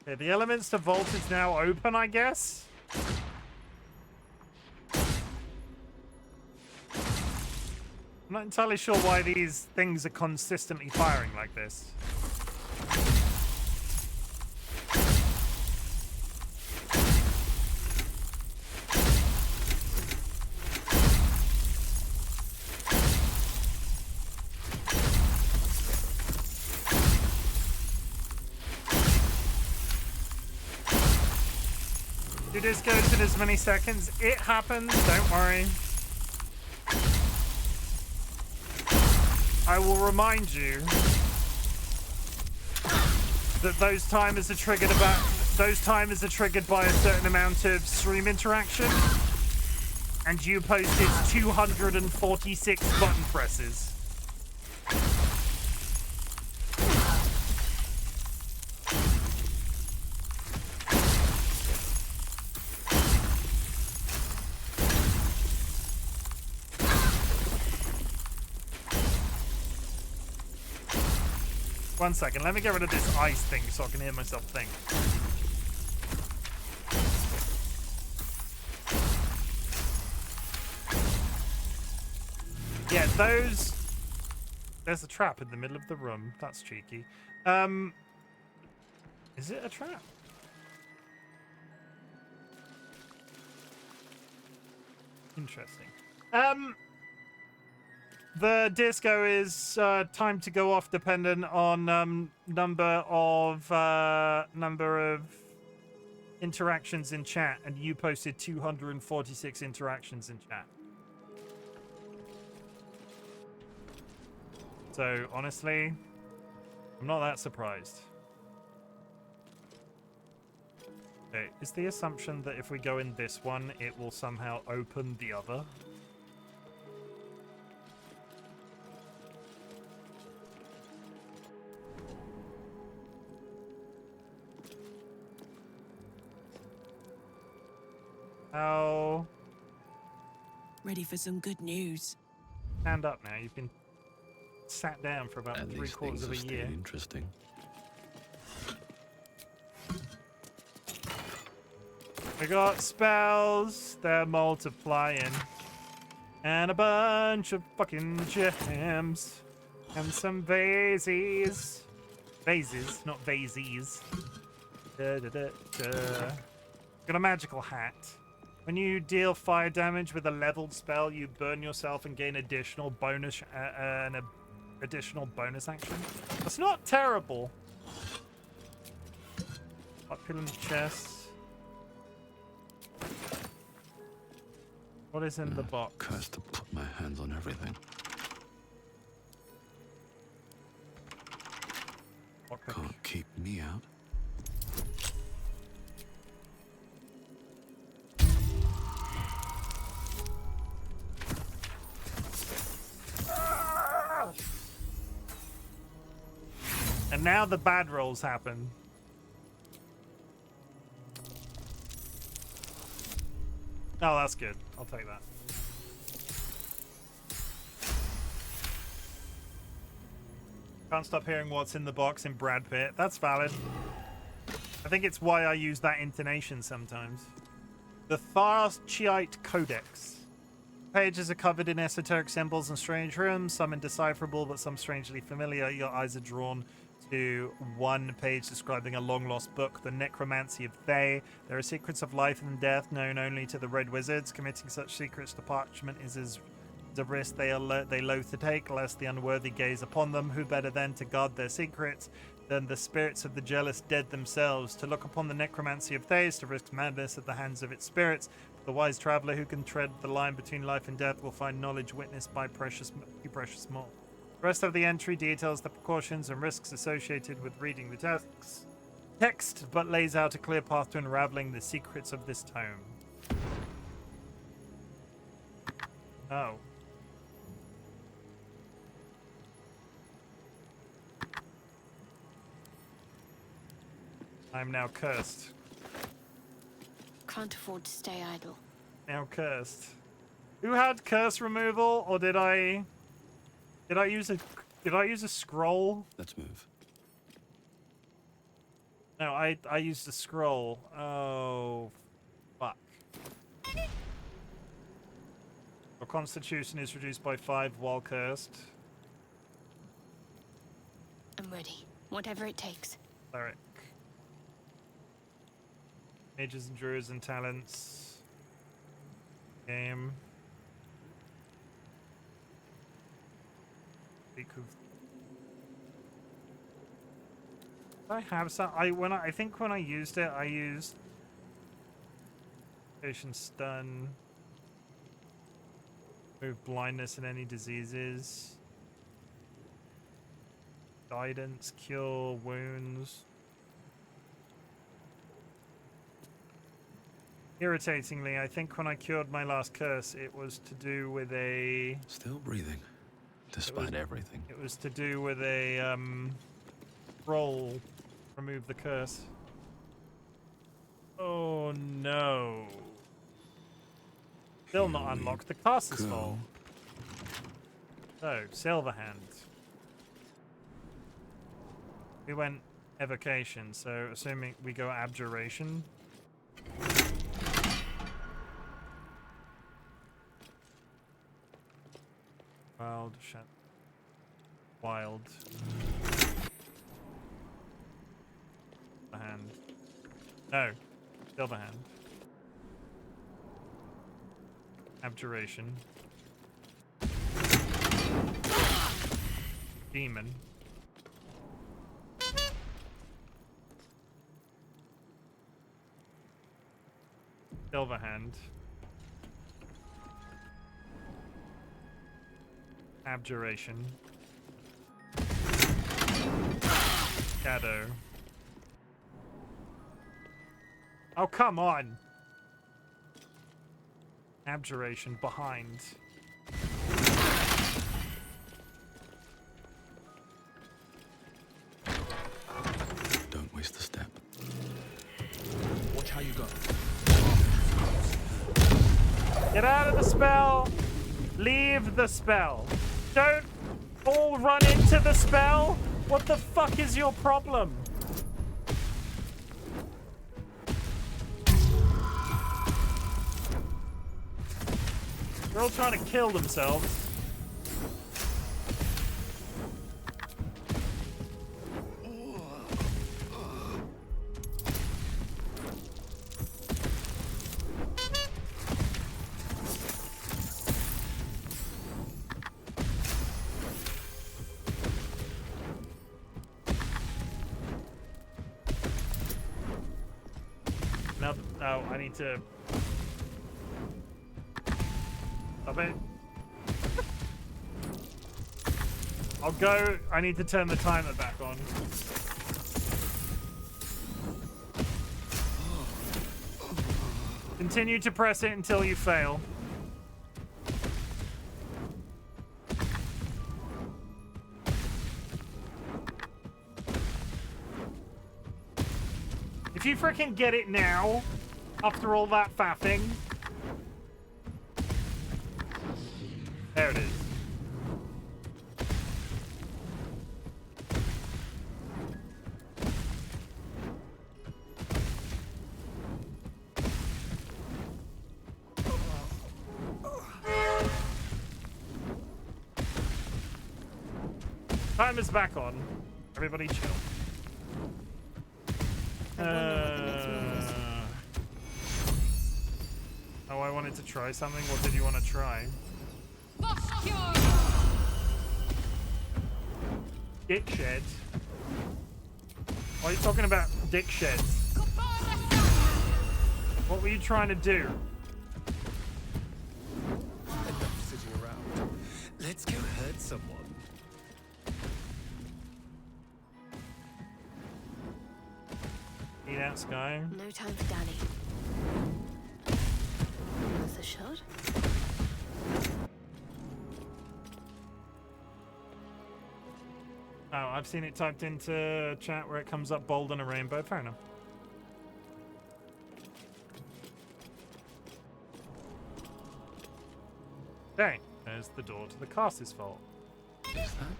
Okay, the Elminster Vault is now open, I guess. I'm not entirely sure why these things are consistently firing like this. This goes in as many seconds. It happens, don't worry. I will remind you that those timers are triggered by a certain amount of stream interaction, and you posted 246 button presses. 1 second, let me get rid of this ice thing so I can hear myself think. Yeah, those... There's a trap in the middle of the room. That's cheeky. Is it a trap? Interesting. The disco is time to go off dependent on number of interactions in chat, and you posted 246 interactions in chat. So honestly, I'm not that surprised. Okay, is the assumption that if we go in this one, it will somehow open the other? How? Ready for some good news. Stand up now. You've been sat down for about 3/4 of a year. Interesting. We got spells. They're multiplying. And a bunch of fucking gems. And some vases. Vases, not vases. Got a magical hat. When you deal fire damage with a leveled spell, you burn yourself and gain additional bonus and additional bonus action. That's not terrible. Opulent chest. What is in the box? Cursed to put my hands on everything. Can't keep me out. And now the bad rolls happen. Oh, that's good. I'll take that. Can't stop hearing what's in the box in Brad Pitt. That's valid. I think it's why I use that intonation sometimes. The Tharchiite Codex. Pages are covered in esoteric symbols and strange runes, some indecipherable but some strangely familiar. Your eyes are drawn to one page describing a long-lost book, The Necromancy of Thay. There are secrets of life and death known only to the Red Wizards. Committing such secrets to parchment is a risk they loathe to take, lest the unworthy gaze upon them. Who better then to guard their secrets than the spirits of the jealous dead themselves? To look upon the necromancy of Thay is to risk madness at the hands of its spirits. The wise traveler who can tread the line between life and death will find knowledge witnessed by precious more. The rest of the entry details the precautions and risks associated with reading the text, but lays out a clear path to unraveling the secrets of this tome. Oh. I'm now cursed. Can't afford to stay idle. Now cursed. Who had curse removal, or did I use a scroll? Let's move. No, I used a scroll. Oh, fuck. Your constitution is reduced by 5 while cursed. I'm ready. Whatever it takes. Cleric. Mages and druids and talents. Game. I have some. I think when I used it, I used patient stun, move blindness and any diseases, guidance, cure wounds. Irritatingly, I think when I cured my last curse, it was to do with a... Still breathing, despite everything. It was to do with a, roll. Remove the curse. Oh, no. Still not unlocked. The cast is full. So, Silverhand. We went evocation, so assuming we go abjuration. Wild, shut. Wild. The hand. No. Silver hand. Abjuration. Demon. Silver hand. Abjuration. Shadow. Oh, come on! Abjuration behind. Don't waste a step. Watch how you go. Get out of the spell! Leave the spell. Don't all run into the spell! What the fuck is your problem? They're all trying to kill themselves. I need to... Stop it. I'll go. I need to turn the timer back on. Continue to press it until you fail. If you freaking get it now, after all that faffing. There it is. Timer's back on. Everybody chill. Oh, I wanted to try something. What did you want to try? Dick sheds. Why are you talking about dick sheds? What were you trying to do? Enough sitting around. Let's go hurt someone. See that, Sky? No time for Danny. That's a shot. Oh, I've seen it typed into chat where it comes up bold on a rainbow. Fair enough. Okay, there's the door to the cast's vault.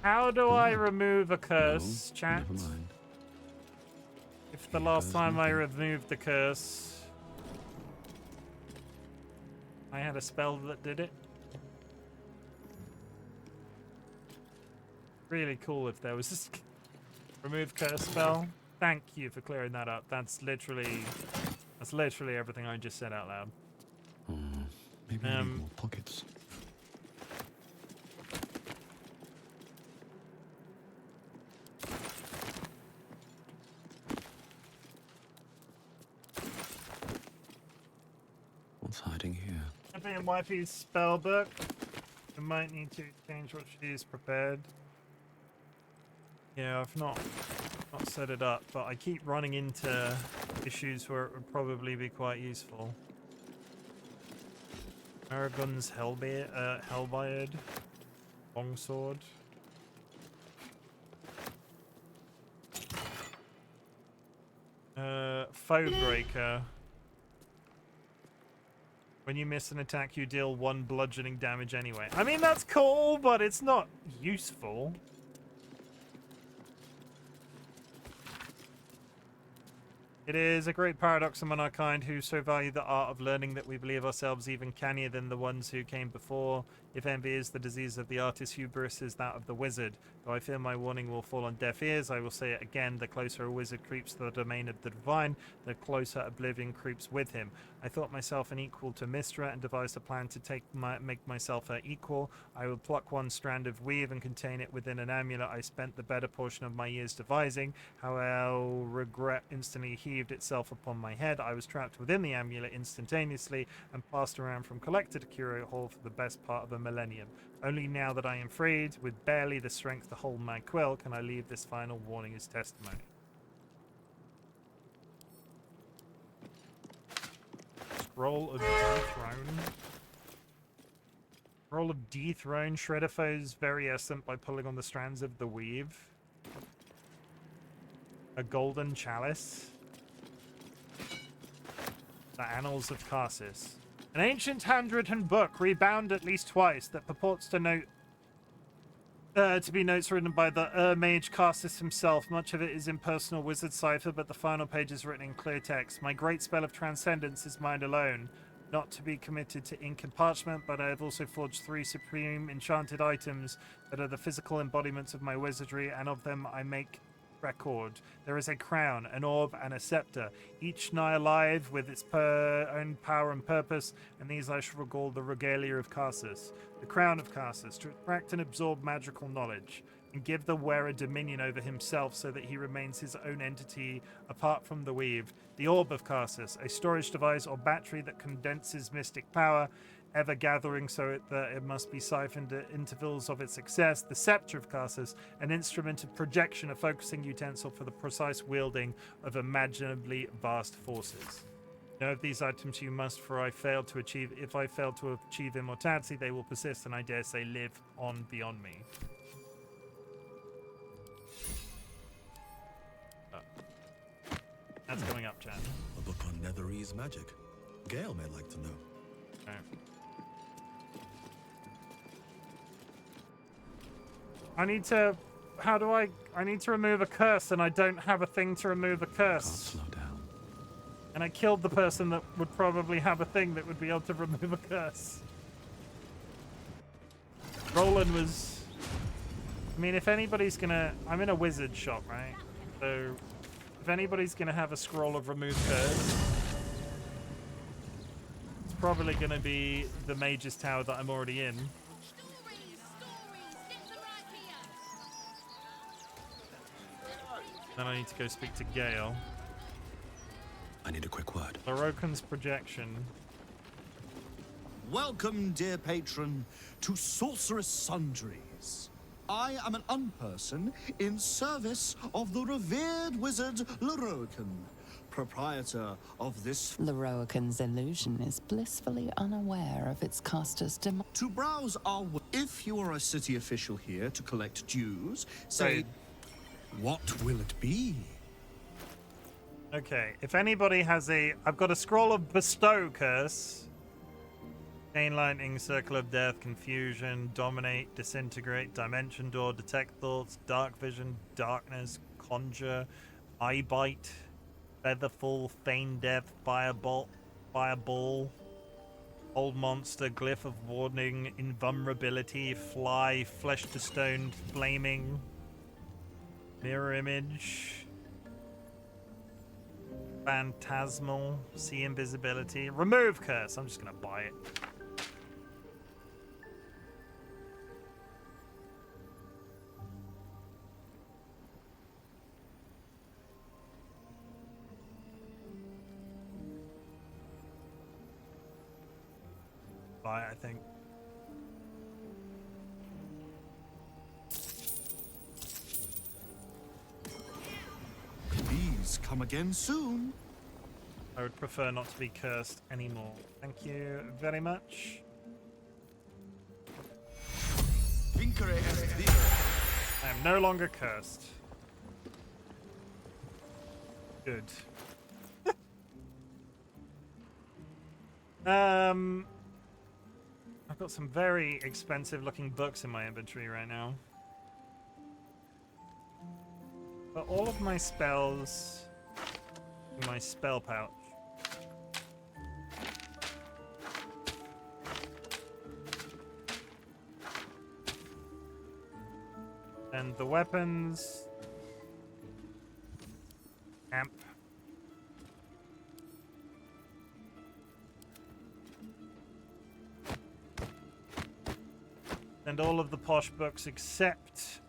How do I remove a curse, chat? Never mind. If the last time I removed the curse, I had a spell that did it. Really cool if there was this remove curse spell. Thank you for clearing that up. That's literally everything I just said out loud. Maybe I need more pockets. What's hiding here? I've been in Wifey's spell book. I might need to change what she's prepared. Yeah, I've not set it up, but I keep running into issues where it would probably be quite useful. Aragon's Hellbeard, Longsword. Foe Breaker. When you miss an attack, you deal 1 bludgeoning damage anyway. I mean, that's cool, but it's not useful. It is a great paradox among our kind who so value the art of learning that we believe ourselves even cannier than the ones who came before. If envy is the disease of the artist, hubris is that of the wizard. Though I fear my warning will fall on deaf ears, I will say it again. The closer a wizard creeps to the domain of the divine, the closer oblivion creeps with him. I thought myself an equal to Mystra and devised a plan to make myself her equal. I will pluck 1 strand of weave and contain it within an amulet I spent the better portion of my years devising. However, regret instantly heaved itself upon my head. I was trapped within the amulet instantaneously and passed around from collector to curate hall for the best part of a millennium. Only now that I am freed, with barely the strength to hold my quill, can I leave this final warning as testimony. Scroll of Dethrone. Scroll of Dethrone. Shredder foes very essence by pulling on the strands of the weave. A golden chalice. The Annals of Karsus. An ancient handwritten book, rebound at least twice, that purports to be notes written by the mage Karsus himself. Much of it is impersonal wizard cipher, but the final page is written in clear text. My great spell of transcendence is mine alone, not to be committed to ink and parchment, but I have also forged 3 supreme enchanted items that are the physical embodiments of my wizardry, and of them I make record. There is a crown, an orb, and a scepter, each nigh alive with its own power and purpose, and these I shall recall the regalia of Karsus. The crown of Karsus, to extract and absorb magical knowledge. and give the wearer dominion over himself so that he remains his own entity apart from the weave. The Orb of Karsus, a storage device or battery that condenses mystic power, ever gathering so that it must be siphoned at intervals of its success. The Scepter of Karsus, an instrument of projection, a focusing utensil for the precise wielding of imaginably vast forces. Know of these items you must, for if I fail to achieve immortality, they will persist and I dare say live on beyond me. Oh. That's coming up, chat. A book on Netherese magic. Gale may like to know. Okay. I need to... How do I need to remove a curse and I don't have a thing to remove a curse. Slow down. And I killed the person that would probably have a thing that would be able to remove a curse. Roland was... I mean, if anybody's gonna... I'm in a wizard shop, right? So, if anybody's gonna have a scroll of remove curse, it's probably gonna be the mage's tower that I'm already in. Then I need to go speak to Gale. I need a quick word. Lorokan's projection. Welcome, dear patron, to Sorceress Sundries. I am an unperson in service of the revered wizard Lorokan, proprietor of this... Lorokan's illusion is blissfully unaware of its caster's demand. To browse our... If you are a city official here to collect dues, say... Right. What will it be? Okay, if anybody has a... I've got a scroll of bestow curse. Chain lightning, circle of death, confusion, dominate, disintegrate, dimension door, detect thoughts, dark vision, darkness, conjure, eye bite, featherfall, feign death, fireball, old monster, glyph of warning, invulnerability, fly, flesh to stone, flaming, mirror image, phantasmal, see invisibility, remove curse. I'm just gonna buy it. Buy it, I think. Please come again soon. I would prefer not to be cursed anymore. Thank you very much. I am no longer cursed. Good. I've got some very expensive looking books in my inventory right now. But all of my spells in my spell pouch. And the weapons. Amp. And all of the posh books except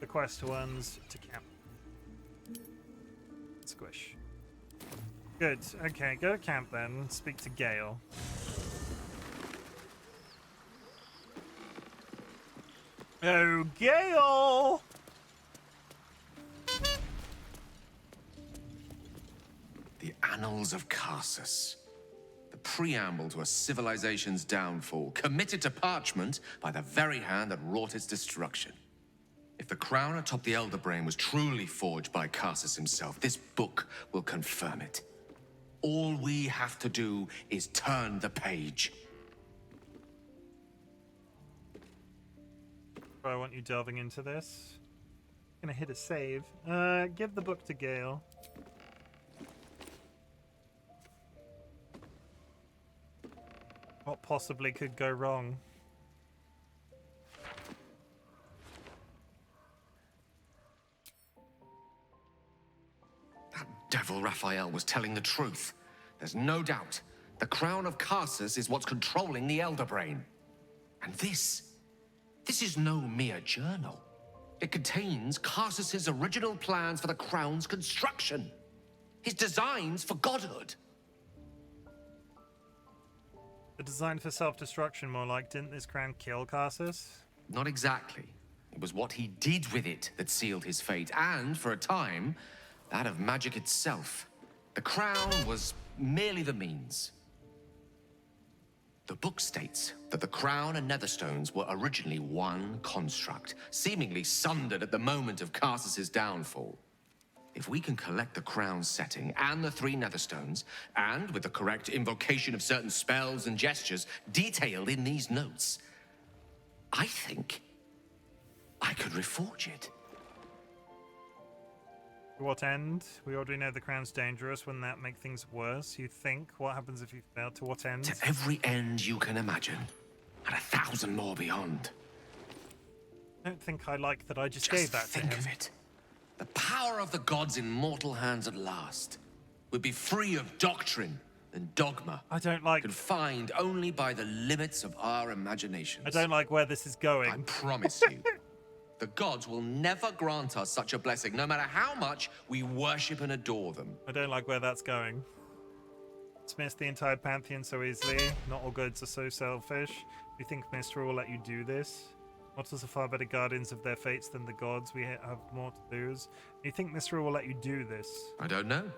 the quest ones to camp. Squish. Good. Okay, go to camp then. Speak to Gale. Oh, Gale! The Annals of Karsus. The preamble to a civilization's downfall, committed to parchment by the very hand that wrought its destruction. If the crown atop the Elder Brain was truly forged by Karsus himself, this book will confirm it. All we have to do is turn the page. I want you delving into this. Gonna hit a save. Give the book to Gale. What possibly could go wrong? That devil Raphael was telling the truth. There's no doubt. The crown of Karsus is what's controlling the Elder Brain. And this is no mere journal. It contains Carsus's original plans for the crown's construction. His designs for godhood. The design for self-destruction, more like, didn't this crown kill Carsus? Not exactly. It was what he did with it that sealed his fate, and, for a time, that of magic itself. The crown was merely the means. The book states that the crown and netherstones were originally one construct, seemingly sundered at the moment of Carsus's downfall. If we can collect the crown's setting and the 3 netherstones, and with the correct invocation of certain spells and gestures detailed in these notes, I think I could reforge it. To what end? We already know the crown's dangerous. Wouldn't that make things worse, you think? What happens if you fail? To what end? To every end you can imagine, and 1,000 more beyond. I don't think I like that I just gave that to him. Think of it. The power of the gods in mortal hands at last would be free of doctrine and dogma. I don't like... Confined only by the limits of our imaginations. I don't like where this is going. I promise you, the gods will never grant us such a blessing, no matter how much we worship and adore them. I don't like where that's going. Dismiss the entire pantheon so easily. Not all gods are so selfish. Do you think Mystra will let you do this? Mortals are far better guardians of their fates than the gods. We have more to lose. Do you think Mystra will let you do this? I don't know.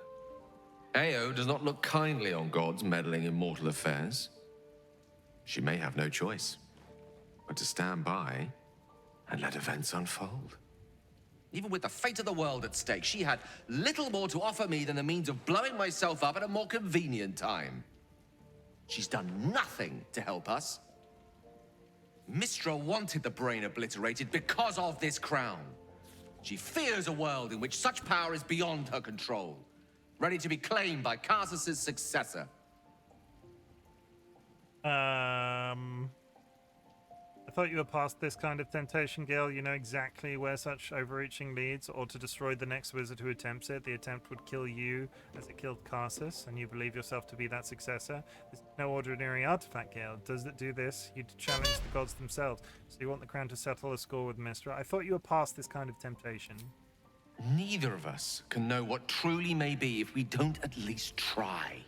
Ao does not look kindly on gods meddling in mortal affairs. She may have no choice but to stand by and let events unfold. Even with the fate of the world at stake, she had little more to offer me than the means of blowing myself up at a more convenient time. She's done nothing to help us. Mystra wanted the brain obliterated because of this crown. She fears a world in which such power is beyond her control, ready to be claimed by Carsus's successor. I thought you were past this kind of temptation, Gil. You know exactly where such overreaching leads, or to destroy the next wizard who attempts it. The attempt would kill you as it killed Carsus, and you believe yourself to be that successor. This is no ordinary artifact, Gil. Does it do this? You'd challenge the gods themselves. So you want the crown to settle a score with Mystra. I thought you were past this kind of temptation. Neither of us can know what truly may be if we don't at least try.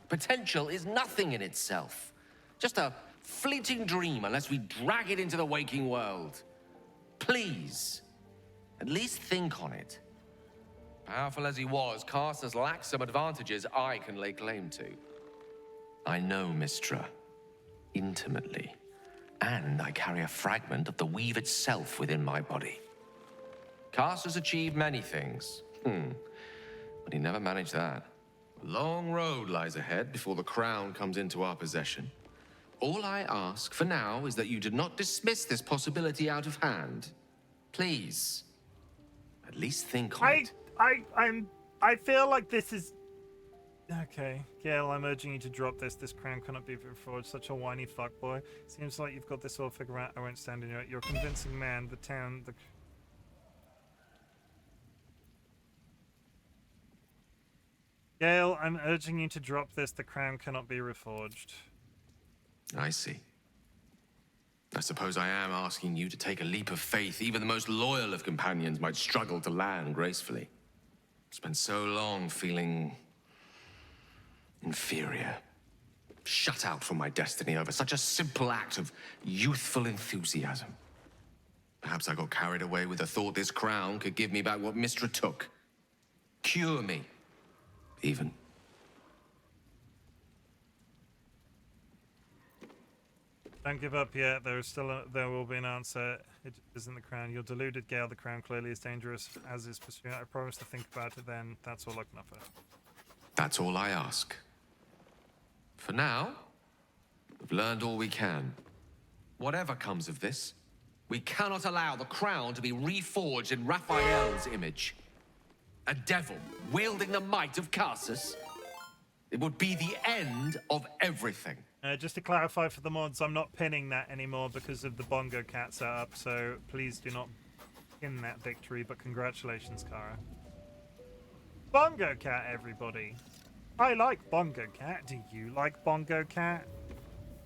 Potential is nothing in itself. Just a fleeting dream unless we drag it into the waking world. Please, at least think on it. Powerful as he was, Carsus lacks some advantages I can lay claim to. I know Mystra intimately, and I carry a fragment of the weave itself within my body. Carsus achieved many things, but he never managed that. A long road lies ahead before the crown comes into our possession. All I ask for now is that you do not dismiss this possibility out of hand. Please, at least think on it. I feel like this is... Okay, Gale, I'm urging you to drop this. This crown cannot be reforged. Such a whiny fuckboy. Seems like you've got this all figured out. I won't stand in your... You're a convincing man. The town... Gale, I'm urging you to drop this. The crown cannot be reforged. I see. I suppose I am asking you to take a leap of faith even the most loyal of companions might struggle to land gracefully. Spent so long feeling inferior, shut out from my destiny over such a simple act of youthful enthusiasm. Perhaps I got carried away with the thought this crown could give me back what Mystra took. Cure me, even. Don't give up yet. There will be an answer. It isn't the crown. You're deluded, Gale. The crown clearly is dangerous, as is pursuing. I promise to think about it then. That's all I can offer. That's all I ask. For now, we've learned all we can. Whatever comes of this, we cannot allow the crown to be reforged in Raphael's image. A devil wielding the might of Carsus. It would be the end of everything. Just to clarify for the mods, I'm not pinning that anymore because of the Bongo Cat setup, so please do not pin that victory, but congratulations, Kara. Bongo Cat, everybody. I like Bongo Cat. Do you like Bongo Cat?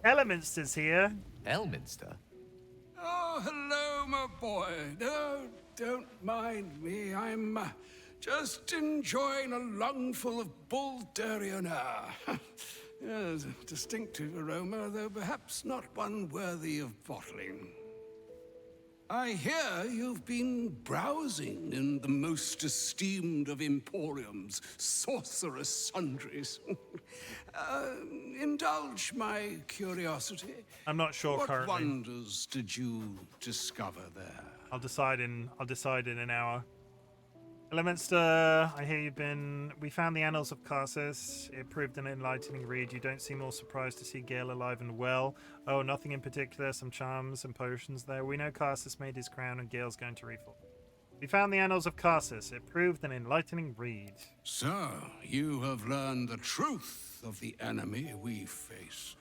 Elminster's here. Elminster? Oh, hello, my boy. No, don't mind me. I'm just enjoying a lungful of Baldurian air. Yes, a distinctive aroma, though perhaps not one worthy of bottling. I hear you've been browsing in the most esteemed of emporiums, sorcerous sundries. Indulge my curiosity. I'm not sure what currently. What wonders did you discover there? I'll decide in an hour. Elemenster, I hear you've been... We found the Annals of Carsus. It proved an enlightening read. You don't seem all surprised to see Gale alive and well. Oh, nothing in particular. Some charms and potions there. We know Carsus made his crown and Gale's going to reform. We found the Annals of Carsus. It proved an enlightening read. So, you have learned the truth of the enemy we face.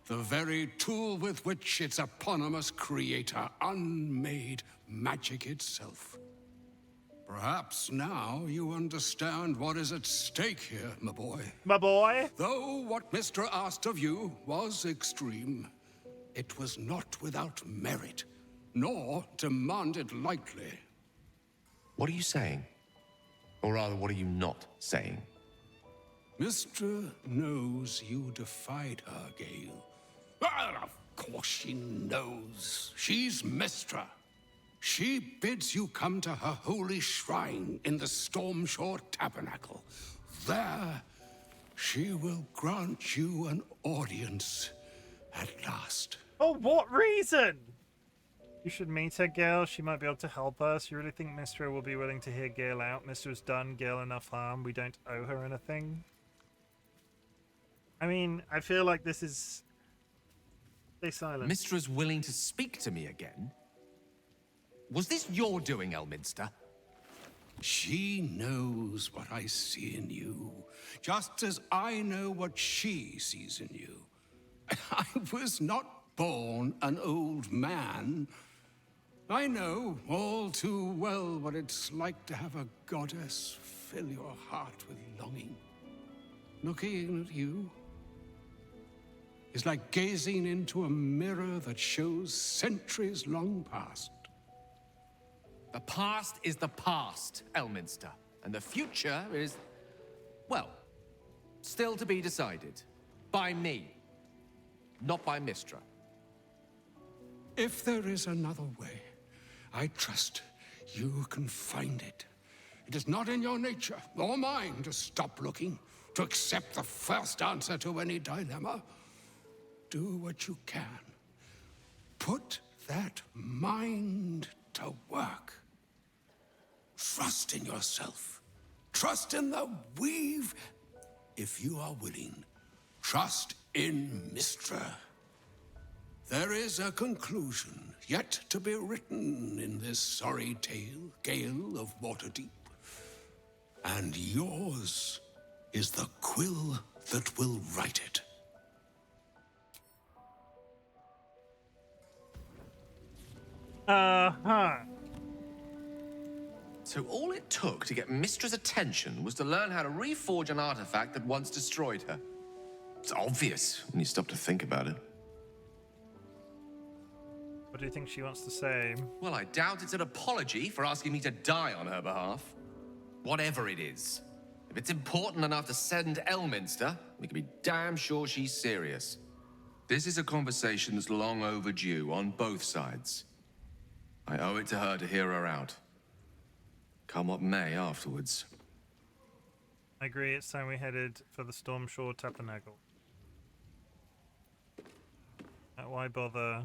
The very tool with which its eponymous creator unmade magic itself. Perhaps now you understand what is at stake here, my boy. My boy? Though what Mr. asked of you was extreme, it was not without merit, nor demanded lightly. What are you saying? Or rather, what are you not saying? Mr. knows you defied her, Gale. Well, of course she knows. She's Mistra. She bids you come to her holy shrine in the Stormshore Tabernacle. There, she will grant you an audience at last. For what reason? You should meet her, Gale. She might be able to help us. You really think Mistra will be willing to hear Gale out? Mistra's done Gale enough harm. We don't owe her anything. I mean, I feel like this is... Stay silent. Mistra's willing to speak to me again? Was this your doing, Elminster? She knows what I see in you, just as I know what she sees in you. I was not born an old man. I know all too well what it's like to have a goddess fill your heart with longing. Looking at you is like gazing into a mirror that shows centuries long past. The past is the past, Elminster. And the future is, well, still to be decided. By me. Not by Mistra. If there is another way, I trust you can find it. It is not in your nature, or mine, to stop looking, to accept the first answer to any dilemma. Do what you can. Put that mind to work. Trust in yourself. Trust in the weave. If you are willing, trust in Mistra. There is a conclusion yet to be written in this sorry tale, Gale of Waterdeep. And yours is the quill that will write it. Uh-huh. So all it took to get Mistra's attention was to learn how to reforge an artifact that once destroyed her. It's obvious when you stop to think about it. What do you think she wants to say? Well, I doubt it's an apology for asking me to die on her behalf. Whatever it is. If it's important enough to send Elminster, we can be damn sure she's serious. This is a conversation that's long overdue on both sides. I owe it to her to hear her out. Come what may afterwards. I agree, it's time we headed for the Stormshore Tabernacle. Why bother?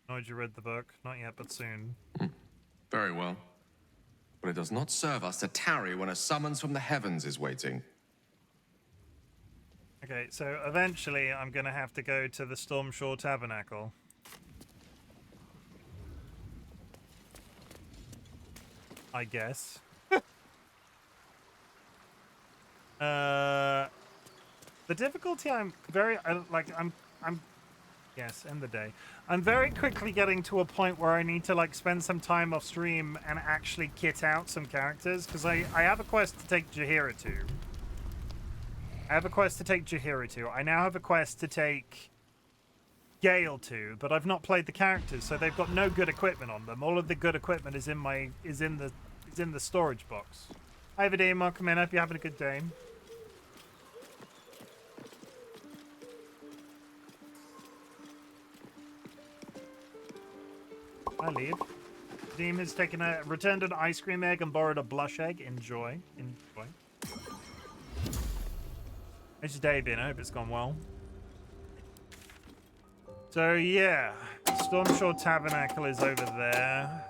Annoyed you read the book? Not yet, but soon. Very well. But it does not serve us to tarry when a summons from the heavens is waiting. Okay, so eventually I'm gonna have to go to the Stormshore Tabernacle. I guess. The difficulty yes, end the day. I'm very quickly getting to a point where I need to like spend some time off stream and actually kit out some characters, because I have a quest to take Jaheira to. I now have a quest to take Gale to, but I've not played the characters, so they've got no good equipment on them. All of the good equipment is in the storage box. Hi Vadim, welcome in. Hope you're having a good day. I leave. Vadim has returned an ice cream egg and borrowed a blush egg. Enjoy. Enjoy. How's your day been? I hope it's gone well. So yeah, Stormshore Tabernacle is over there.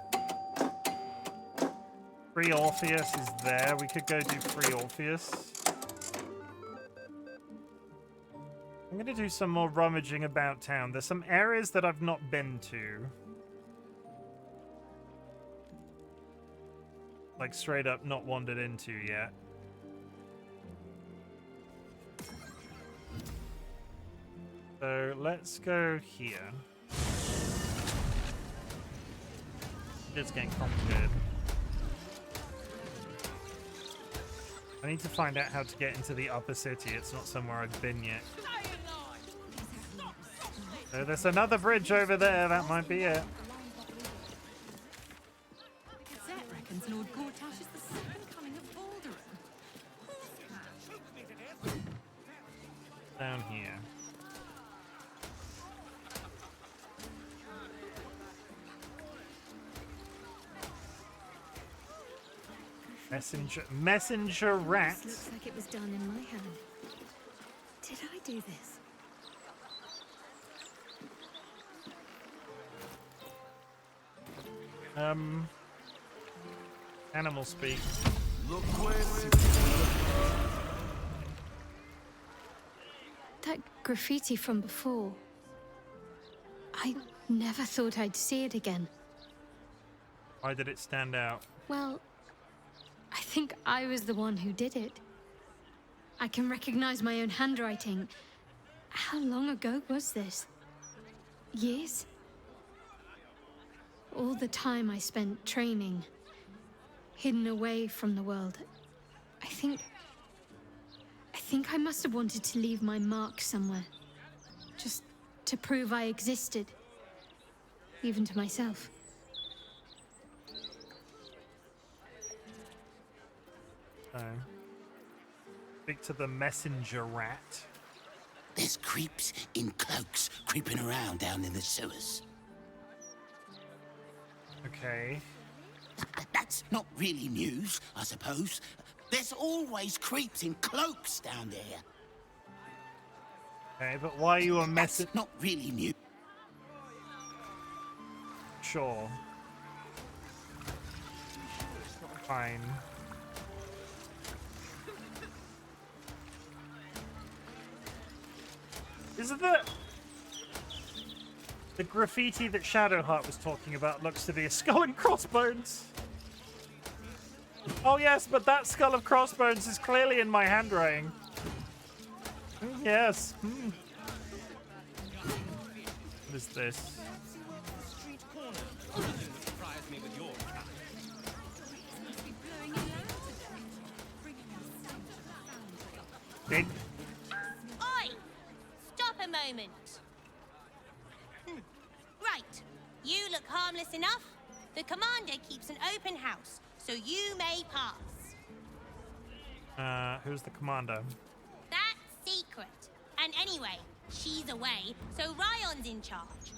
Free Orpheus is there. We could go do Free Orpheus. I'm going to do some more rummaging about town. There's some areas that I've not been to. Like straight up not wandered into yet. So let's go here. It's getting complicated. I need to find out how to get into the upper city. It's not somewhere I've been yet. So there's another bridge over there. That might be it. Zet reckons Lord Gortash is the second coming of Baldur. Down here. Messenger rat. This looks like it was done in my hand. Did I do this? Animal speak. That graffiti from before. I never thought I'd see it again. Why did it stand out? Well, I think I was the one who did it. I can recognize my own handwriting. How long ago was this? Years? All the time I spent training, hidden away from the world. I think I must have wanted to leave my mark somewhere. Just to prove I existed. Even to myself. Speak to the messenger rat. There's creeps in cloaks creeping around down in the sewers. Okay. That's not really news, I suppose. There's always creeps in cloaks down there. Okay, but why are you a messenger? Not really new. Sure. Fine. Isn't the graffiti that Shadowheart was talking about looks to be a skull and crossbones? Oh yes, but that skull of crossbones is clearly in my handwriting. Yes. What is this? Big. Oi! Stop a moment. Right. You look harmless enough. The commander keeps an open house, so you may pass. Who's the commander? That's secret. And anyway, she's away, so Ryan's in charge.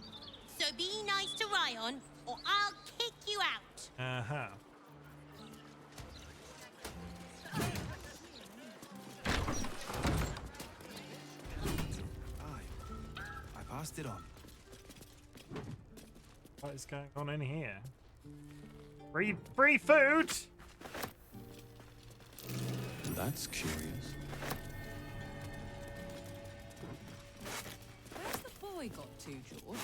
So be nice to Ryan, or I'll kick you out. Uh-huh. I passed it on. What is going on in here? Free food! That's curious. Where's the boy got to, George?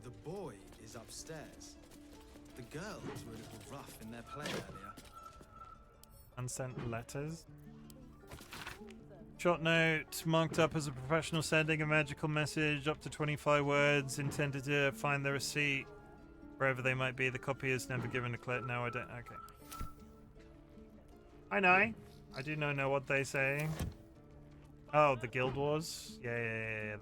The boy is upstairs. The girls were a little rough in their play earlier. Unsent letters. Short note, marked up as a professional sending a magical message up to 25 words, intended to find the receipt wherever they might be. The copy is never given to Claire. No, I don't. Okay. I know. I do know what they say. Oh, the Guild Wars. Yeah.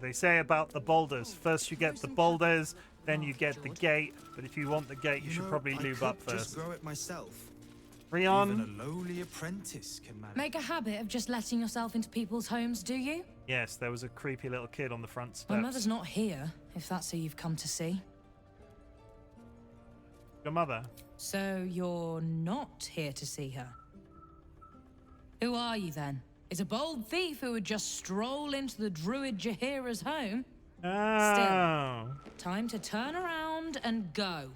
They say about the boulders. First you get the boulders, then you get the gate. But if you want the gate, you should probably lube up first. Just grow it myself. Rion. Even a lowly apprentice can manage. Make a habit of just letting yourself into people's homes, do you? Yes, there was a creepy little kid on the front steps. My mother's not here, if that's who you've come to see. Your mother? So you're not here to see her? Who are you then? Is a bold thief who would just stroll into the druid Jaheira's home? Oh. Still, time to turn around and go.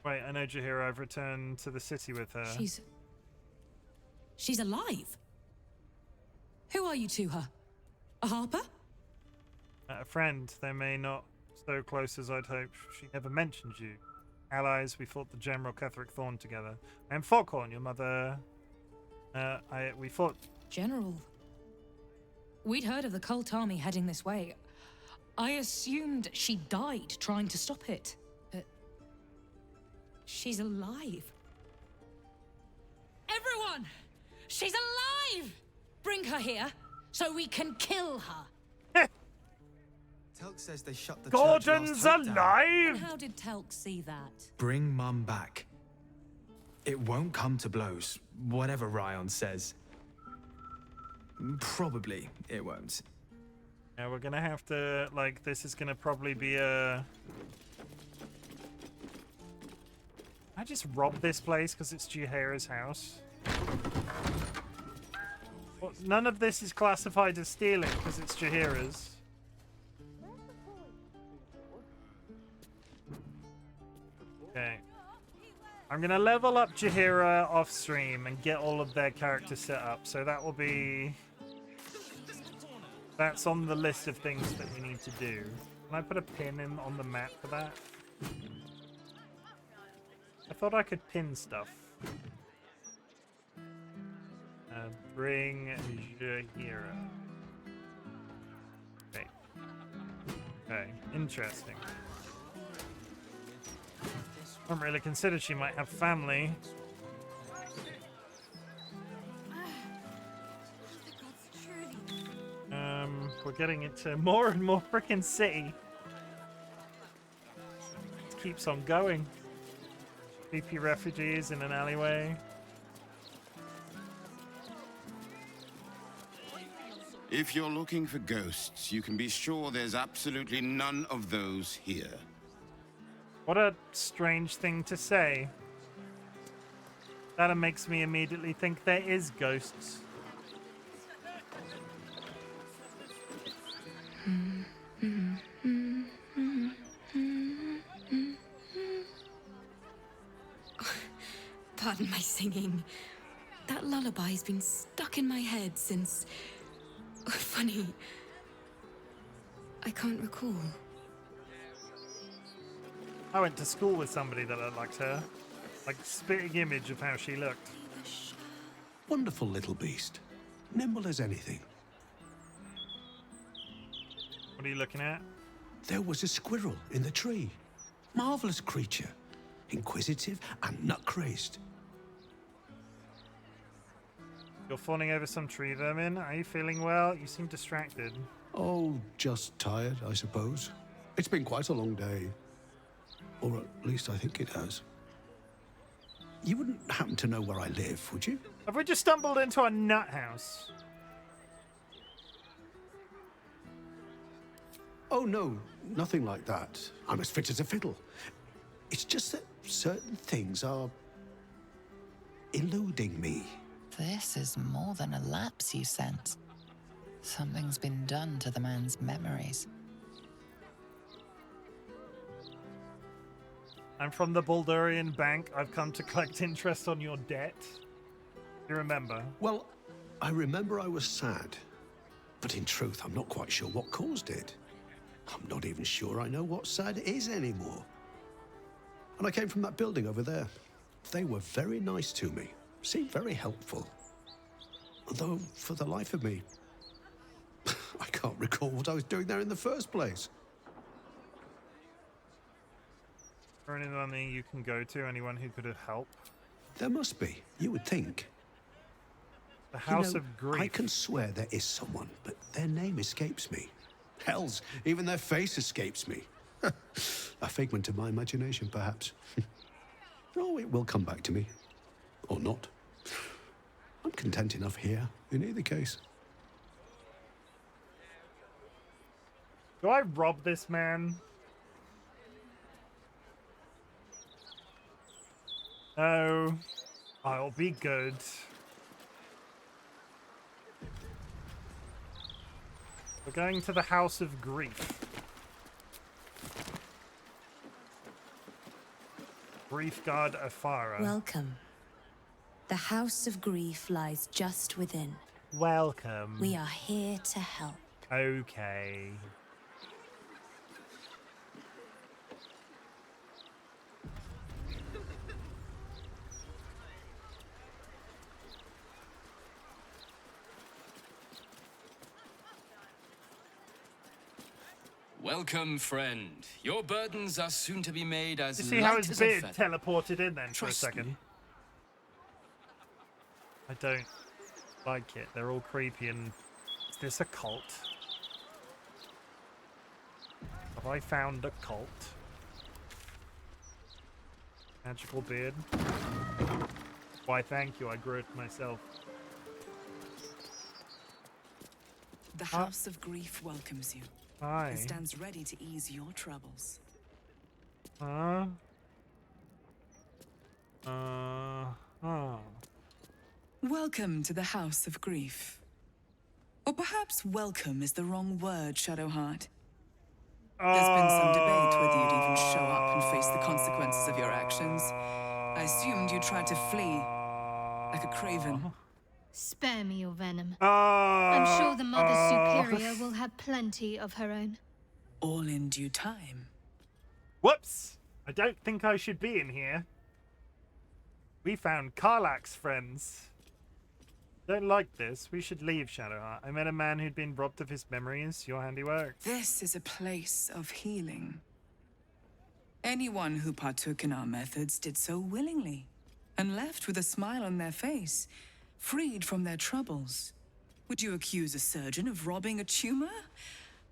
Wait, I know Jaheira. I've returned to the city with her. She's alive? Who are you to her? A harper? A friend. They may not so close as I'd hoped. She never mentioned you. Allies, we fought the General Ketheric Thorn together. I am Foghorn, your mother. We fought. General? We'd heard of the cult army heading this way. I assumed she died trying to stop it. But she's alive. Everyone! She's alive! Bring her here so we can kill her. Telk says they shut the Gordon's church last time down. alive! And how did Telk see that? Bring Mum back. It won't come to blows, whatever Ryan says. Probably it won't. Yeah, we're gonna have to, like, this is gonna probably be a... I just rob this place because it's Jaheira's house. Well, none of this is classified as stealing because it's Jaheira's. Okay. I'm gonna level up Jaheira off stream and get all of their characters set up. So that will be... That's on the list of things that we need to do. Can I put a pin in on the map for that? I thought I could pin stuff. Bring Jaheira. Okay. Okay, interesting. I haven't really considered she might have family. We're getting into more and more frickin' city. It keeps on going. Creepy refugees in an alleyway. If you're looking for ghosts, you can be sure there's absolutely none of those here. What a strange thing to say. That makes me immediately think there is ghosts. Pardon my singing. That lullaby's been stuck in my head since... Funny. I can't recall. I went to school with somebody that liked her. Like, spitting image of how she looked. Wonderful little beast. Nimble as anything. What are you looking at? There was a squirrel in the tree. Marvelous creature. Inquisitive and nut-crazed. You're fawning over some tree vermin. Are you feeling well? You seem distracted. Oh, just tired, I suppose. It's been quite a long day. Or at least I think it has. You wouldn't happen to know where I live, would you? Have we just stumbled into a nut house? Oh, no, nothing like that. I'm as fit as a fiddle. It's just that certain things are eluding me. This is more than a lapse, you sense. Something's been done to the man's memories. I'm from the Baldurian Bank. I've come to collect interest on your debt. You remember? Well, I remember I was sad. But in truth, I'm not quite sure what caused it. I'm not even sure I know what sad is anymore. And I came from that building over there. They were very nice to me. Seemed very helpful. Though, for the life of me, I can't recall what I was doing there in the first place. Is there anyone you can go to? Anyone who could have helped? There must be. You would think. The House You know, of Grief. I can swear there is someone, but their name escapes me. Hells, even their face escapes me. A figment of my imagination, perhaps. Oh, it will come back to me. Or not. I'm content enough here, in either case. Do I rob this man? Oh, I'll be good. We're going to the House of Grief. Grief God Afara. Welcome. The House of Grief lies just within. Welcome. We are here to help. Okay. Welcome, friend. Your burdens are soon to be made as You see light how his as a beard feather. teleported in then for a Trust second? me. I don't like it. They're all creepy and... Is this a cult? Have I found a cult? Magical beard? Why, thank you. I grew it myself. The House of Grief welcomes you. Hi. And stands ready to ease your troubles. Oh. Welcome to the House of Grief. Or perhaps welcome is the wrong word, Shadowheart. There's been some debate whether you'd even show up and face the consequences of your actions. I assumed you tried to flee, like a craven. Spare me your venom. I'm sure the Mother Superior will have plenty of her own. All in due time. Whoops! I don't think I should be in here. We found Karlach's friends. Don't like this. We should leave, Shadowheart. I met a man who'd been robbed of his memories. Your handiwork. This is a place of healing. Anyone who partook in our methods did so willingly, and left with a smile on their face, freed from their troubles. Would you accuse a surgeon of robbing a tumor?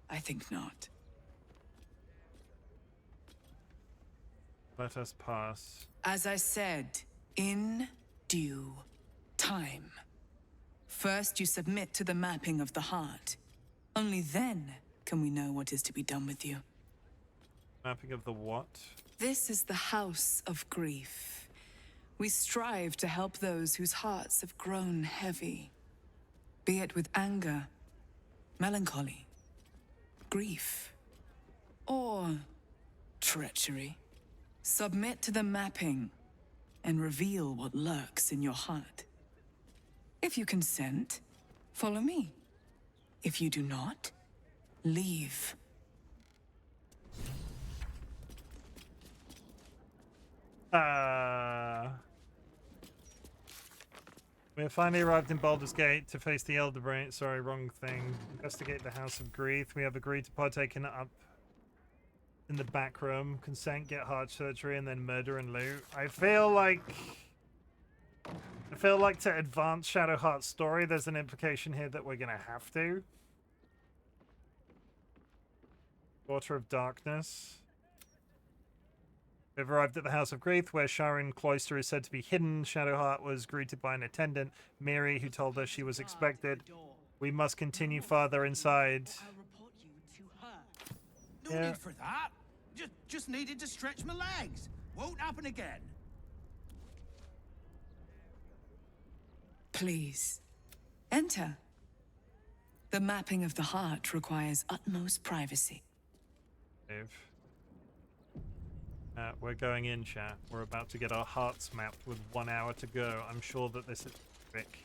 I think not. Let us pass. As I said, in due time. First, you submit to the mapping of the heart. Only then can we know what is to be done with you. Mapping of the what? This is the House of Grief. We strive to help those whose hearts have grown heavy. Be it with anger, melancholy, grief, or treachery. Submit to the mapping and reveal what lurks in your heart. If you consent, follow me. If you do not, leave. We have finally arrived in Baldur's Gate to face the Elder Brain. Sorry, wrong thing. Investigate the House of Grief. We have agreed to partake in the back room. Consent, get heart surgery, and then murder and loot. I feel like to advance Shadowheart's story, there's an implication here that we're gonna have to. Water of Darkness. We've arrived at the House of Grief, where Sharon Cloister is said to be hidden. Shadowheart was greeted by an attendant, Miri, who told her she was expected. We must continue farther inside. No need for that. Just needed to stretch my legs. Won't happen again. Please, enter. The mapping of the heart requires utmost privacy. We're going in, chat. We're about to get our hearts mapped with 1 hour to go. I'm sure that this is quick.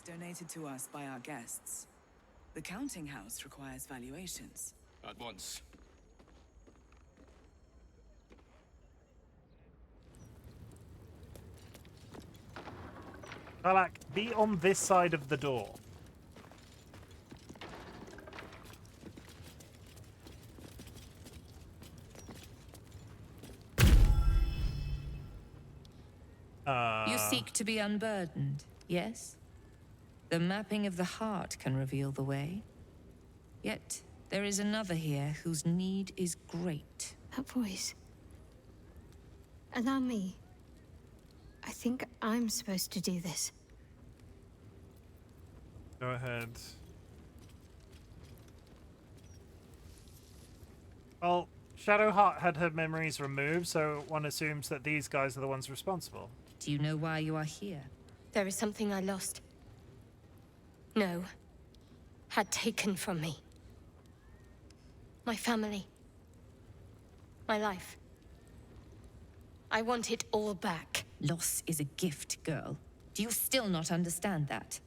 Donated to us by our guests. The counting house requires valuations. At once. Karlach, be on this side of the door. You seek to be unburdened, yes? The mapping of the heart can reveal the way. Yet, there is another here whose need is great. That voice. Allow me. I think I'm supposed to do this. Go ahead. Well, Shadowheart had her memories removed, so one assumes that these guys are the ones responsible. Do you know why you are here? There is something I lost. No. Had taken from me. My family. My life. I want it all back. Loss is a gift, girl. Do you still not understand that?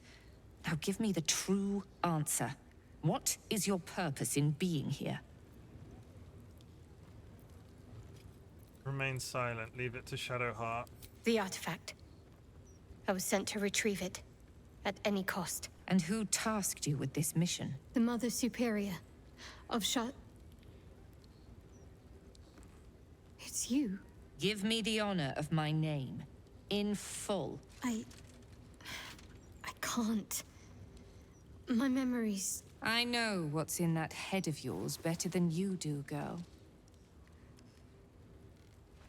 Now give me the true answer. What is your purpose in being here? Remain silent. Leave it to Shadowheart. The artifact. I was sent to retrieve it. At any cost. And who tasked you with this mission? The Mother Superior of It's you. Give me the honor of my name. In full. I can't. My memories... I know what's in that head of yours better than you do, girl.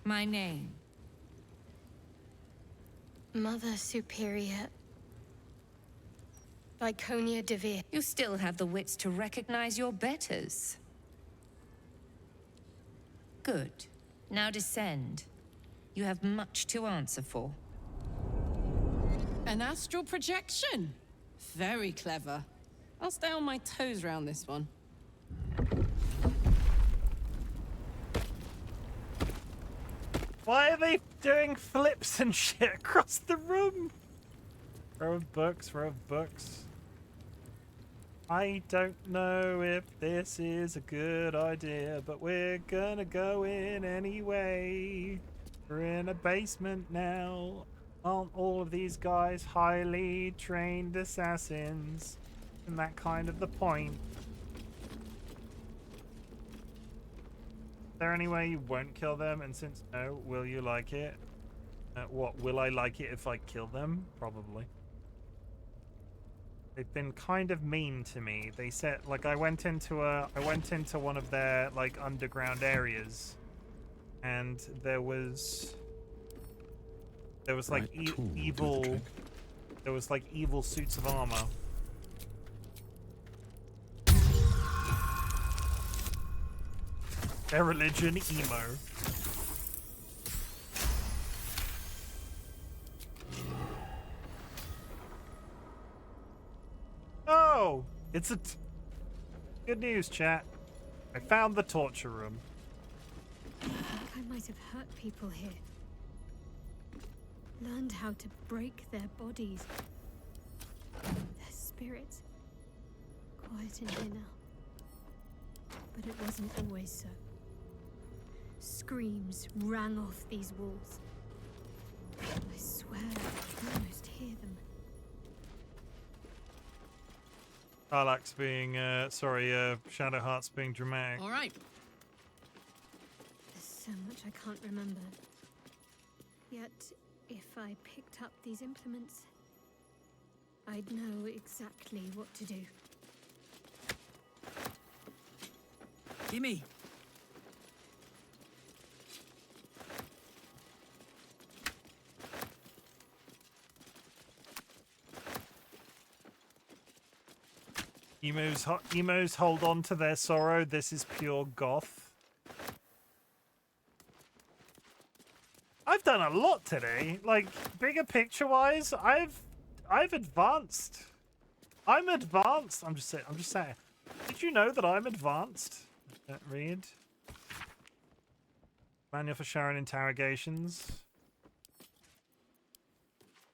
My name. Mother Superior... Viconia DeVere. You still have the wits to recognize your betters. Good. Now descend. You have much to answer for. An astral projection. Very clever. I'll stay on my toes around this one. Why are they doing flips and shit across the room? Row of books, row of books. I don't know if this is a good idea, but we're gonna go in anyway. We're in a basement now. Aren't all of these guys highly trained assassins? Isn't that kind of the point? Is there any way you won't kill them? And since no, will you like it? What, will I like it if I kill them? Probably. They've been kind of mean to me. They said, like, I went into one of their, like, underground areas, and there was like evil, there was like evil suits of armor. Their religion, emo. Oh, it's a good news, chat. I found the torture room. I think I might have hurt people here. Learned how to break their bodies. Their spirits. Quiet in here now. But it wasn't always so. Screams rang off these walls. I swear I can almost hear them. Karlach's being, Shadowheart's being dramatic. All right. There's so much I can't remember. Yet, if I picked up these implements, I'd know exactly what to do. Gimme! Emos hold on to their sorrow. This is pure goth. I've done a lot today. Like, bigger picture-wise, I've advanced. I'm advanced. I'm just saying. Did you know that I'm advanced? Read. Manual for Sharon interrogations.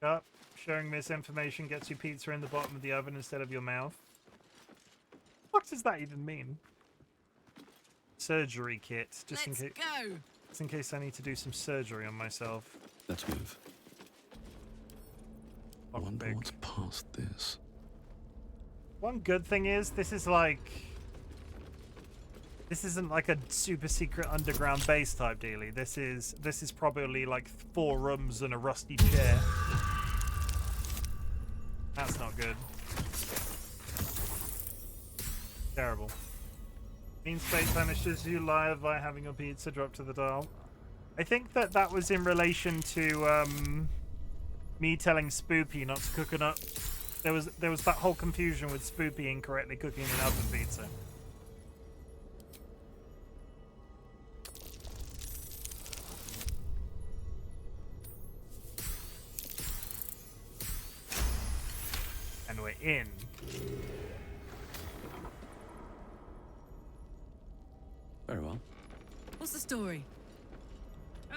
Up. Showing misinformation gets you pizza in the bottom of the oven instead of your mouth. What does that even mean? Surgery kit, just in case I need to do some surgery on myself. Let's move. I wonder what's past this. One good thing is this This isn't like a super secret underground base type dealie. This is probably like 4 rooms and a rusty chair. That's not good. Terrible. Means fate punishes you live by having your pizza dropped to the dial. I think that was in relation to me telling Spoopy not to cook it up. There was that whole confusion with Spoopy incorrectly cooking an oven pizza. And we're in. Very well. What's the story?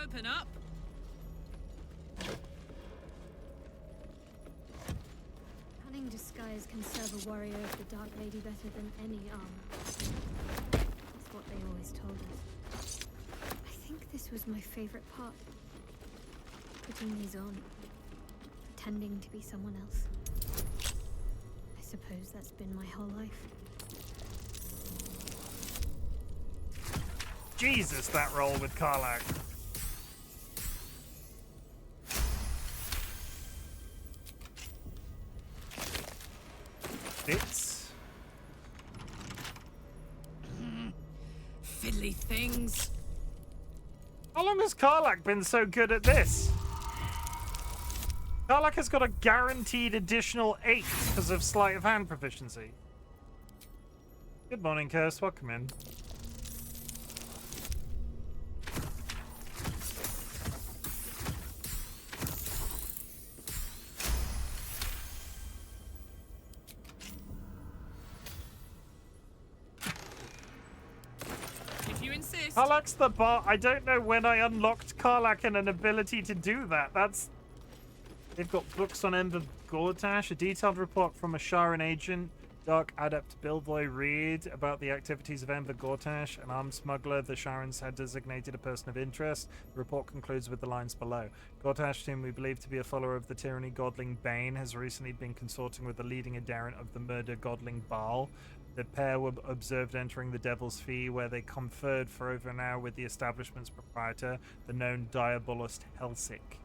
Open up. Cunning disguise can serve a warrior of the Dark Lady better than any armor. That's what they always told us. I think this was my favorite part. Putting these on. Pretending to be someone else. I suppose that's been my whole life. Jesus, that roll with Karlach. Bits. Fiddly things. How long has Karlach been so good at this? Karlach has got a guaranteed additional 8 because of sleight of hand proficiency. Good morning, Curse. Welcome in. If you insist. Karlach's the bar. I don't know when I unlocked Karlach and an ability to do that. That's... They've got books on Ember Gortash, a detailed report from a Sharan agent, Dark Adept Bilboy Reed, about the activities of Ember Gortash, an armed smuggler the Sharans had designated a person of interest. The report concludes with the lines below. Gortash, whom we believe to be a follower of the tyranny godling Bane, has recently been consorting with the leading adherent of the murder godling Baal. The pair were observed entering the Devil's Fee, where they conferred for over an hour with the establishment's proprietor, the known diabolist Helsik.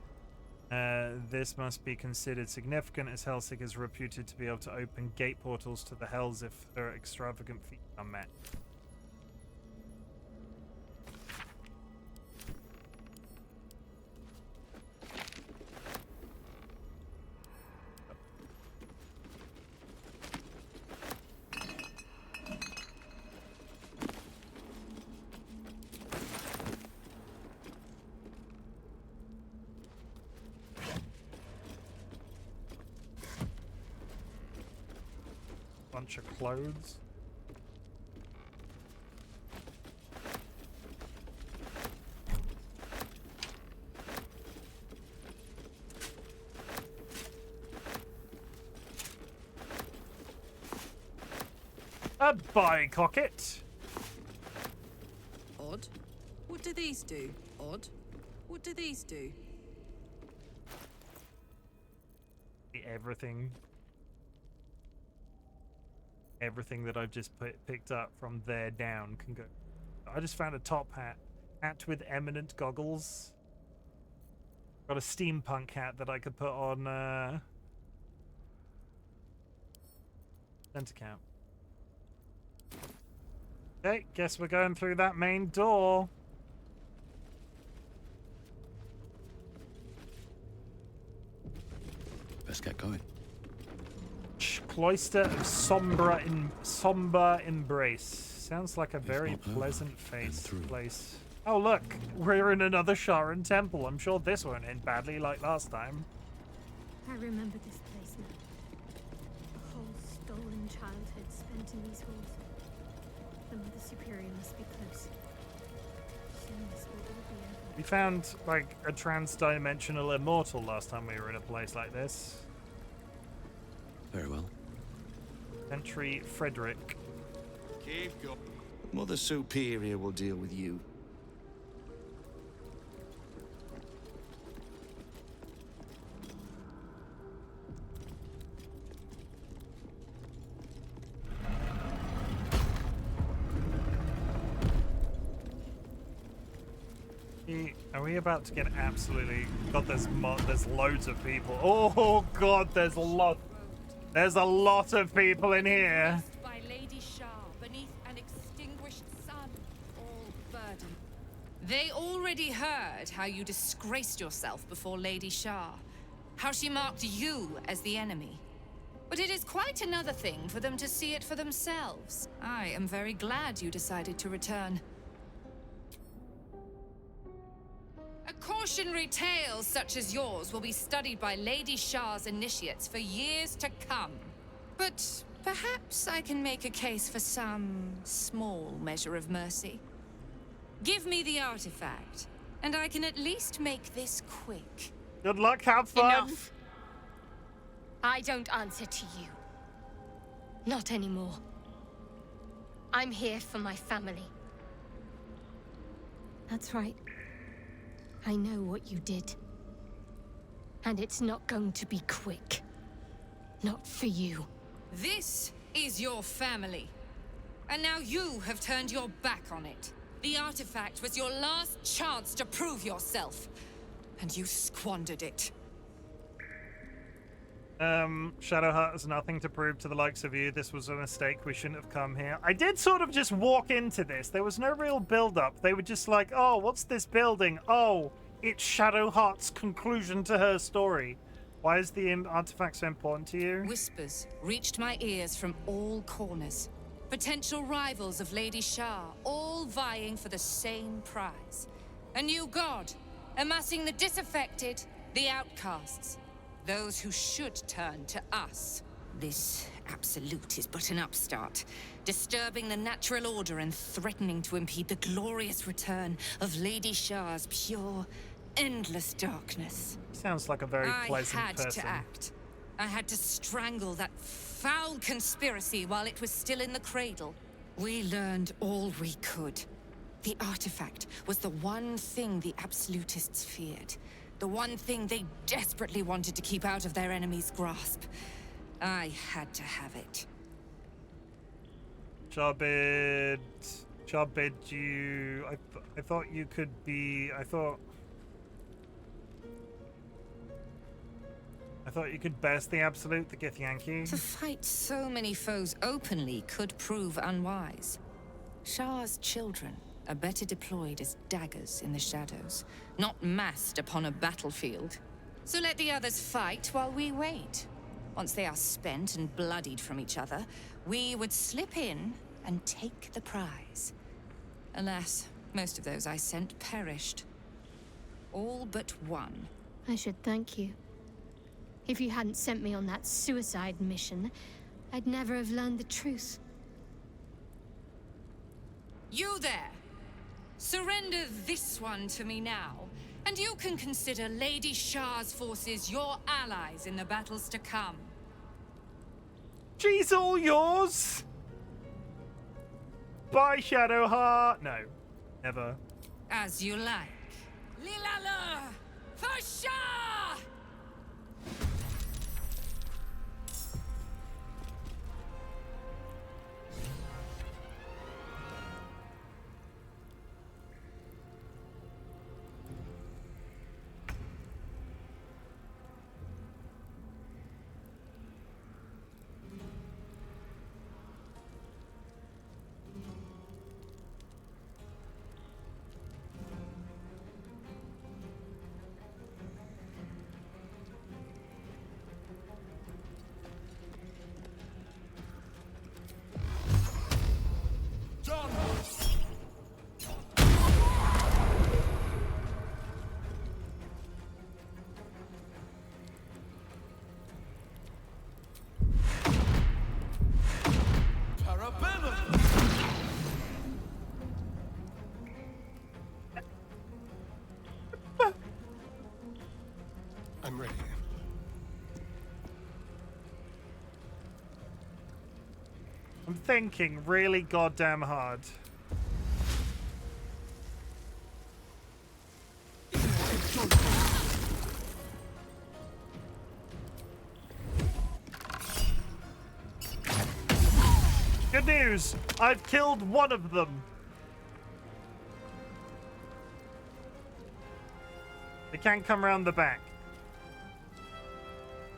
This must be considered significant, as Helsik is reputed to be able to open gate portals to the Hells if their extravagant feats are met. Bunch of clothes. A bicocket. Odd. What do these do? Odd. What do these do? Everything that I've just picked up from there down can go. I just found a top hat. Hat with eminent goggles. Got a steampunk hat that I could put on center count. Okay, guess we're going through that main door. Let's get going. Cloister of somber embrace. Sounds like a very pleasant place. Oh look, we're in another Sharan temple. I'm sure this won't end badly like last time. I remember this place now. A whole stolen childhood spent in these halls. The Mother Superior must be close. Soon this will all be over. We found like a trans-dimensional immortal last time we were in a place like this. Very well. Entry Frederick. Keep going. Mother Superior will deal with you. Are we about to get absolutely... God, there's loads of people. Oh, God, there's a lot. There's a lot of people in here. By Lady Shah, beneath an extinguished sun, all burdened. They already heard how you disgraced yourself before Lady Shah, how she marked you as the enemy. But it is quite another thing for them to see it for themselves. I am very glad you decided to return. A cautionary tale such as yours will be studied by Lady Shah's initiates for years to come. But perhaps I can make a case for some small measure of mercy. Give me the artifact, and I can at least make this quick. Good luck, have fun. Enough. I don't answer to you. Not anymore. I'm here for my family. That's right. I know what you did. And it's not going to be quick. Not for you. This is your family. And now you have turned your back on it. The artifact was your last chance to prove yourself. And you squandered it. Shadowheart has nothing to prove to the likes of you. This was a mistake. We shouldn't have come here. I did sort of just walk into this. There was no real build-up. They were just like, oh, what's this building? Oh, it's Shadowheart's conclusion to her story. Why is the artifact so important to you? Whispers reached my ears from all corners. Potential rivals of Lady Shah, all vying for the same prize. A new god, amassing the disaffected, the outcasts. Those who should turn to us. This absolute is but an upstart, disturbing the natural order and threatening to impede the glorious return of Lady Shah's pure, endless darkness. Sounds like a very pleasant I had person. to act. I had to strangle that foul conspiracy while it was still in the cradle. We learned all we could. The artifact was the one thing the absolutists feared. The one thing they desperately wanted to keep out of their enemy's grasp. I had to have it. Charbid, you... I thought you could be... I thought you could best the Absolute, the Githyanki. To fight so many foes openly could prove unwise. Shah's children are better deployed as daggers in the shadows, not massed upon a battlefield. So let the others fight while we wait. Once they are spent and bloodied from each other, we would slip in and take the prize. Alas, most of those I sent perished. All but one. I should thank you. If you hadn't sent me on that suicide mission, I'd never have learned the truth. You there! Surrender this one to me now, and you can consider Lady Shah's forces your allies in the battles to come. She's all yours! Bye, Shadowheart! No, never. As you like. Lilala! For Shah! I'm ready. I'm thinking really goddamn hard. Good news! I've killed one of them. They can't come around the back.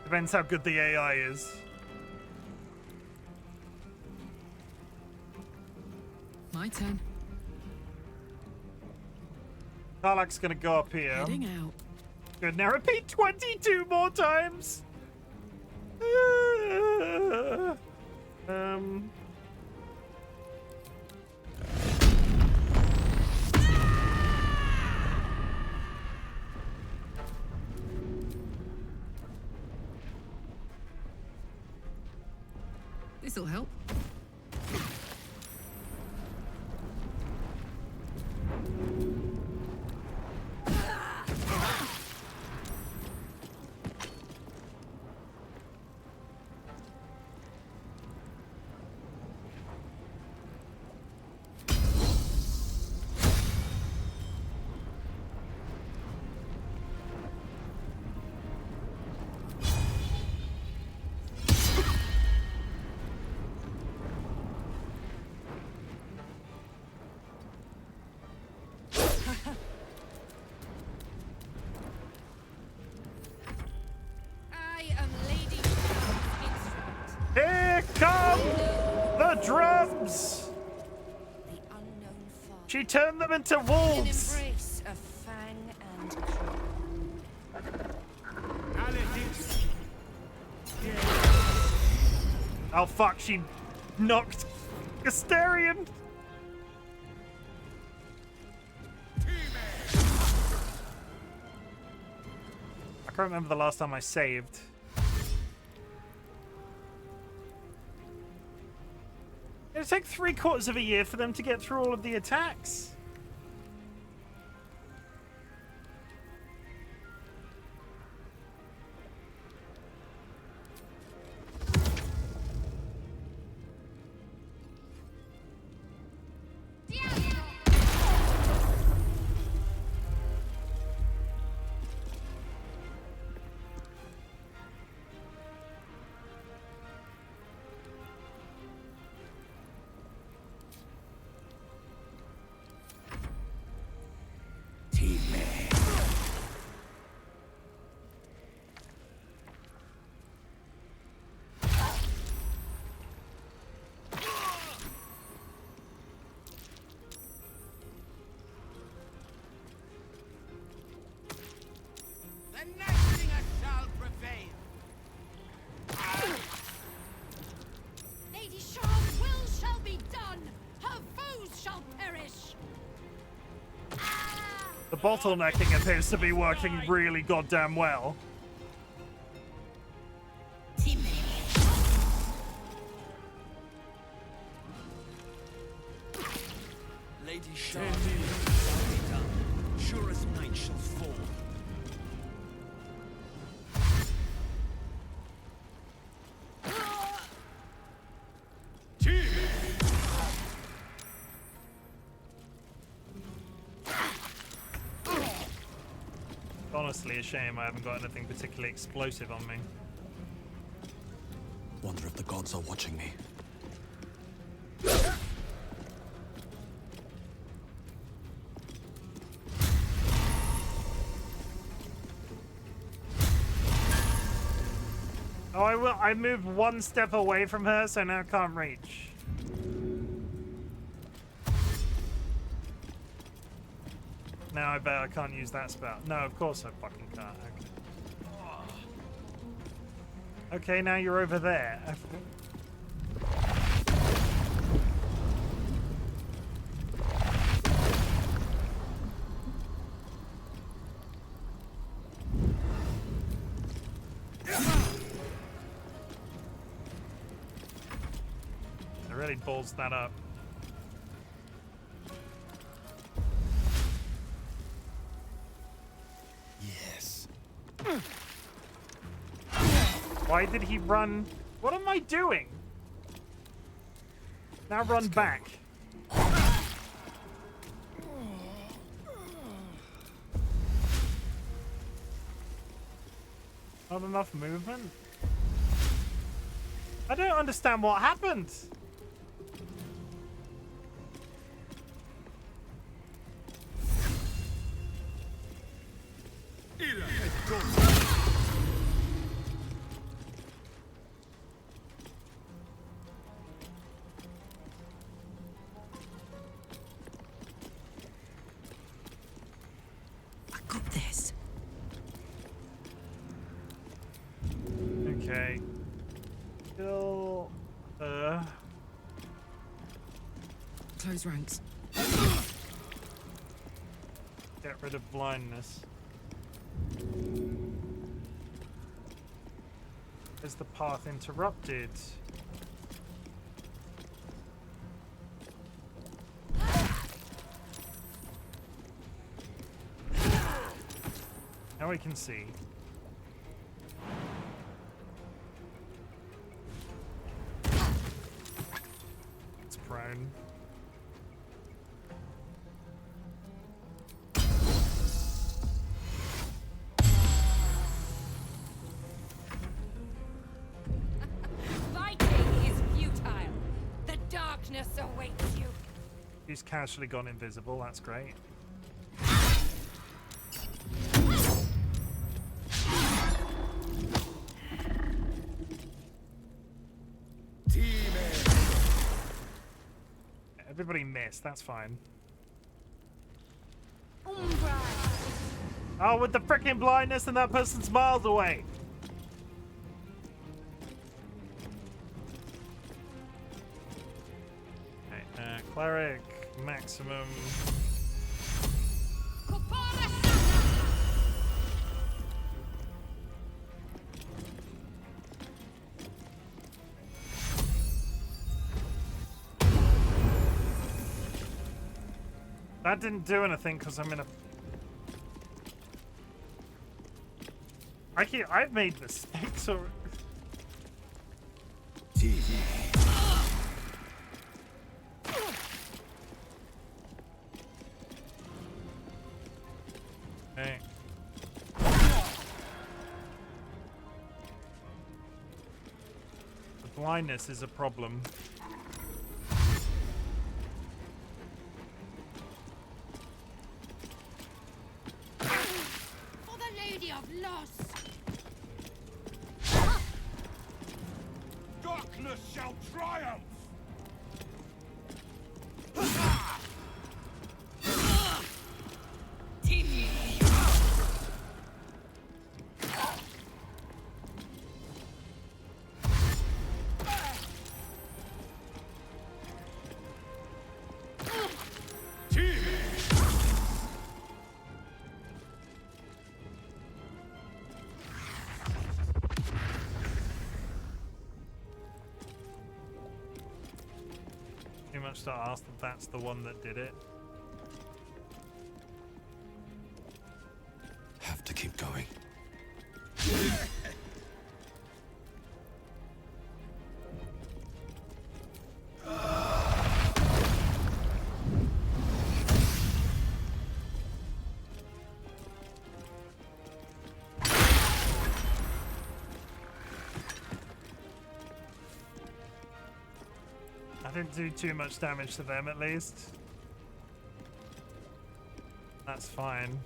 Depends how good the AI is. My turn. Karlach's gonna go up here. Heading out. Good, now repeat 22 more times! This'll help. Here come the drums! She turned them into wolves! Embrace of fang and claw. Oh fuck, she knocked Asterion! I can't remember the last time I saved. It'll take 3/4 of a year for them to get through all of the attacks. Lady Char's will shall be done. Her foes shall perish. The bottlenecking appears to be working really goddamn well. Lady Shah, shall be done. Sure as night shall fall. Honestly, a shame I haven't got anything particularly explosive on me. Wonder if the gods are watching me. Oh, I moved one step away from her, so now I can't reach. Now I bet I can't use that spell. No, of course I fucking can't. Okay. Okay, now you're over there. It really balls that up. Yes. Why did he run? What am I doing? Now run back. Not enough movement? I don't understand what happened. I got this. Okay. Kill her. Close ranks. Get rid of blindness. Is the path interrupted? Now we can see. It's prone. Fighting is futile. The darkness awaits you. He's casually gone invisible, that's great. Everybody missed, that's fine. Oh, with the freaking blindness and that person's miles away. Okay, cleric, maximum. That didn't do anything because I'm in a... I've made mistakes already. Okay. The blindness is a problem. For the Lady of Loss. Darkness shall triumph! Too much to ask that that's the one that did it. Have to keep going. I didn't do too much damage to them, at least. That's fine.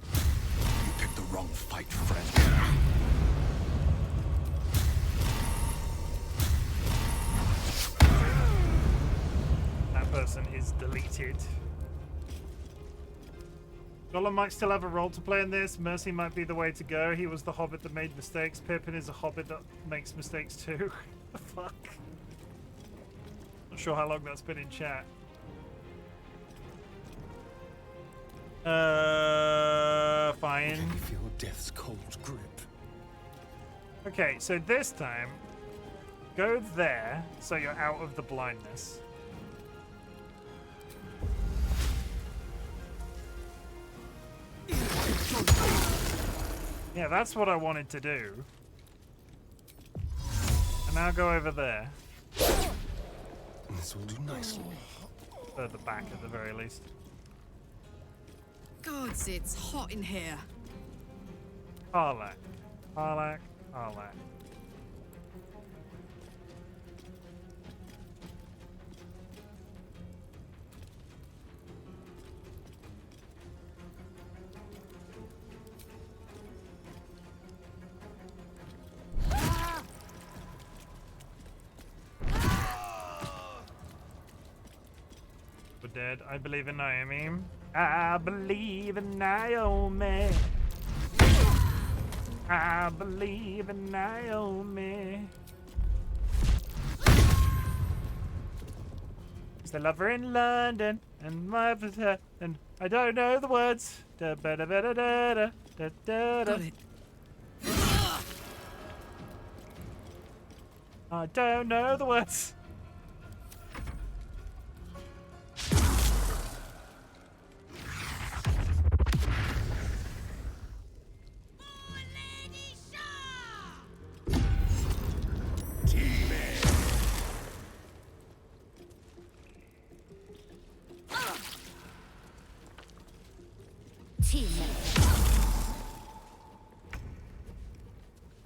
You picked the wrong fight, friend. That person is deleted. Gollum might still have a role to play in this. Mercy might be the way to go. He was the hobbit that made mistakes. Pippin is a hobbit that makes mistakes too. The fuck? Not sure how long that's been in chat. Fine. Can you feel death's cold grip? Okay, so this time, go there so you're out of the blindness. Yeah, that's what I wanted to do. And now go over there. This will do nicely. Further back at the very least. Gods, it's hot in here. Harlak. Harlak. Harlak. dead. I believe in Naomi. I believe in Naomi. I believe in Naomi. They love her in London, and my and I don't know the words. Da ba da ba da da da da da. Got it. I don't know the words.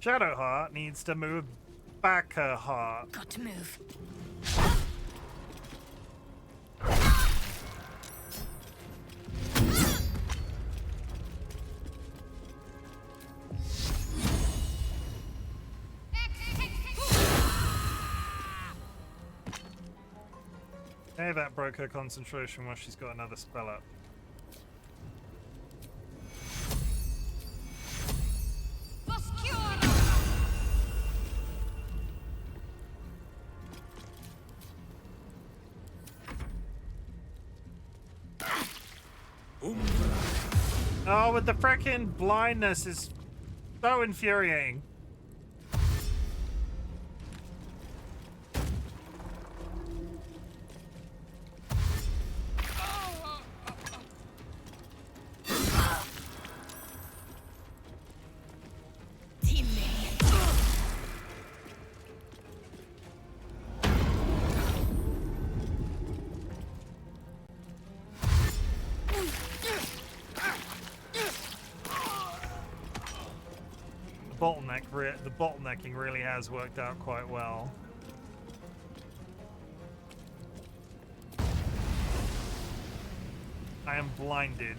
Shadowheart needs to move back her heart. Got to move. Hey, that broke her concentration while she's got another spell up. Oh, with the frickin' blindness is so infuriating. The bottlenecking really has worked out quite well. I am blinded.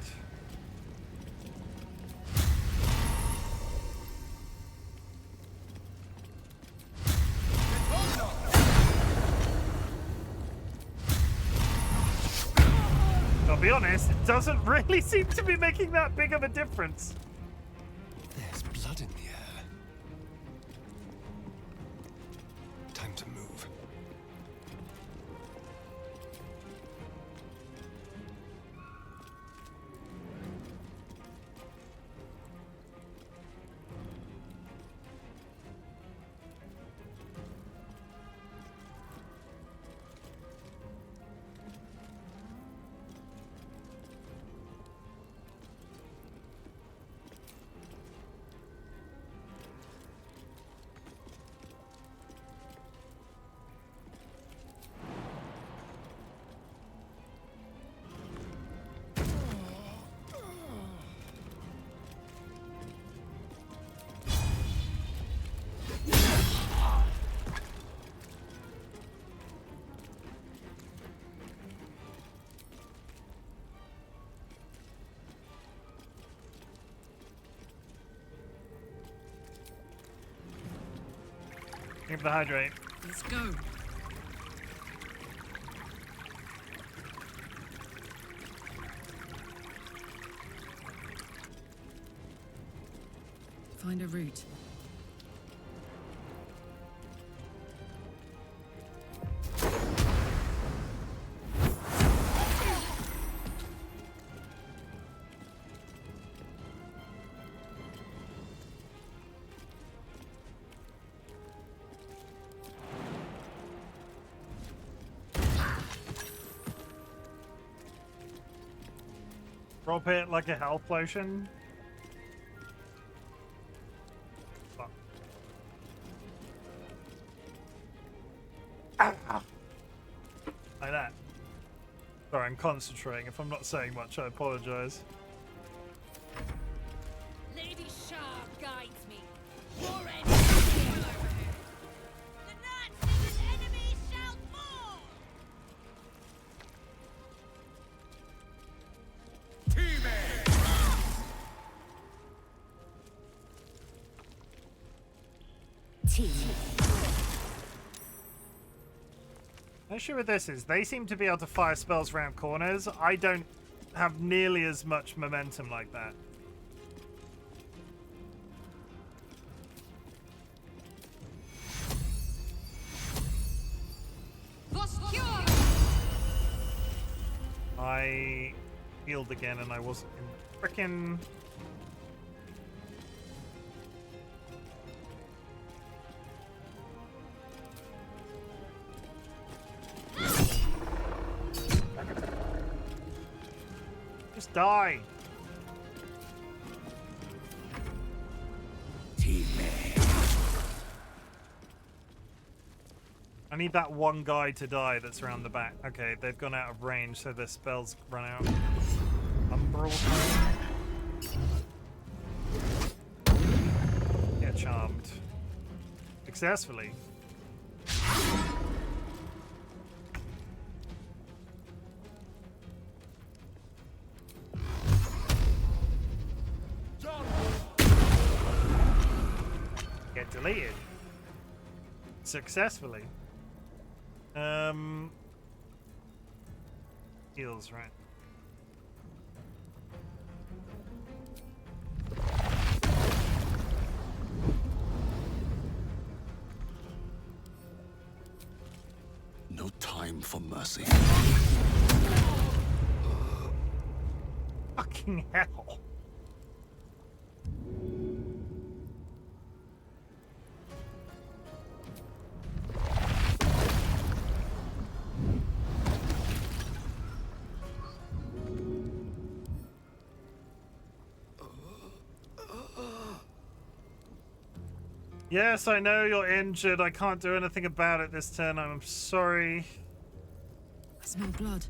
I'll be honest, it doesn't really seem to be making that big of a difference. There's blood in the air. Time to move. Give the hydrate. Let's go. Find a route. Drop it like a health potion. Fuck. Ah. Like that. Sorry, I'm concentrating. If I'm not saying much, I apologize. Lady Shah guides me. Your enemy is over here. The knights and his enemies shall fall. The issue with this is they seem to be able to fire spells around corners. I don't have nearly as much momentum like that. I healed again and I wasn't in frickin'... Just die. I need that one guy to die that's around the back. Okay, they've gone out of range, so their spells run out. Umbral. Get charmed. Successfully. Get deleted. Successfully. Heals, right. No time for mercy. Fucking hell. Yes, I know you're injured. I can't do anything about it this turn. I'm sorry. I smell blood.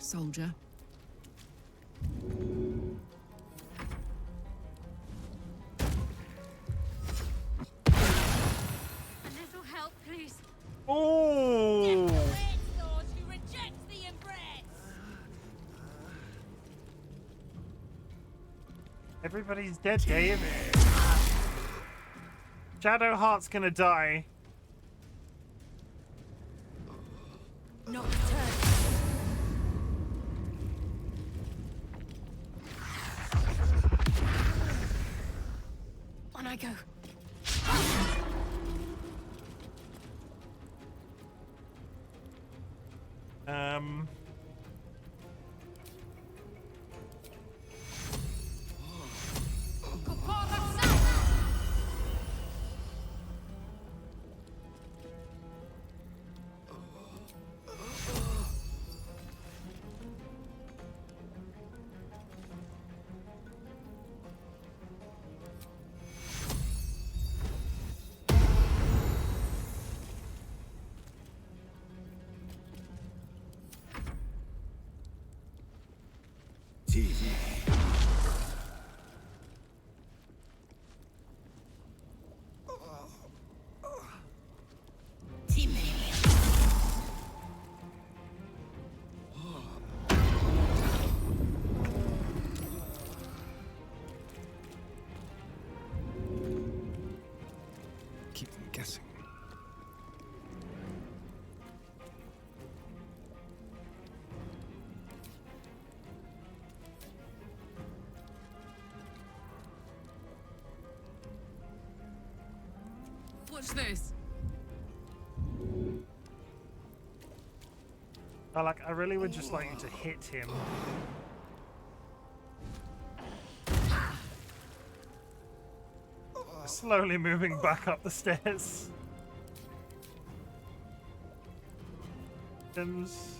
Soldier. A little help, please. Oh! Lord who rejects the embrace. Everybody's dead, Dave. Shadowheart's gonna die. Nocturne. On I go. Keep them guessing. Watch this. I really would just like you to hit him. Slowly moving back up the stairs. Sims.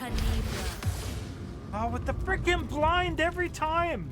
Tenebra. Oh, with the freaking blind every time.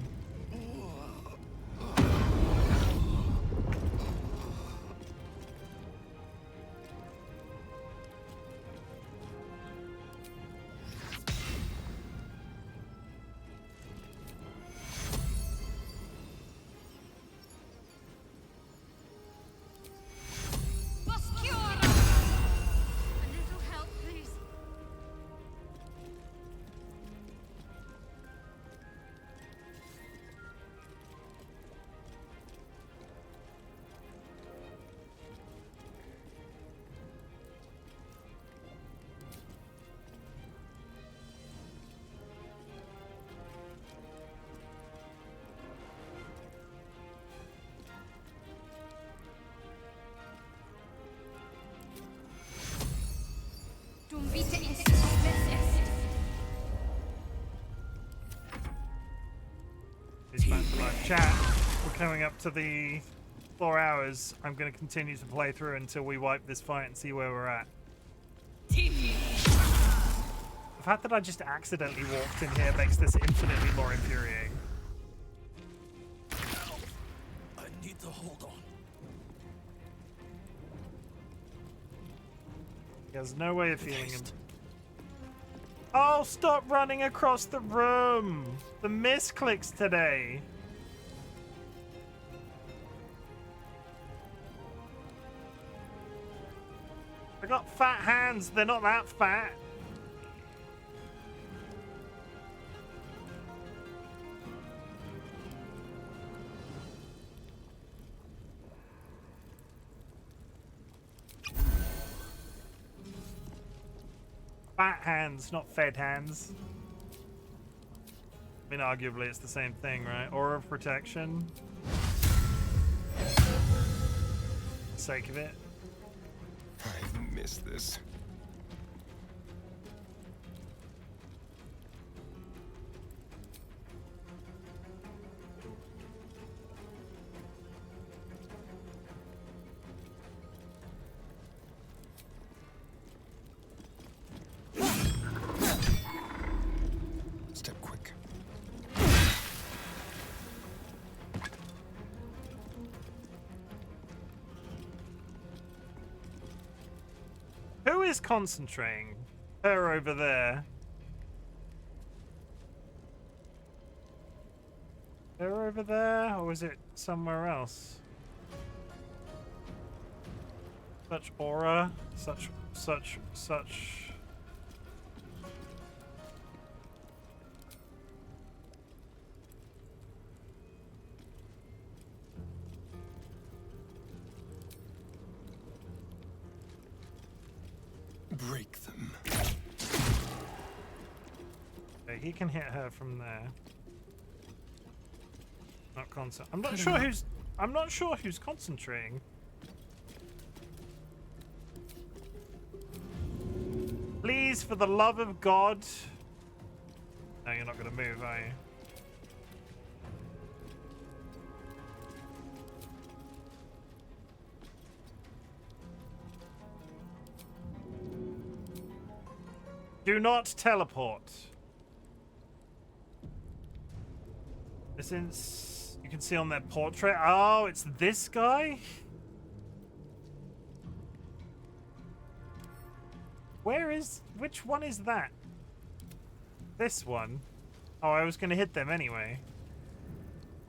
He's back to live chat. We're coming up to the 4 hours. I'm going to continue to play through until we wipe this fight and see where we're at. The fact that I just accidentally walked in here makes this infinitely more infuriating. I need to hold on. He has no way of feeling him. Oh, stop running across the room! The misclicks today. I got fat hands, they're not that fat. Fat hands, not fed hands. I mean, arguably it's the same thing, right? Aura of protection. For the sake of it. I've missed this. Step quick. Who is concentrating? Her over there. Her over there, or is it somewhere else? Such aura, such. Break them. Okay, he can hit her from there. Not concert. I'm not sure who's. I'm not sure who's concentrating. Please, for the love of God. No, you're not going to move, are you? Do not teleport. Since you can see on their portrait. Oh, it's this guy? Which one is that? This one? Oh, I was going to hit them anyway.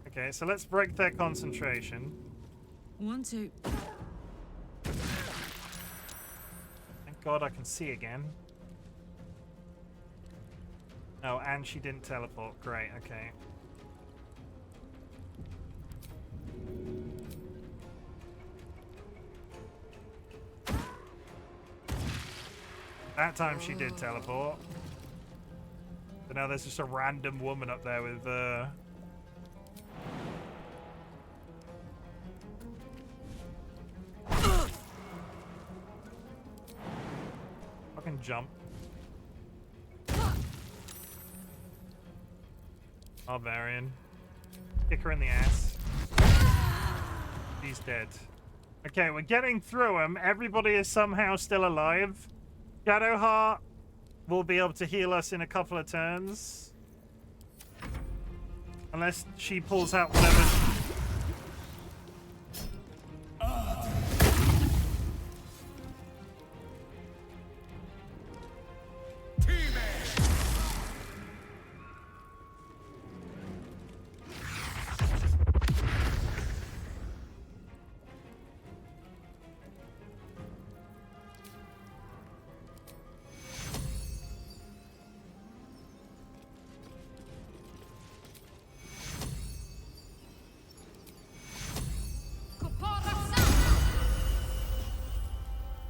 Okay, so let's break their concentration. 1, 2. Thank God I can see again. Oh, and she didn't teleport. Great, okay. That time she did teleport. But now there's just a random woman up there with fucking jump. Barbarian. Kick her in the ass. He's dead. Okay, we're getting through him. Everybody is somehow still alive. Shadowheart, will be able to heal us in a couple of turns. Unless she pulls out whatever.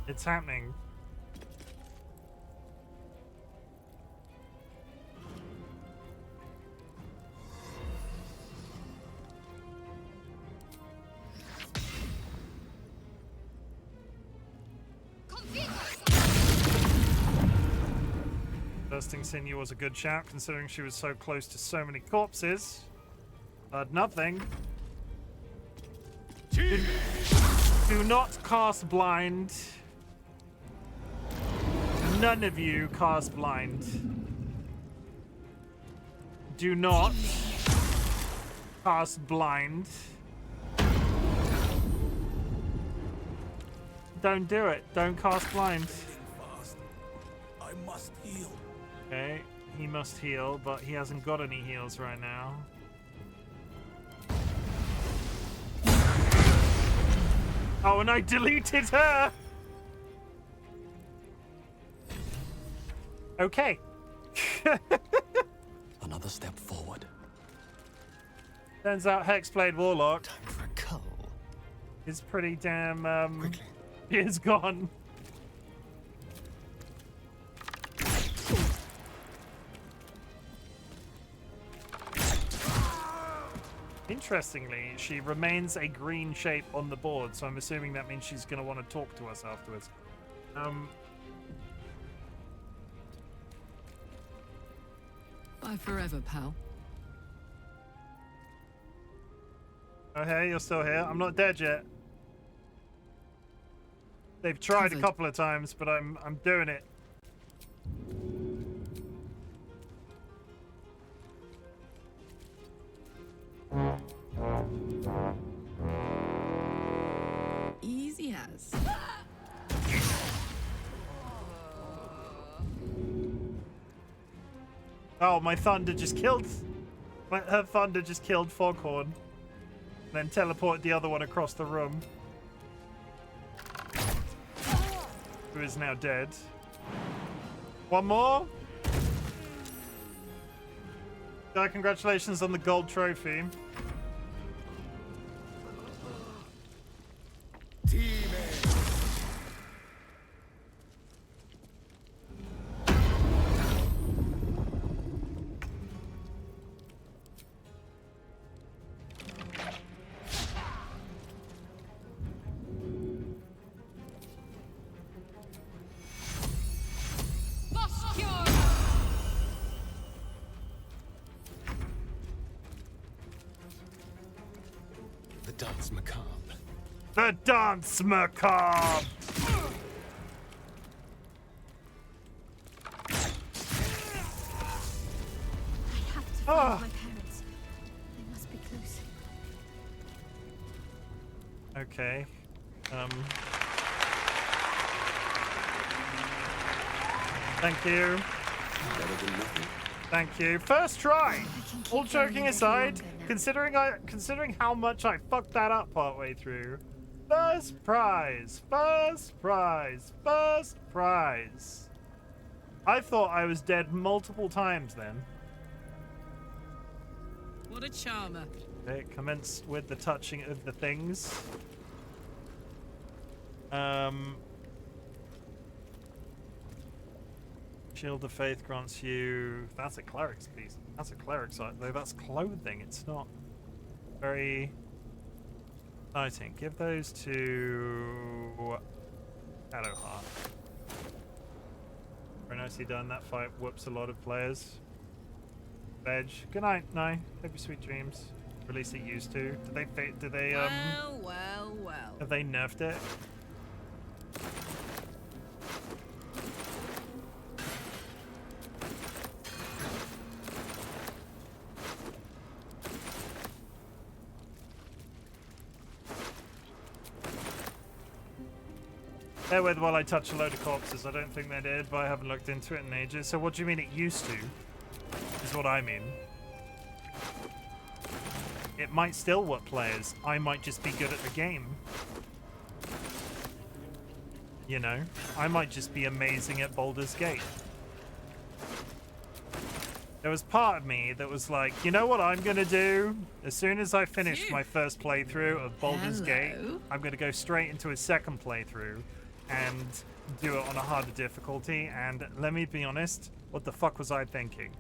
It's happening. Bursting Sinew was a good shout, considering she was so close to so many corpses. But nothing. Do not cast blind. None of you cast blind. Do not cast blind. Don't do it. Don't cast blind. I must heal. Okay, he must heal, but he hasn't got any heals right now. Oh, and I deleted her! Okay. Another step forward. Turns out Hexblade Warlock Time for a cull. is pretty damn, Quickly. is gone. Interestingly, she remains a green shape on the board, so I'm assuming that means she's going to want to talk to us afterwards. Bye forever, pal. Oh, hey, you're still here? I'm not dead yet. They've tried a couple of times, but I'm doing it. Easy as. Oh, my thunder just killed... her thunder just killed Foghorn. Then teleported the other one across the room. Who is now dead. One more? Congratulations on the gold trophy. The dance macabre. The dance macabre! I have to find my parents. They must be close. Okay. Thank you. Better than nothing. Thank you. First try. All joking aside, considering how much I fucked that up partway through. First prize. First prize. First prize. I thought I was dead multiple times then. What a charmer. Okay, commence with the touching of the things. Shield of Faith grants you... That's a cleric's piece. That's a cleric's item, though that's clothing. It's not very exciting. Give those to Shadowheart. Very nicely done. That fight whoops a lot of players. Veg. Good night, Nye. Hope you sweet dreams. Or at least it used to. Did they Well. have they nerfed it? Bear with while I touch a load of corpses. I don't think they did, but I haven't looked into it in ages. So what do you mean it used to? Is what I mean. It might still work players. I might just be good at the game. You know? I might just be amazing at Baldur's Gate. There was part of me that was like, you know what I'm gonna do? As soon as I finish my first playthrough of Baldur's Gate, I'm gonna go straight into a second playthrough and do it on a harder difficulty. And let me be honest, what the fuck was I thinking?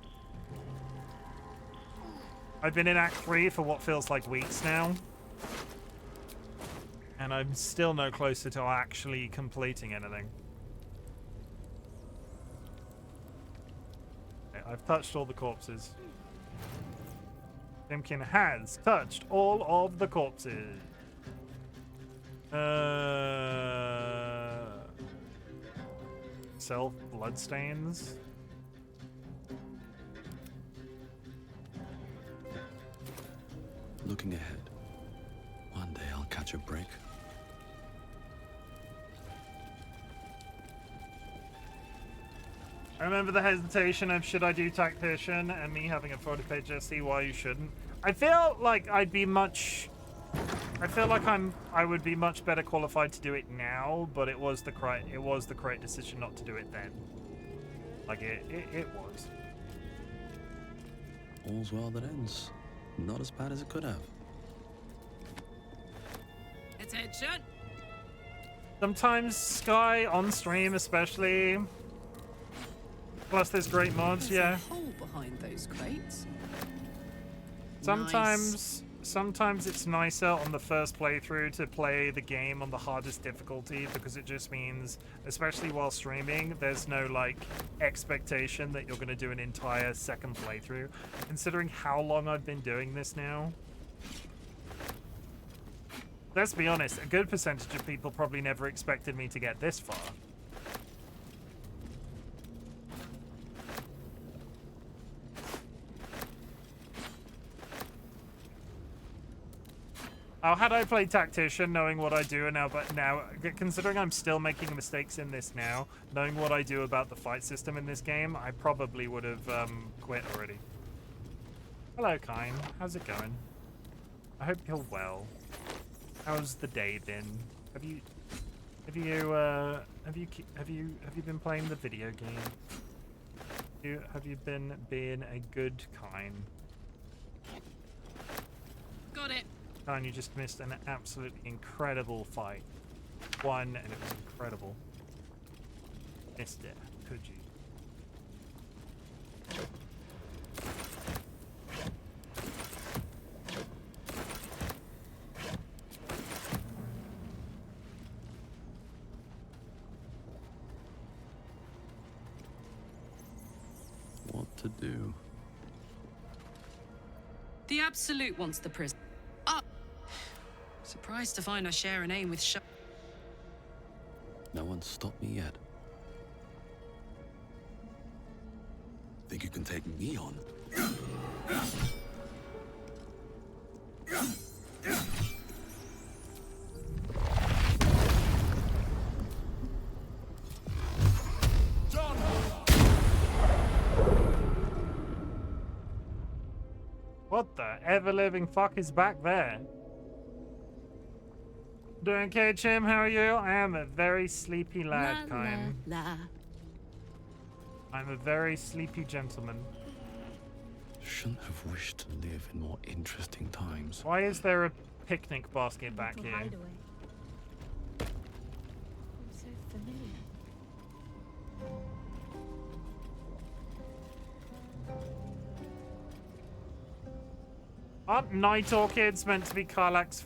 I've been in Act 3 for what feels like weeks now. And I'm still no closer to actually completing anything. I've touched all the corpses. Chimken has touched all of the corpses. Self bloodstains. Looking ahead. One day I'll catch a break. I remember the hesitation of should I do tactician and me having a 40-page SC why you shouldn't. I feel like I'd be much... I feel like I would be much better qualified to do it now, but it was the correct decision not to do it then. Like it was. All's well that ends. Not as bad as it could have. Attention! Sometimes Sky on stream especially. Plus there's great mods, There's yeah. a hole behind those crates. Sometimes it's nicer on the first playthrough to play the game on the hardest difficulty because it just means, especially while streaming, there's no like expectation that you're going to do an entire second playthrough. Considering how long I've been doing this now, let's be honest, a good percentage of people probably never expected me to get this far. Oh, had I played Tactician, knowing what I do now, but now, considering I'm still making mistakes in this now, knowing what I do about the fight system in this game, I probably would have quit already. Hello, Kine. How's it going? I hope you're well. How's the day been? Have you been playing the video game? Have you been being a good Kine? Got it. And you just missed an absolutely incredible fight. Won, and it was incredible. Missed it, could you? What to do? The Absolute wants the prison. Surprised to find I share a name with No one's stopped me yet. Think you can take me on? What the ever-living fuck is back there? Doing okay, Chim? How are you? I am a very sleepy lad, Kine. I'm a very sleepy gentleman. Shouldn't have wished to live in more interesting times. Why is there a picnic basket back here? So familiar. Aren't night orchids meant to be Karlach's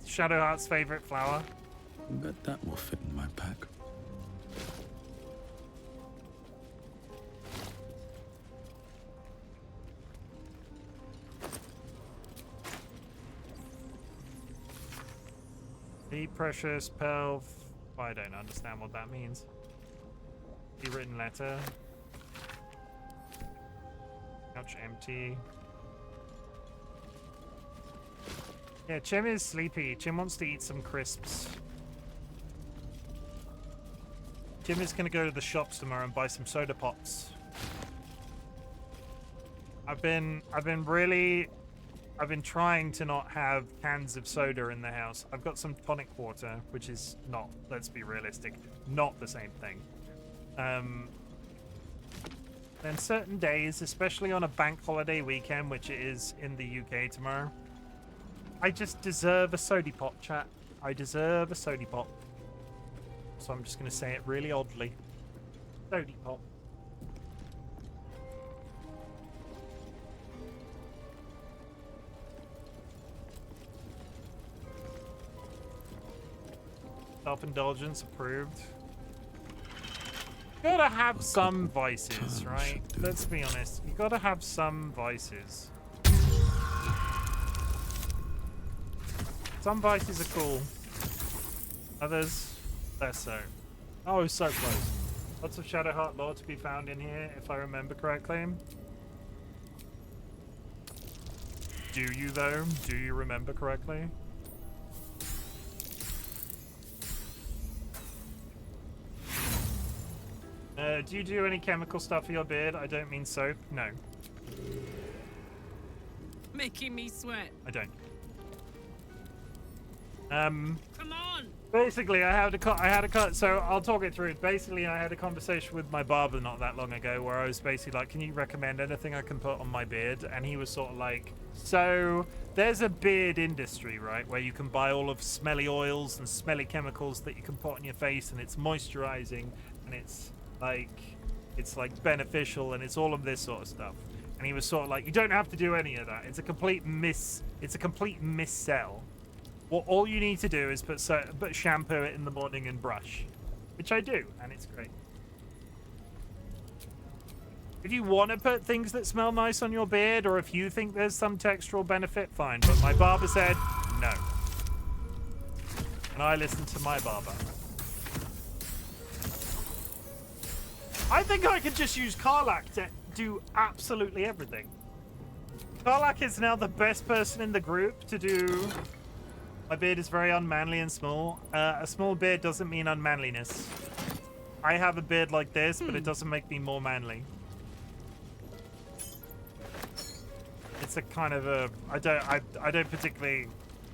Shadowheart's favorite flower? Bet that will fit in my pack. Be precious, Pelv. I don't understand what that means. Be written letter. Couch empty. Yeah, Chim is sleepy. Chim wants to eat some crisps. Chim is gonna go to the shops tomorrow and buy some soda pops. I've been trying to not have cans of soda in the house. I've got some tonic water, which is not, let's be realistic, not the same thing. Then certain days, especially on a bank holiday weekend, which it is in the UK tomorrow, I just deserve a sody pop, chat. I deserve a sody pop. So I'm just going to say it really oddly. Sody pop. Self-indulgence approved. You gotta have some vices, right? Let's be honest. You gotta have some vices. Some vices are cool. Others, less so. Oh, so close. Lots of Shadowheart lore to be found in here, if I remember correctly. Do you, though? Do you remember correctly? Do you do any chemical stuff for your beard? I don't mean soap. No. Making me sweat. I don't. Come on. Basically, I had a cut. So I'll talk it through. Basically, I had a conversation with my barber not that long ago, where I was basically like, "Can you recommend anything I can put on my beard?" And he was sort of like, "So there's a beard industry, right, where you can buy all of smelly oils and smelly chemicals that you can put on your face, and it's moisturizing, and it's like beneficial, and it's all of this sort of stuff." And he was sort of like, "You don't have to do any of that. It's a complete missell. Well, all you need to do is put shampoo it in the morning and brush," which I do, and it's great. If you want to put things that smell nice on your beard, or if you think there's some textural benefit, fine. But my barber said no, and I listened to my barber. I think I could just use Karlak to do absolutely everything. Karlak is now the best person in the group to do... My beard is very unmanly and small. A small beard doesn't mean unmanliness. I have a beard like this, but it doesn't make me more manly. It's a kind of a... I don't particularly...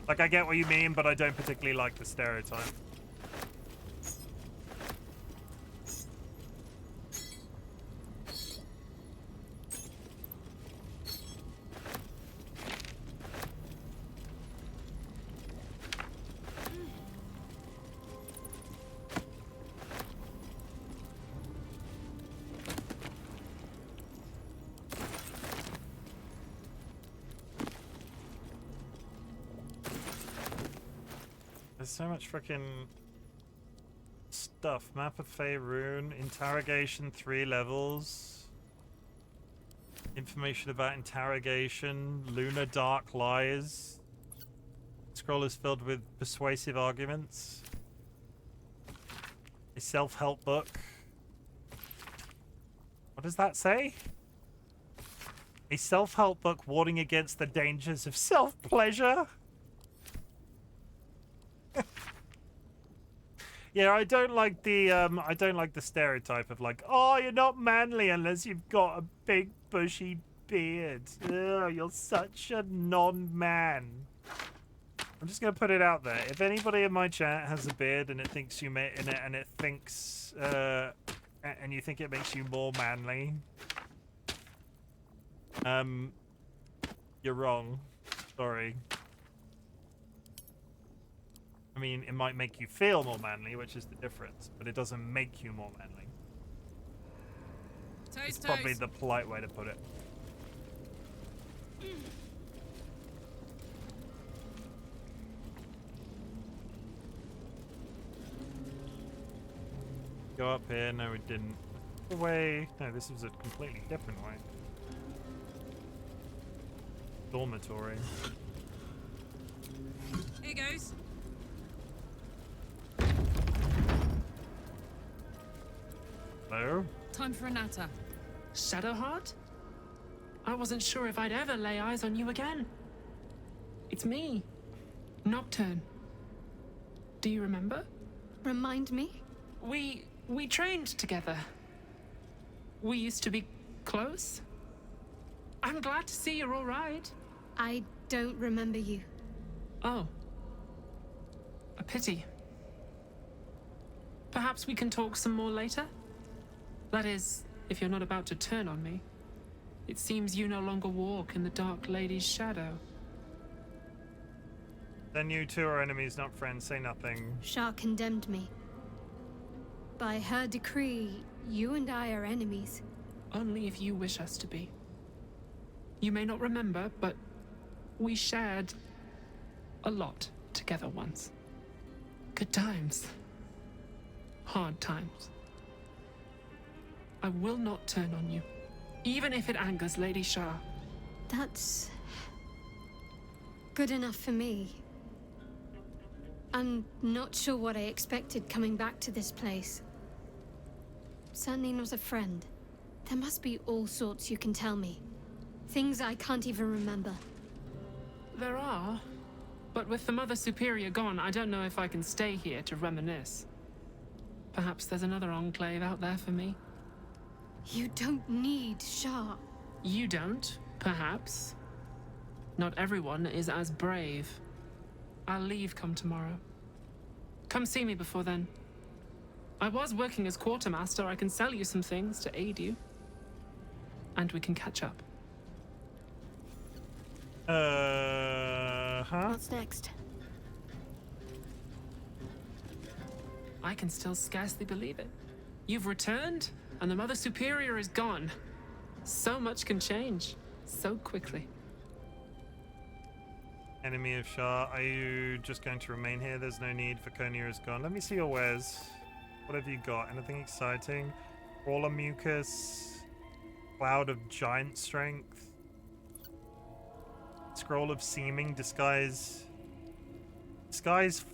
Like, I get what you mean, but I don't particularly like the stereotype. There's so much freaking stuff. Map of Faerun, interrogation 3 levels. Information about interrogation, Lunar Dark Lies. Scroll is filled with persuasive arguments. A self-help book. What does that say? A self-help book warning against the dangers of self-pleasure. Yeah, I don't like the stereotype of like, oh, you're not manly unless you've got a big bushy beard. Ugh, you're such a non-man. I'm just gonna put it out there. If anybody in my chat has a beard and it thinks you may, and it thinks and you think it makes you more manly, you're wrong. Sorry. I mean, it might make you feel more manly, which is the difference, but it doesn't make you more manly. It's probably the polite way to put it. Go up here. No, we didn't. The way. No, this was a completely different way. Dormitory. Here goes. Hello? Time for a natter. Shadowheart? I wasn't sure if I'd ever lay eyes on you again. It's me, Nocturne. Do you remember? Remind me? We We trained together. We used to be close. I'm glad to see you're all right. I don't remember you. Oh. A pity. Perhaps we can talk some more later? That is, if you're not about to turn on me. It seems you no longer walk in the Dark Lady's shadow. Then you two are enemies, not friends. Say nothing. Shah condemned me. By her decree, you and I are enemies. Only if you wish us to be. You may not remember, but we shared a lot together once. Good times. Hard times. I will not turn on you, even if it angers Lady Shah. That's good enough for me. I'm not sure what I expected coming back to this place. Certainly not a friend. There must be all sorts you can tell me. Things I can't even remember. There are, but with the Mother Superior gone, I don't know if I can stay here to reminisce. Perhaps there's another enclave out there for me. You don't need Shah. You don't, perhaps. Not everyone is as brave. I'll leave come tomorrow. Come see me before then. I was working as quartermaster. I can sell you some things to aid you. And we can catch up. What's next? I can still scarcely believe it. You've returned, and the Mother Superior is gone. So much can change, so quickly. Enemy of Shah, are you just going to remain here? There's no need for Konya is gone. Let me see your wares. What have you got? Anything exciting? Crawler mucus, cloud of giant strength, scroll of seeming, disguise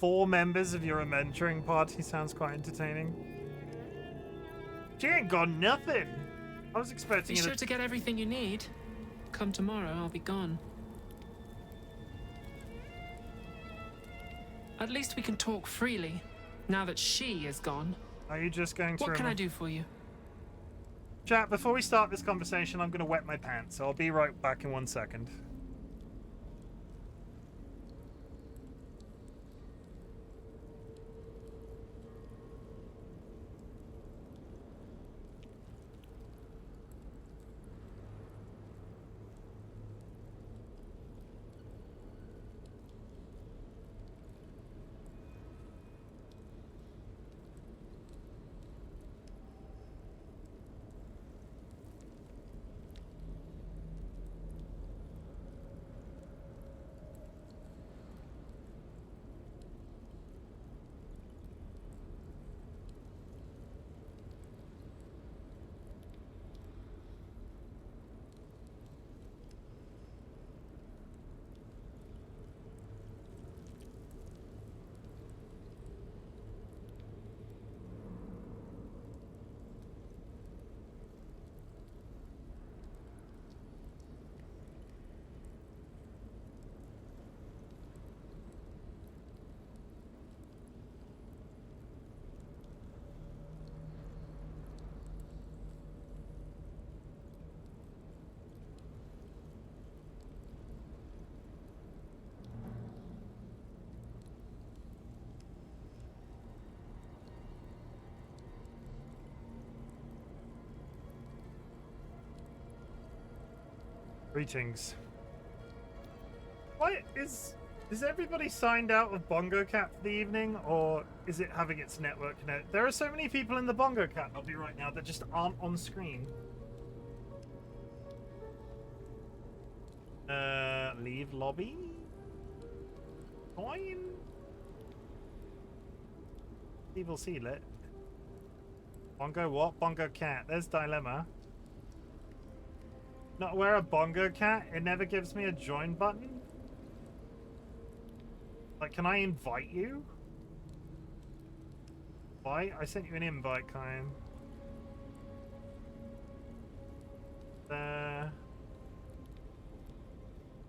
4 members of your adventuring party. Sounds quite entertaining. She ain't got nothing. I was expecting Be you sure to get everything you need. Come tomorrow, I'll be gone. At least we can talk freely, now that she is gone. Are you just going to... What can I do for you? Chat, before we start this conversation, I'm going to wet my pants, so I'll be right back in 1 second. Greetings. What is everybody signed out of Bongo Cat for the evening, or is it having its network connect? There are so many people in the Bongo Cat lobby right now that just aren't on screen. Leave lobby? Join? Evil seal it. Bongo what? Bongo Cat. There's dilemma. Not aware of Bongo Cat? It never gives me a join button? Like, can I invite you? Why? I sent you an invite, Kyan.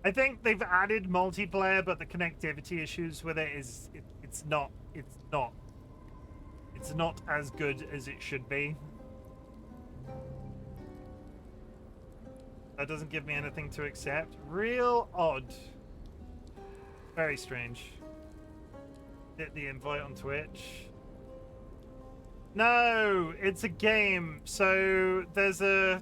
I think they've added multiplayer, but the connectivity issues with it is it's not It's not as good as it should be. That doesn't give me anything to accept. Real odd. Very strange. Hit the invite on Twitch. No, it's a game. So there's a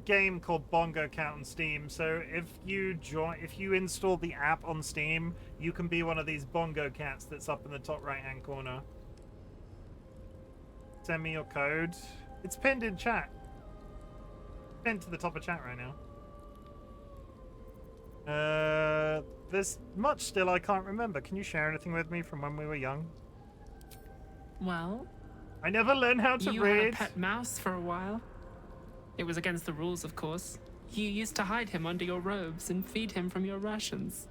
game called Bongo Cat on Steam. So if you install the app on Steam, you can be one of these bongo cats that's up in the top right hand corner. Send me your code. It's pinned in chat. Pinned to the top of chat right now. There's much still I can't remember. Can you share anything with me from when we were young? Well, I never learned how to you read. had a pet mouse for a while. It was against the rules, of course. You used to hide him under your robes and feed him from your rations.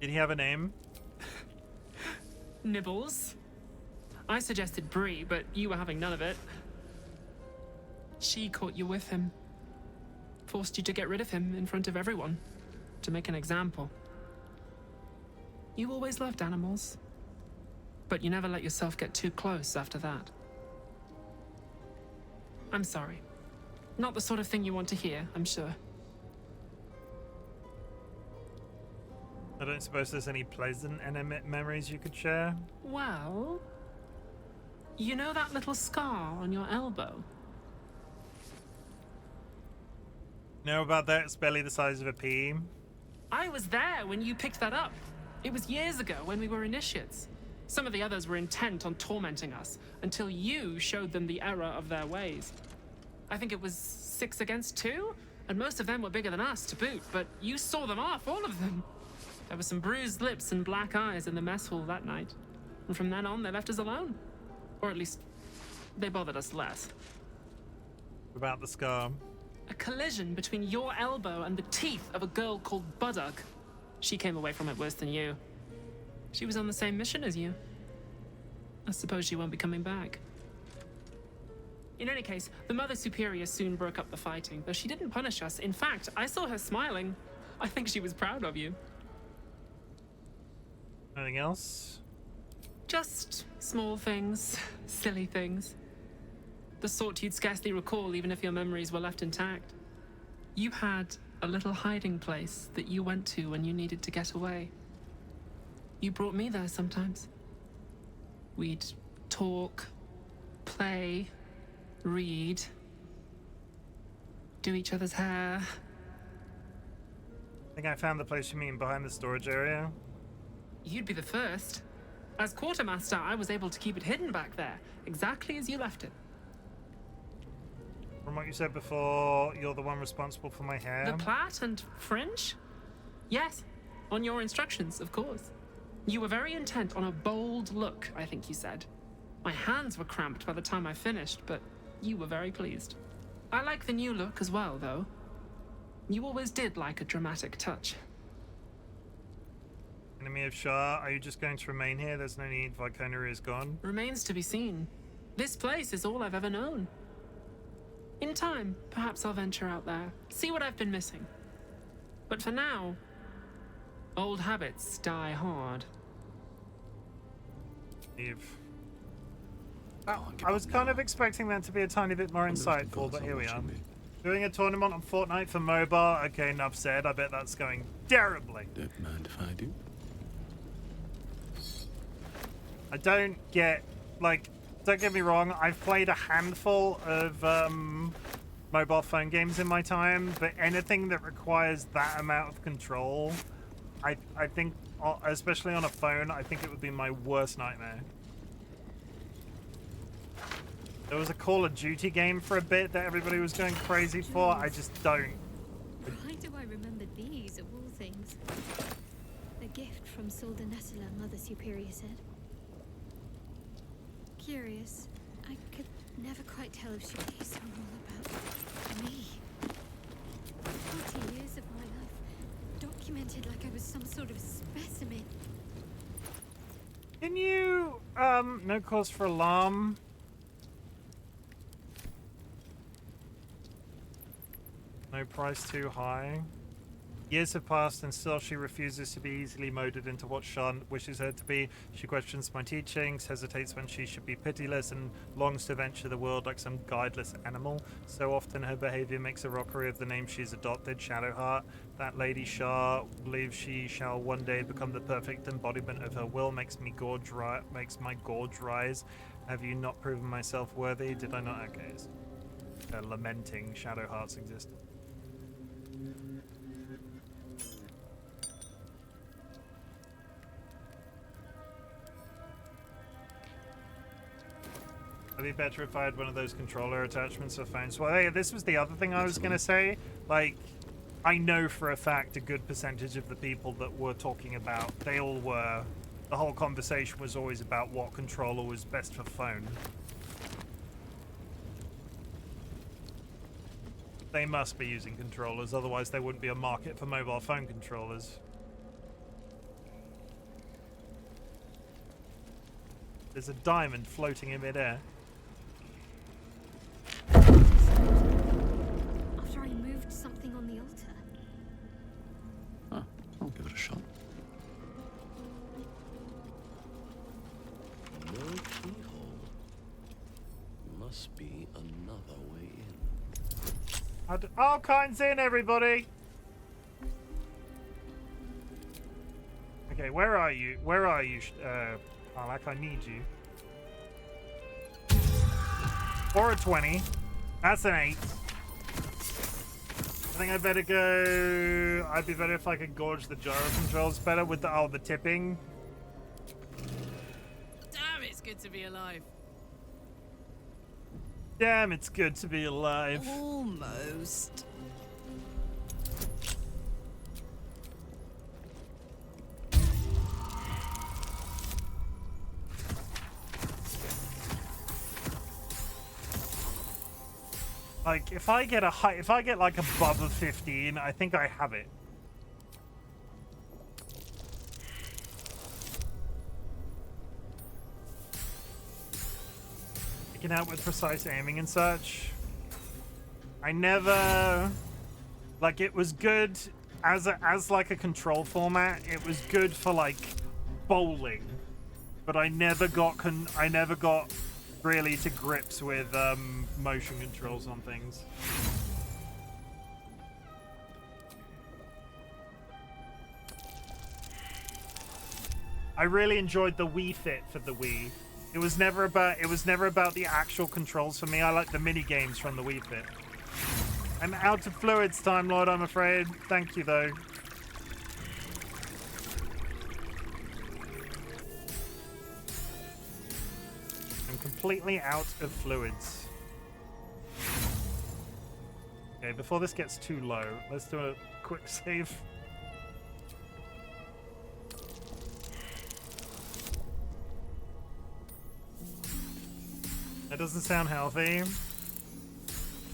Did he have a name? Nibbles. I suggested Bree, but you were having none of it. She caught you with him. Forced you to get rid of him in front of everyone. To make an example. You always loved animals. But you never let yourself get too close after that. I'm sorry. Not the sort of thing you want to hear, I'm sure. I don't suppose there's any pleasant memories you could share? Well, you know that little scar on your elbow? Know about that? It's barely the size of a pea. I was there when you picked that up. It was years ago when we were initiates. Some of the others were intent on tormenting us until you showed them the error of their ways. I think it was 6 against 2, and most of them were bigger than us to boot, but you saw them off, all of them. There were some bruised lips and black eyes in the mess hall that night, and from then on they left us alone. Or at least, they bothered us less. About the scar. A collision between your elbow and the teeth of a girl called Baldur. She came away from it worse than you. She was on the same mission as you. I suppose she won't be coming back. In any case, the Mother Superior soon broke up the fighting, though she didn't punish us. In fact, I saw her smiling. I think she was proud of you. Anything else? Just small things, silly things. The sort you'd scarcely recall even if your memories were left intact. You had a little hiding place that you went to when you needed to get away. You brought me there sometimes. We'd talk, play, read, do each other's hair. I think I found the place you mean, behind the storage area. You'd be the first. As quartermaster, I was able to keep it hidden back there, exactly as you left it. From what you said before, you're the one responsible for my hair. The plait and fringe? Yes, on your instructions, of course. You were very intent on a bold look, I think you said. My hands were cramped by the time I finished, but you were very pleased. I like the new look as well, though. You always did like a dramatic touch. Enemy of Shah, are you just going to remain here? There's no need, Vicona is gone. Remains to be seen. This place is all I've ever known. In time, perhaps I'll venture out there, see what I've been missing. But for now, old habits die hard. Eve. I was kind of expecting that to be a tiny bit more insightful, but here we are. Doing a tournament on Fortnite for mobile? Okay, enough said. I bet that's going terribly. Don't mind if I do. I don't get, like, don't get me wrong, I've played a handful of mobile phone games in my time, but anything that requires that amount of control, I think, especially on a phone, I think it would be my worst nightmare. There was a Call of Duty game for a bit that everybody was going crazy for. I just don't. Why do I remember these of all things? A gift from Solda Nessela, Mother Superior said. Curious. I could never quite tell if she was so all about me. 40 years of my life, documented like I was some sort of specimen. Can you, no cause for alarm? No price too high? Years have passed and still she refuses to be easily molded into what Shah wishes her to be. She questions my teachings, hesitates when she should be pitiless, and longs to venture the world like some guideless animal. So often her behavior makes a mockery of the name she's adopted, Shadowheart. That Lady Shah believes she shall one day become the perfect embodiment of her will, makes my gorge rise. Have you not proven myself worthy? Did I not? Okay. Lamenting Shadowheart's existence. It'd be better if I had one of those controller attachments for phones. Well, hey, this was the other thing I was going to say. Like, I know for a fact a good percentage of the people that were talking about, they all were. The whole conversation was always about what controller was best for phone. They must be using controllers, otherwise there wouldn't be a market for mobile phone controllers. There's a diamond floating in midair. After I moved something on the altar. Huh, I'll give it a shot. No keyhole. Must be another way in. All kinds in, everybody! Okay, where are you? Where are you, Alak? I need you. Or a 20. That's an 8. I think I better go... I'd be better if I could gorge the gyro controls better with the tipping. Damn, it's good to be alive. Damn, it's good to be alive. Almost. Like, if I get like above a 15, I think I have it. Picking out with precise aiming and such. I never, like, it was good as like a control format. It was good for like bowling, but I never got really to grips with motion controls on things. I really enjoyed the Wii Fit for the Wii. It was never about the actual controls for me. I like the mini games from the Wii Fit. I'm out of fluids, Time Lord, I'm afraid. Thank you though. Completely out of fluids. Okay, before this gets too low, let's do a quick save. That doesn't sound healthy.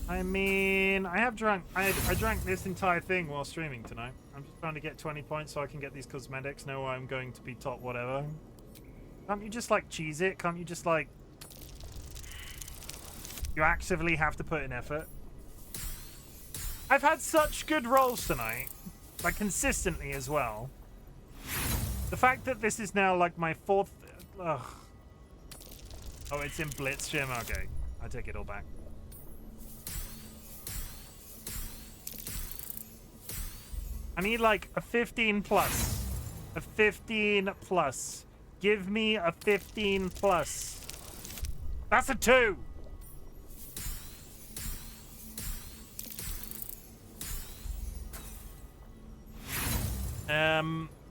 I mean, I drank this entire thing while streaming tonight. I'm just trying to get 20 points so I can get these cosmetics. No, I'm going to be top whatever. Can't you just like cheese it? Can't you just like... You actively have to put in effort. I've had such good rolls tonight. Like, consistently as well. The fact that this is now, like, my 4th... Ugh. Oh, it's in Blitz, Chim? Okay. I take it all back. I need, like, a 15 plus. A 15 plus. Give me a 15 plus. That's a 2!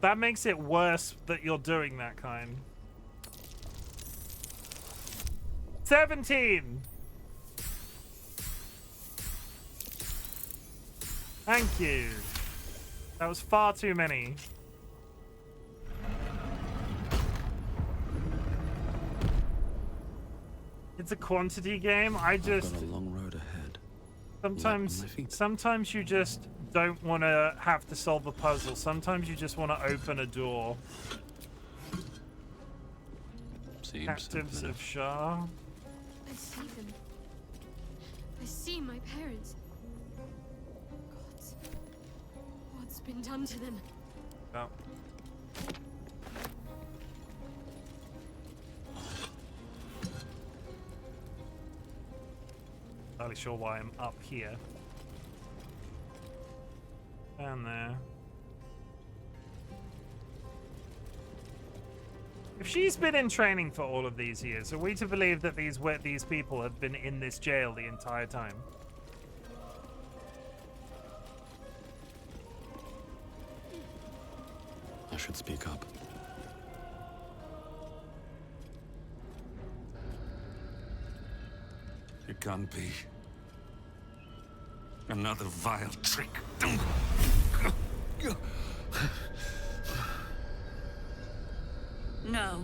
That makes it worse that you're doing that kind. 17! Thank you. That was far too many. It's a quantity game. I've got a long road ahead. Sometimes you just don't want to have to solve a puzzle. Sometimes you just want to open a door. Captives of Shah. I see them. I see my parents. Gods. What's been done to them. Oh. Not really sure why I'm up here. Down there. If she's been in training for all of these years, are we to believe that these people have been in this jail the entire time? I should speak up. It can't be. Another vile trick. No,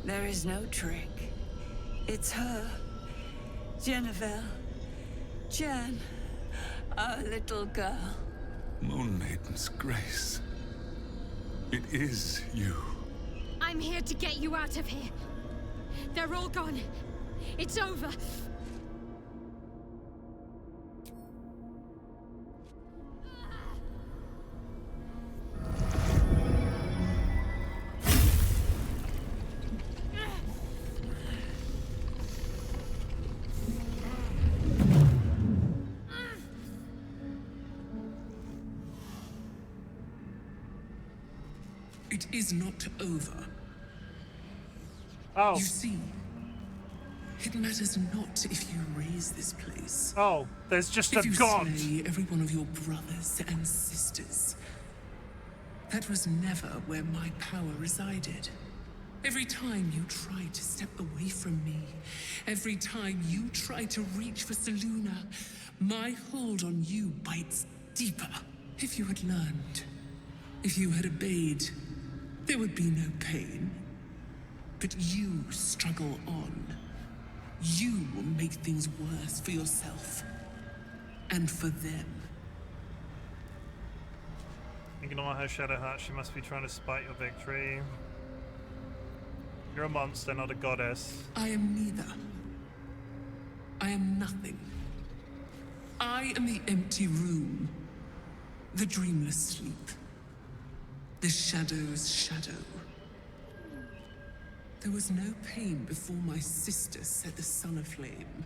there is no trick. It's her, Jennifer, Jan, our little girl. Moon Maiden's grace. It is you. I'm here to get you out of here. They're all gone. It's over. It is not over. Oh. You see, it matters not if you raise this place. Oh, there's just if a you god. slay every one of your brothers and sisters. That was never where my power resided. Every time you tried to step away from me, every time you tried to reach for Seluna, my hold on you bites deeper. If you had learned, if you had obeyed, there would be no pain. But you struggle on. You will make things worse for yourself. And for them. Ignore her, Shadowheart. She must be trying to spite your victory. You're a monster, not a goddess. I am neither. I am nothing. I am the empty room. The dreamless sleep. The shadow's shadow. There was no pain before my sister set the sun aflame.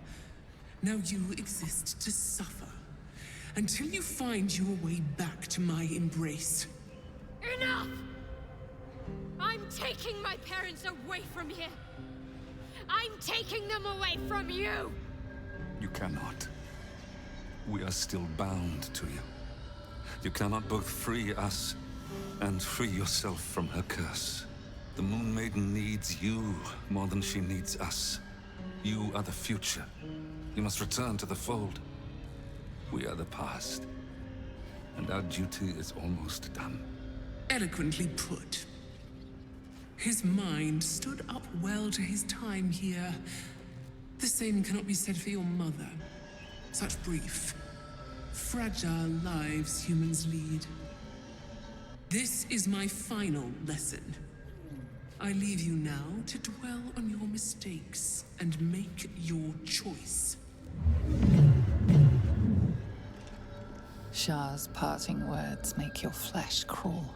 Now you exist to suffer. Until you find your way back to my embrace. Enough! I'm taking my parents away from here. I'm taking them away from you! You cannot. We are still bound to you. You cannot both free us and free yourself from her curse. The Moon Maiden needs you more than she needs us. You are the future. You must return to the fold. We are the past. And our duty is almost done. Eloquently put. His mind stood up well to his time here. The same cannot be said for your mother. Such brief, fragile lives humans lead. This is my final lesson. I leave you now to dwell on your mistakes and make your choice. Shah's parting words make your flesh crawl.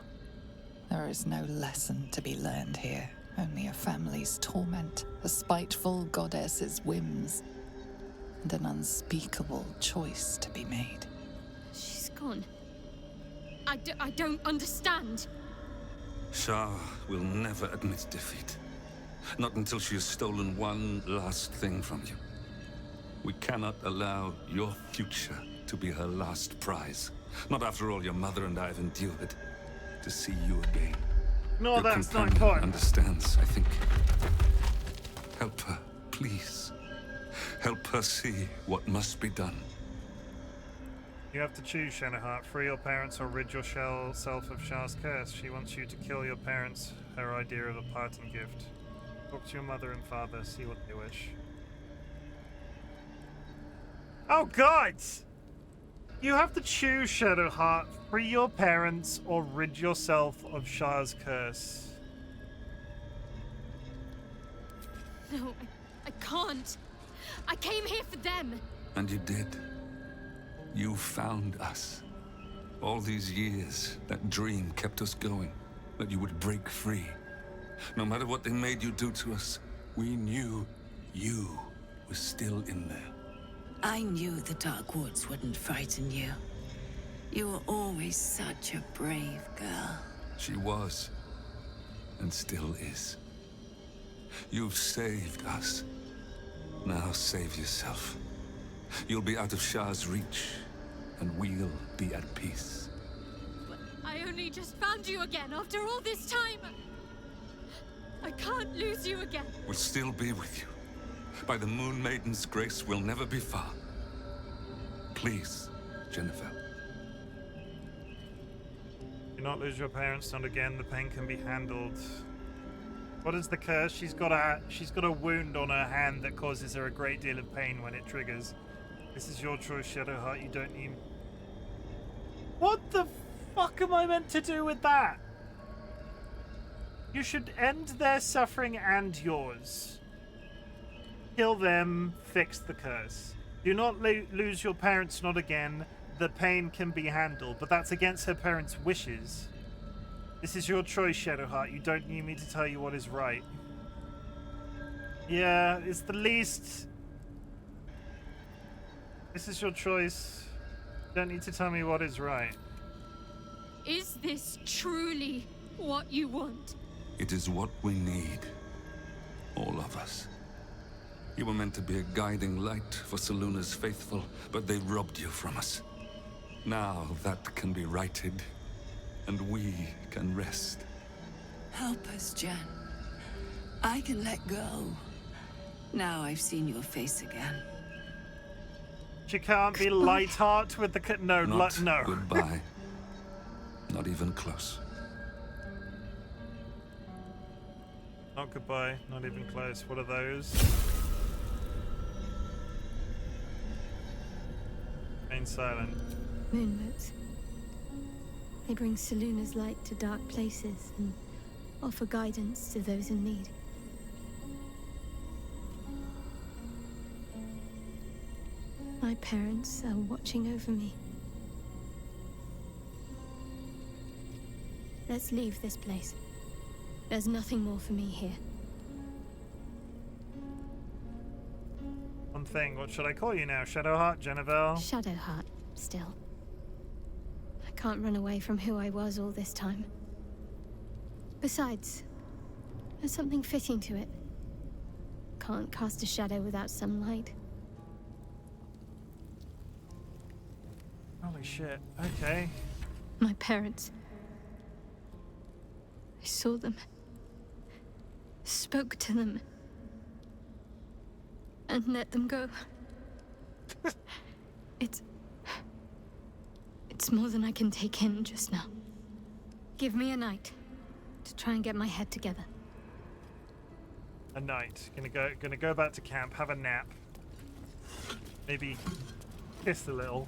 There is no lesson to be learned here, only a family's torment, a spiteful goddess's whims, and an unspeakable choice to be made. She's gone. I don't understand. Shah will never admit defeat. Not until she has stolen one last thing from you. We cannot allow your future to be her last prize. Not after all your mother and I have endured. To see you again. No, your that's not companion important. understands, I think. Help her, please. Help her see what must be done. You have to choose, Shadowheart. Free your parents or rid yourself of Shah's curse. She wants you to kill your parents, her idea of a parting gift. Talk to your mother and father, see what they wish. Oh god! You have to choose, Shadowheart. Free your parents or rid yourself of Shah's curse. No, I can't. I came here for them. And you did. You found us. All these years, that dream kept us going, that you would break free. No matter what they made you do to us, we knew you were still in there. I knew the Dark Woods wouldn't frighten you. You were always such a brave girl. She was, and still is. You've saved us. Now save yourself. You'll be out of Shah's reach, and we'll be at peace. I only just found you again after all this time. I can't lose you again. We'll still be with you. By the Moon Maiden's grace, we'll never be far. Please, Jennifer. Do not lose your parents, not again. The pain can be handled. What is the curse? She's got a wound on her hand that causes her a great deal of pain when it triggers. This is your choice, Shadowheart. You don't need... What the fuck am I meant to do with that? You should end their suffering and yours. Kill them, fix the curse. Do not lose your parents, not again. The pain can be handled, but that's against her parents' wishes. This is your choice, Shadowheart. You don't need me to tell you what is right. Yeah, it's the least... This is your choice. You don't need to tell me what is right. Is this truly what you want? It is what we need. All of us. You were meant to be a guiding light for Selûne's faithful, but they robbed you from us. Now that can be righted, and we can rest. Help us, Jen. I can let go. Now I've seen your face again. She can't be Lightheart with the... No, no. Goodbye. Not even close. Not goodbye, not even close. What are those? Remain silent. Moonmotes. They bring Selûne's light to dark places and offer guidance to those in need. My parents are watching over me. Let's leave this place. There's nothing more for me here. One thing, what should I call you now? Shadowheart? Jennifer? Shadowheart, still. I can't run away from who I was all this time. Besides, there's something fitting to it. Can't cast a shadow without some light. Holy shit, okay. My parents. I saw them. Spoke to them. And let them go. It's more than I can take in just now. Give me a night to try and get my head together. A night. Gonna go back to camp, have a nap. Maybe kiss a little.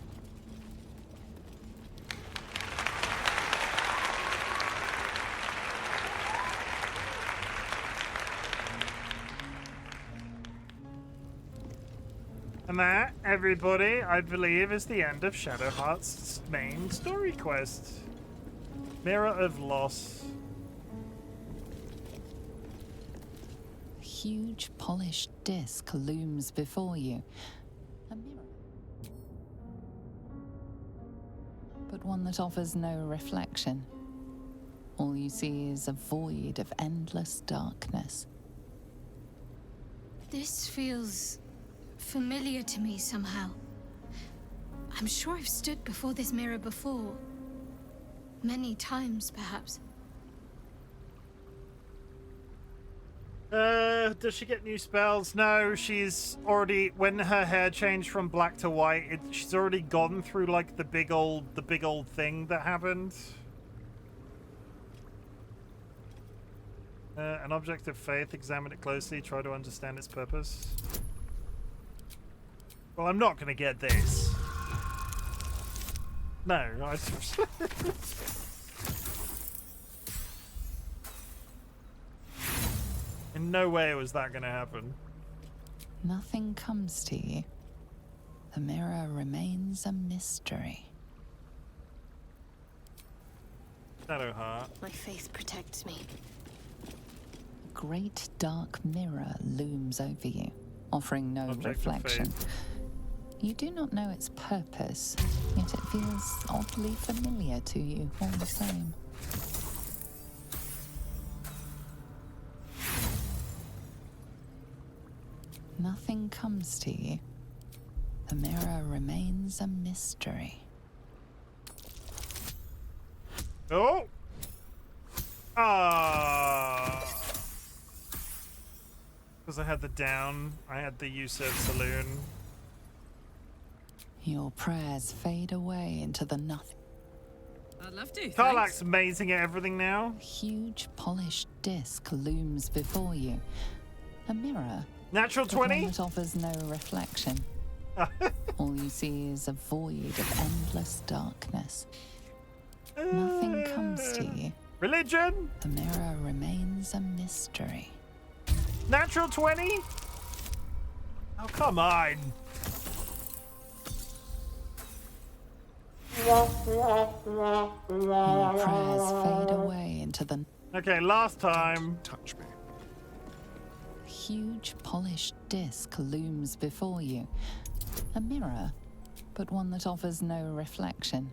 And that, everybody, I believe, is the end of Shadowheart's main story quest. Mirror of Loss. A huge polished disc looms before you. A mirror. But one that offers no reflection. All you see is a void of endless darkness. This feels familiar to me somehow. I'm sure I've stood before this mirror before. Many times, perhaps. Does she get new spells? No, she's already, when her hair changed from black to white, she's already gone through like the big old thing that happened. An object of faith, examine it closely, try to understand its purpose. Well, I'm not gonna get this. No, I... In no way was that gonna happen. Nothing comes to you. The mirror remains a mystery. Shadowheart. My faith protects me. Great dark mirror looms over you, offering no Object of reflection. faith. You do not know its purpose, yet it feels oddly familiar to you all the same. Nothing comes to you. The mirror remains a mystery. Oh! Ah! Because I had the down, I had the use of saloon. Your prayers fade away into the nothing. I'd love to. Karlak's amazing at everything now. A huge polished disc looms before you. A mirror. Natural but one 20? that offers no reflection. All you see is a void of endless darkness. Nothing comes to you. Religion? The mirror remains a mystery. Natural 20? Oh, come on. Your prayers fade away into the... Okay, last time. Touch me. A huge polished disc looms before you. A mirror, but one that offers no reflection.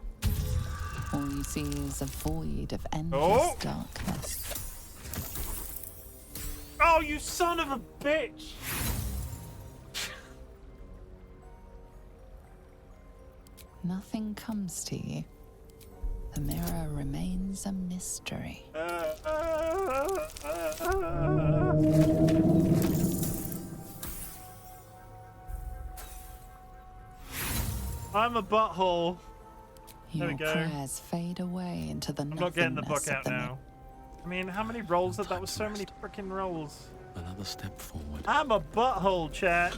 All you see is a void of endless darkness. Oh, you son of a bitch! Nothing comes to you. The mirror remains a mystery. I'm a butthole. There Your we go. prayers fade away into the I'm not getting the nothingness book out of the now. I mean, how many rolls that was so many freaking rolls. Another step forward. I'm a butthole, chat.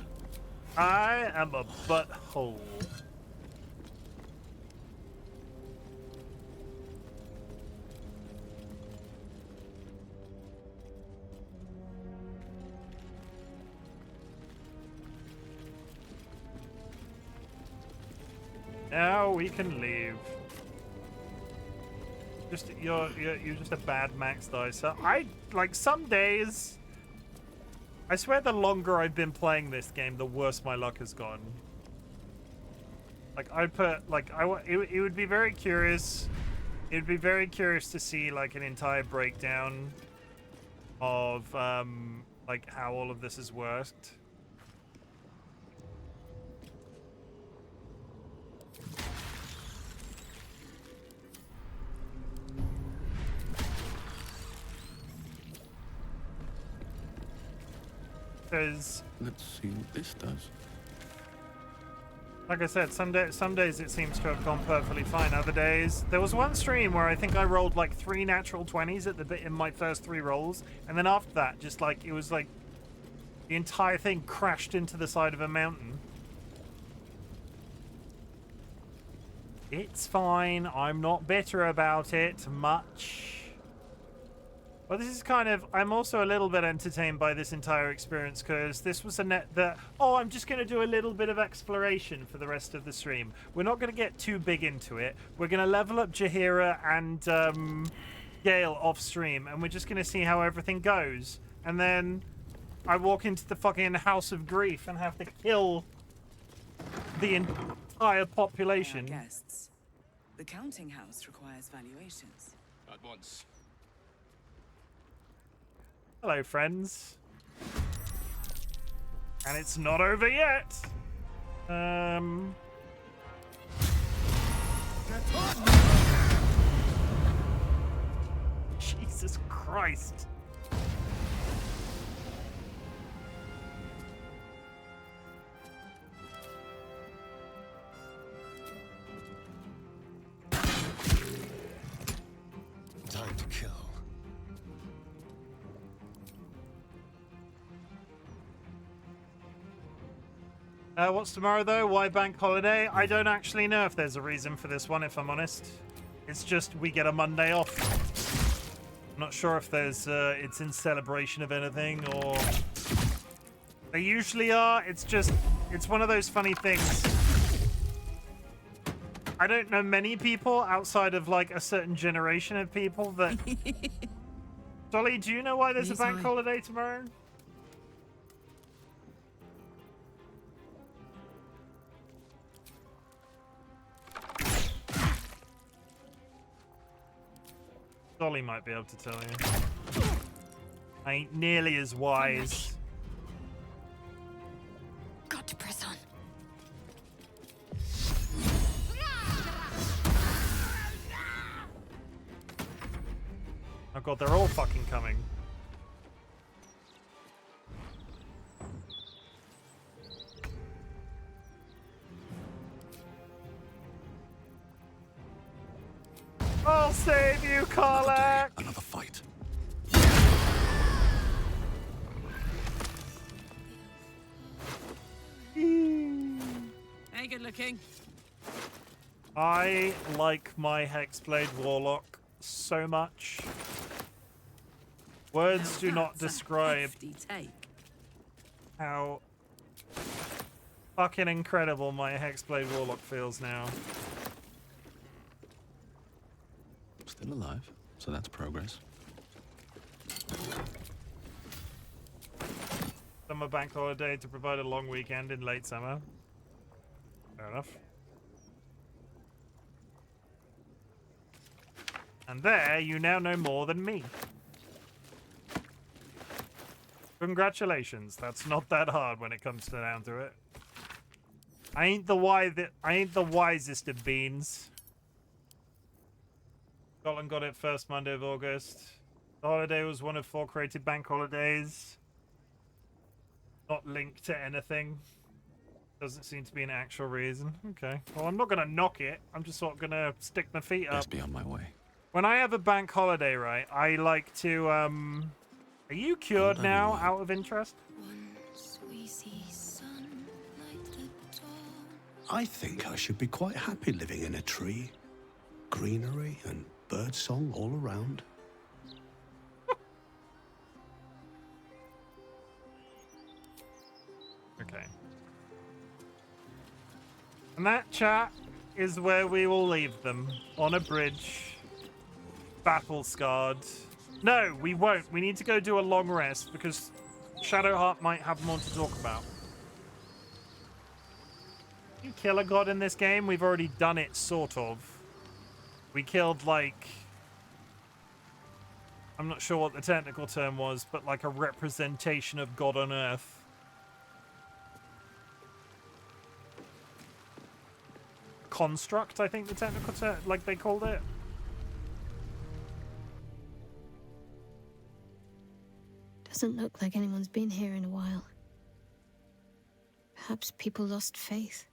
I am a butthole. Now we can leave. Just you're just a bad max dicer. I like some days. I swear, the longer I've been playing this game, the worse my luck has gone. Like I put like it would be very curious. It would be very curious to see like an entire breakdown of like how all of this has worked. Because let's see what this does. Like I said, some days it seems to have gone perfectly fine. Other days, there was one stream where I think I rolled like 3 natural 20s at the bit in my first 3 rolls, and then after that, just like it was like the entire thing crashed into the side of a mountain. It's fine. I'm not bitter about it much. Well, this is kind of... I'm also a little bit entertained by this entire experience because this was a net that... Oh, I'm just going to do a little bit of exploration for the rest of the stream. We're not going to get too big into it. We're going to level up Jaheira and Gale off stream, and we're just going to see how everything goes. And then I walk into the fucking House of Grief and have to kill the entire population. Guests. The counting house requires valuations. At once. Hello, friends. And it's not over yet. Jesus Christ. Time to kill. What's tomorrow, though? Why bank holiday? I don't actually know if there's a reason for this one, if I'm honest. It's just we get a Monday off. I'm not sure if there's it's in celebration of anything, or... They usually are. It's just... It's one of those funny things. I don't know many people outside of like a certain generation of people that. Dolly, do you know why there's a bank holiday tomorrow? Dolly might be able to tell you. I ain't nearly as wise. Got to press on. Oh god, they're all fucking coming. I'll save you, Karlak! Another fight. Hey, good looking. I like my Hexblade Warlock so much. Words do not describe how fucking incredible my Hexblade Warlock feels now. Still alive, so that's progress. Summer bank holiday to provide a long weekend in late summer. Fair enough. And there, you now know more than me. Congratulations. That's not that hard when it comes down to it. I ain't the wisest of beans. Scotland got it first Monday of August. The holiday was one of 4 created bank holidays. Not linked to anything. Doesn't seem to be an actual reason. Okay. Well, I'm not going to knock it. I'm just sort of going to stick my feet up. Best be on my way. When I have a bank holiday, right, I like to, Are you cured now, out of interest? I think I should be quite happy living in a tree. Greenery and birdsong all around. Okay. And that, chat, is where we will leave them. On a bridge. Battle-scarred. No, we won't. We need to go do a long rest, because Shadowheart might have more to talk about. You kill a god in this game? We've already done it, sort of. We killed, like... I'm not sure what the technical term was, but like a representation of God on Earth. Construct, I think the technical term, like they called it. Doesn't look like anyone's been here in a while. Perhaps people lost faith.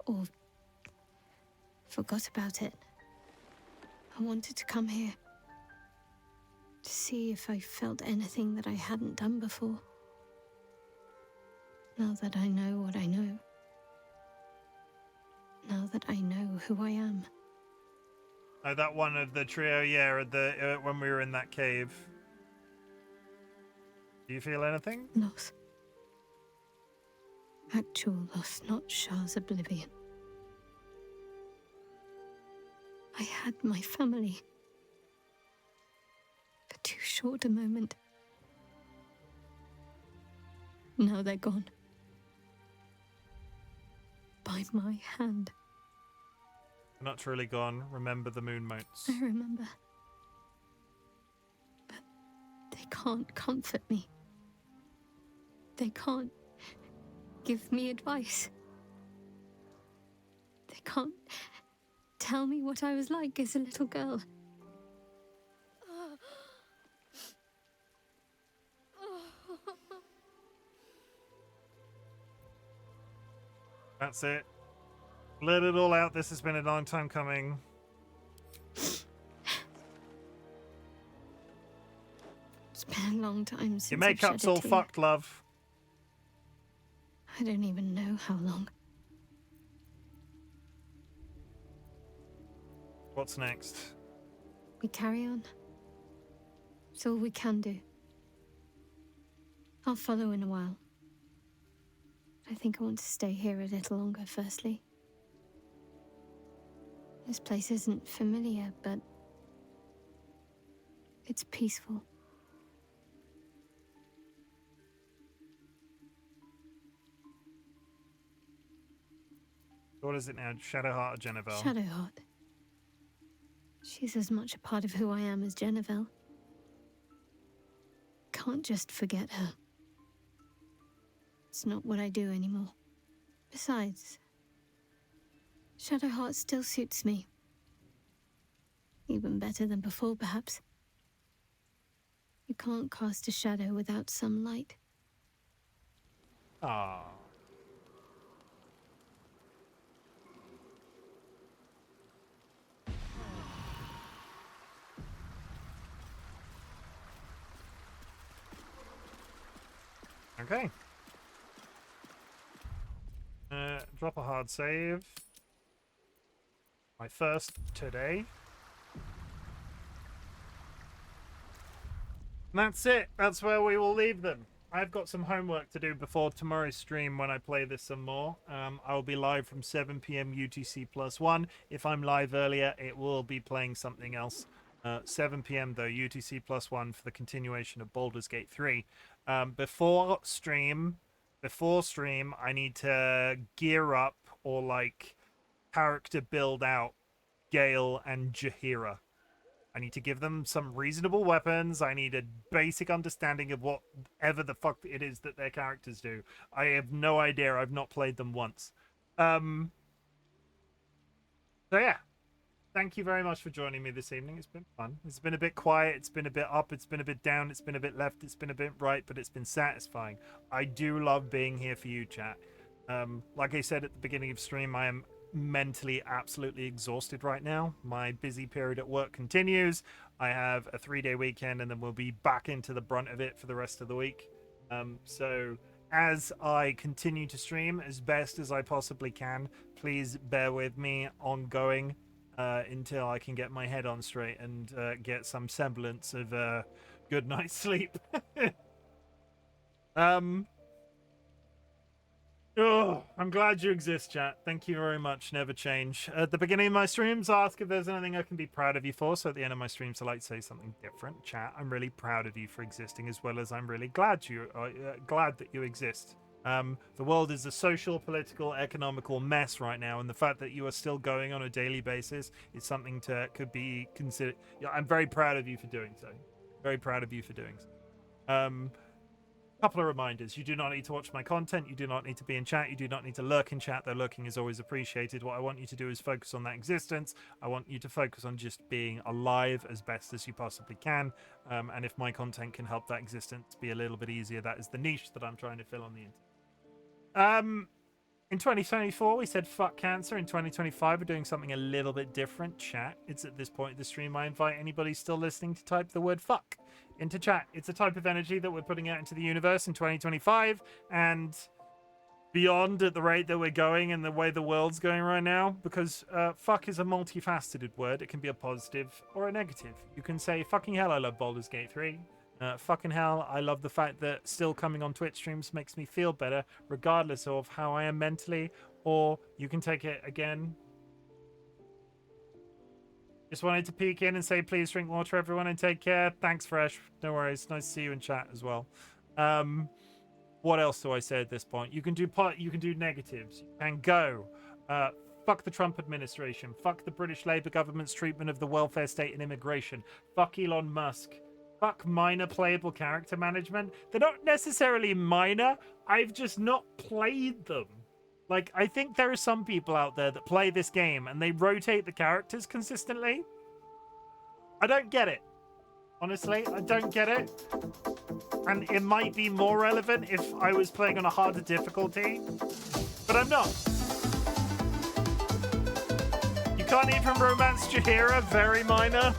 Or forgot about it. I wanted to come here. To see if I felt anything that I hadn't done before. Now that I know what I know. Now that I know who I am. Oh, that one of the trio, yeah, at the, when we were in that cave. Do you feel anything? Loss. Actual loss, not Shah's oblivion. I had my family. For too short a moment. Now they're gone. By my hand. They're not truly gone. Remember the moon motes. I remember. But they can't comfort me. They can't give me advice. They can't tell me what I was like as a little girl. That's it. Let it all out. This has been a long time coming. It's been a long time since Your makeup's all fucked, love. I don't even know how long. What's next? We carry on. It's all we can do. I'll follow in a while. I think I want to stay here a little longer, firstly. This place isn't familiar, but it's peaceful. What is it now? Shadowheart or Jennifer? Shadowheart. She's as much a part of who I am as Jennifer. Can't just forget her. It's not what I do anymore. Besides, Shadowheart still suits me. Even better than before, perhaps. You can't cast a shadow without some light. Ah. Okay. Drop a hard save. My first today. And that's it. That's where we will leave them. I've got some homework to do before tomorrow's stream when I play this some more. I will be live from 7 p.m. UTC +1. If I'm live earlier, it will be playing something else. 7 p.m. though, UTC +1 for the continuation of Baldur's Gate 3. Before stream, I need to gear up or like character build out Gale and Jaheira. I need to give them some reasonable weapons. I need a basic understanding of whatever the fuck it is that their characters do. I have no idea. I've not played them once. So yeah. Thank you very much for joining me this evening. It's been fun. It's been a bit quiet. It's been a bit up. It's been a bit down. It's been a bit left. It's been a bit right, but it's been satisfying. I do love being here for you, chat. Like I said at the beginning of stream, I am mentally absolutely exhausted right now. My busy period at work continues. I have a 3-day weekend, and then we'll be back into the brunt of it for the rest of the week. So as I continue to stream as best as I possibly can, please bear with me ongoing. Until I can get my head on straight and get some semblance of good night's sleep. I'm glad you exist, chat. Thank you very much. Never change. At the beginning of my streams, I ask if there's anything I can be proud of you for. So at the end of my streams, I like to say something different. Chat, I'm really proud of you for existing, as well as I'm really glad that you exist. The world is a social, political, economical mess right now, and the fact that you are still going on a daily basis is something could be considered. Yeah, I'm very proud of you for doing so. Very proud of you for doing so. Couple of reminders: you do not need to watch my content. You do not need to be in chat. You do not need to lurk in chat, though lurking is always appreciated. What I want you to do is focus on that existence. I want you to focus on just being alive as best as you possibly can. And if my content can help that existence be a little bit easier, that is the niche that I'm trying to fill on the internet. In 2024, we said fuck cancer. In 2025, we're doing something a little bit different. Chat. It's at this point in the stream I invite anybody still listening to type the word fuck into chat. It's a type of energy that we're putting out into the universe in 2025 and beyond at the rate that we're going and the way the world's going right now, because fuck is a multifaceted word. It can be a positive or a negative. You can say, fucking hell, I love Baldur's Gate 3. Fucking hell, I love the fact that still coming on Twitch streams makes me feel better, regardless of how I am mentally. Or you can take it again. Just wanted to peek in and say, please drink water, everyone, and take care. Thanks, Fresh. No worries. Nice to see you in chat as well. What else do I say at this point? You can do negatives. You can go. Fuck the Trump administration. Fuck the British Labour government's treatment of the welfare state and immigration. Fuck Elon Musk. Fuck minor playable character management. They're not necessarily minor. I've just not played them. Like, I think there are some people out there that play this game and they rotate the characters consistently. I don't get it. Honestly, I don't get it. And it might be more relevant if I was playing on a harder difficulty. But I'm not. You can't even romance Jaheira. Very minor.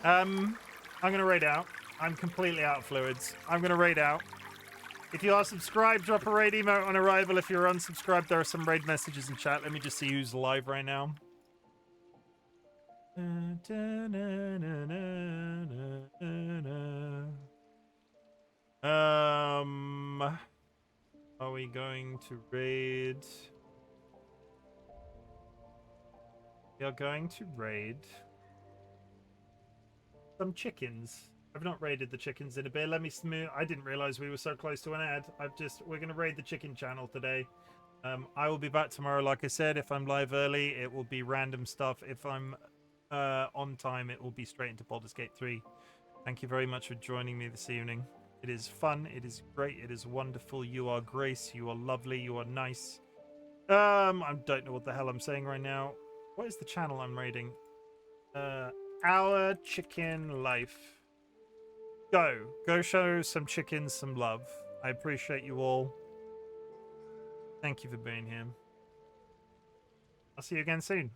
I'm gonna raid out. I'm completely out of fluids. I'm gonna raid out. If you are subscribed, drop a raid emote on arrival. If you're unsubscribed, there are some raid messages in chat. Let me just see who's live right now. we going to raid? We are going to raid some chickens. I've not raided the chickens in a bit. Let me smooth. I didn't realize we were so close to an ad. We're going to raid the chicken channel today. I will be back tomorrow. Like I said, if I'm live early, it will be random stuff. If I'm on time, it will be straight into Baldur's Gate 3. Thank you very much for joining me this evening. It is fun. It is great. It is wonderful. You are Grace. You are lovely. You are nice. I don't know what the hell I'm saying right now. What is the channel I'm raiding? Our Chicken Life. Go show some chickens some love. I appreciate you all. Thank you for being here. I'll see you again soon.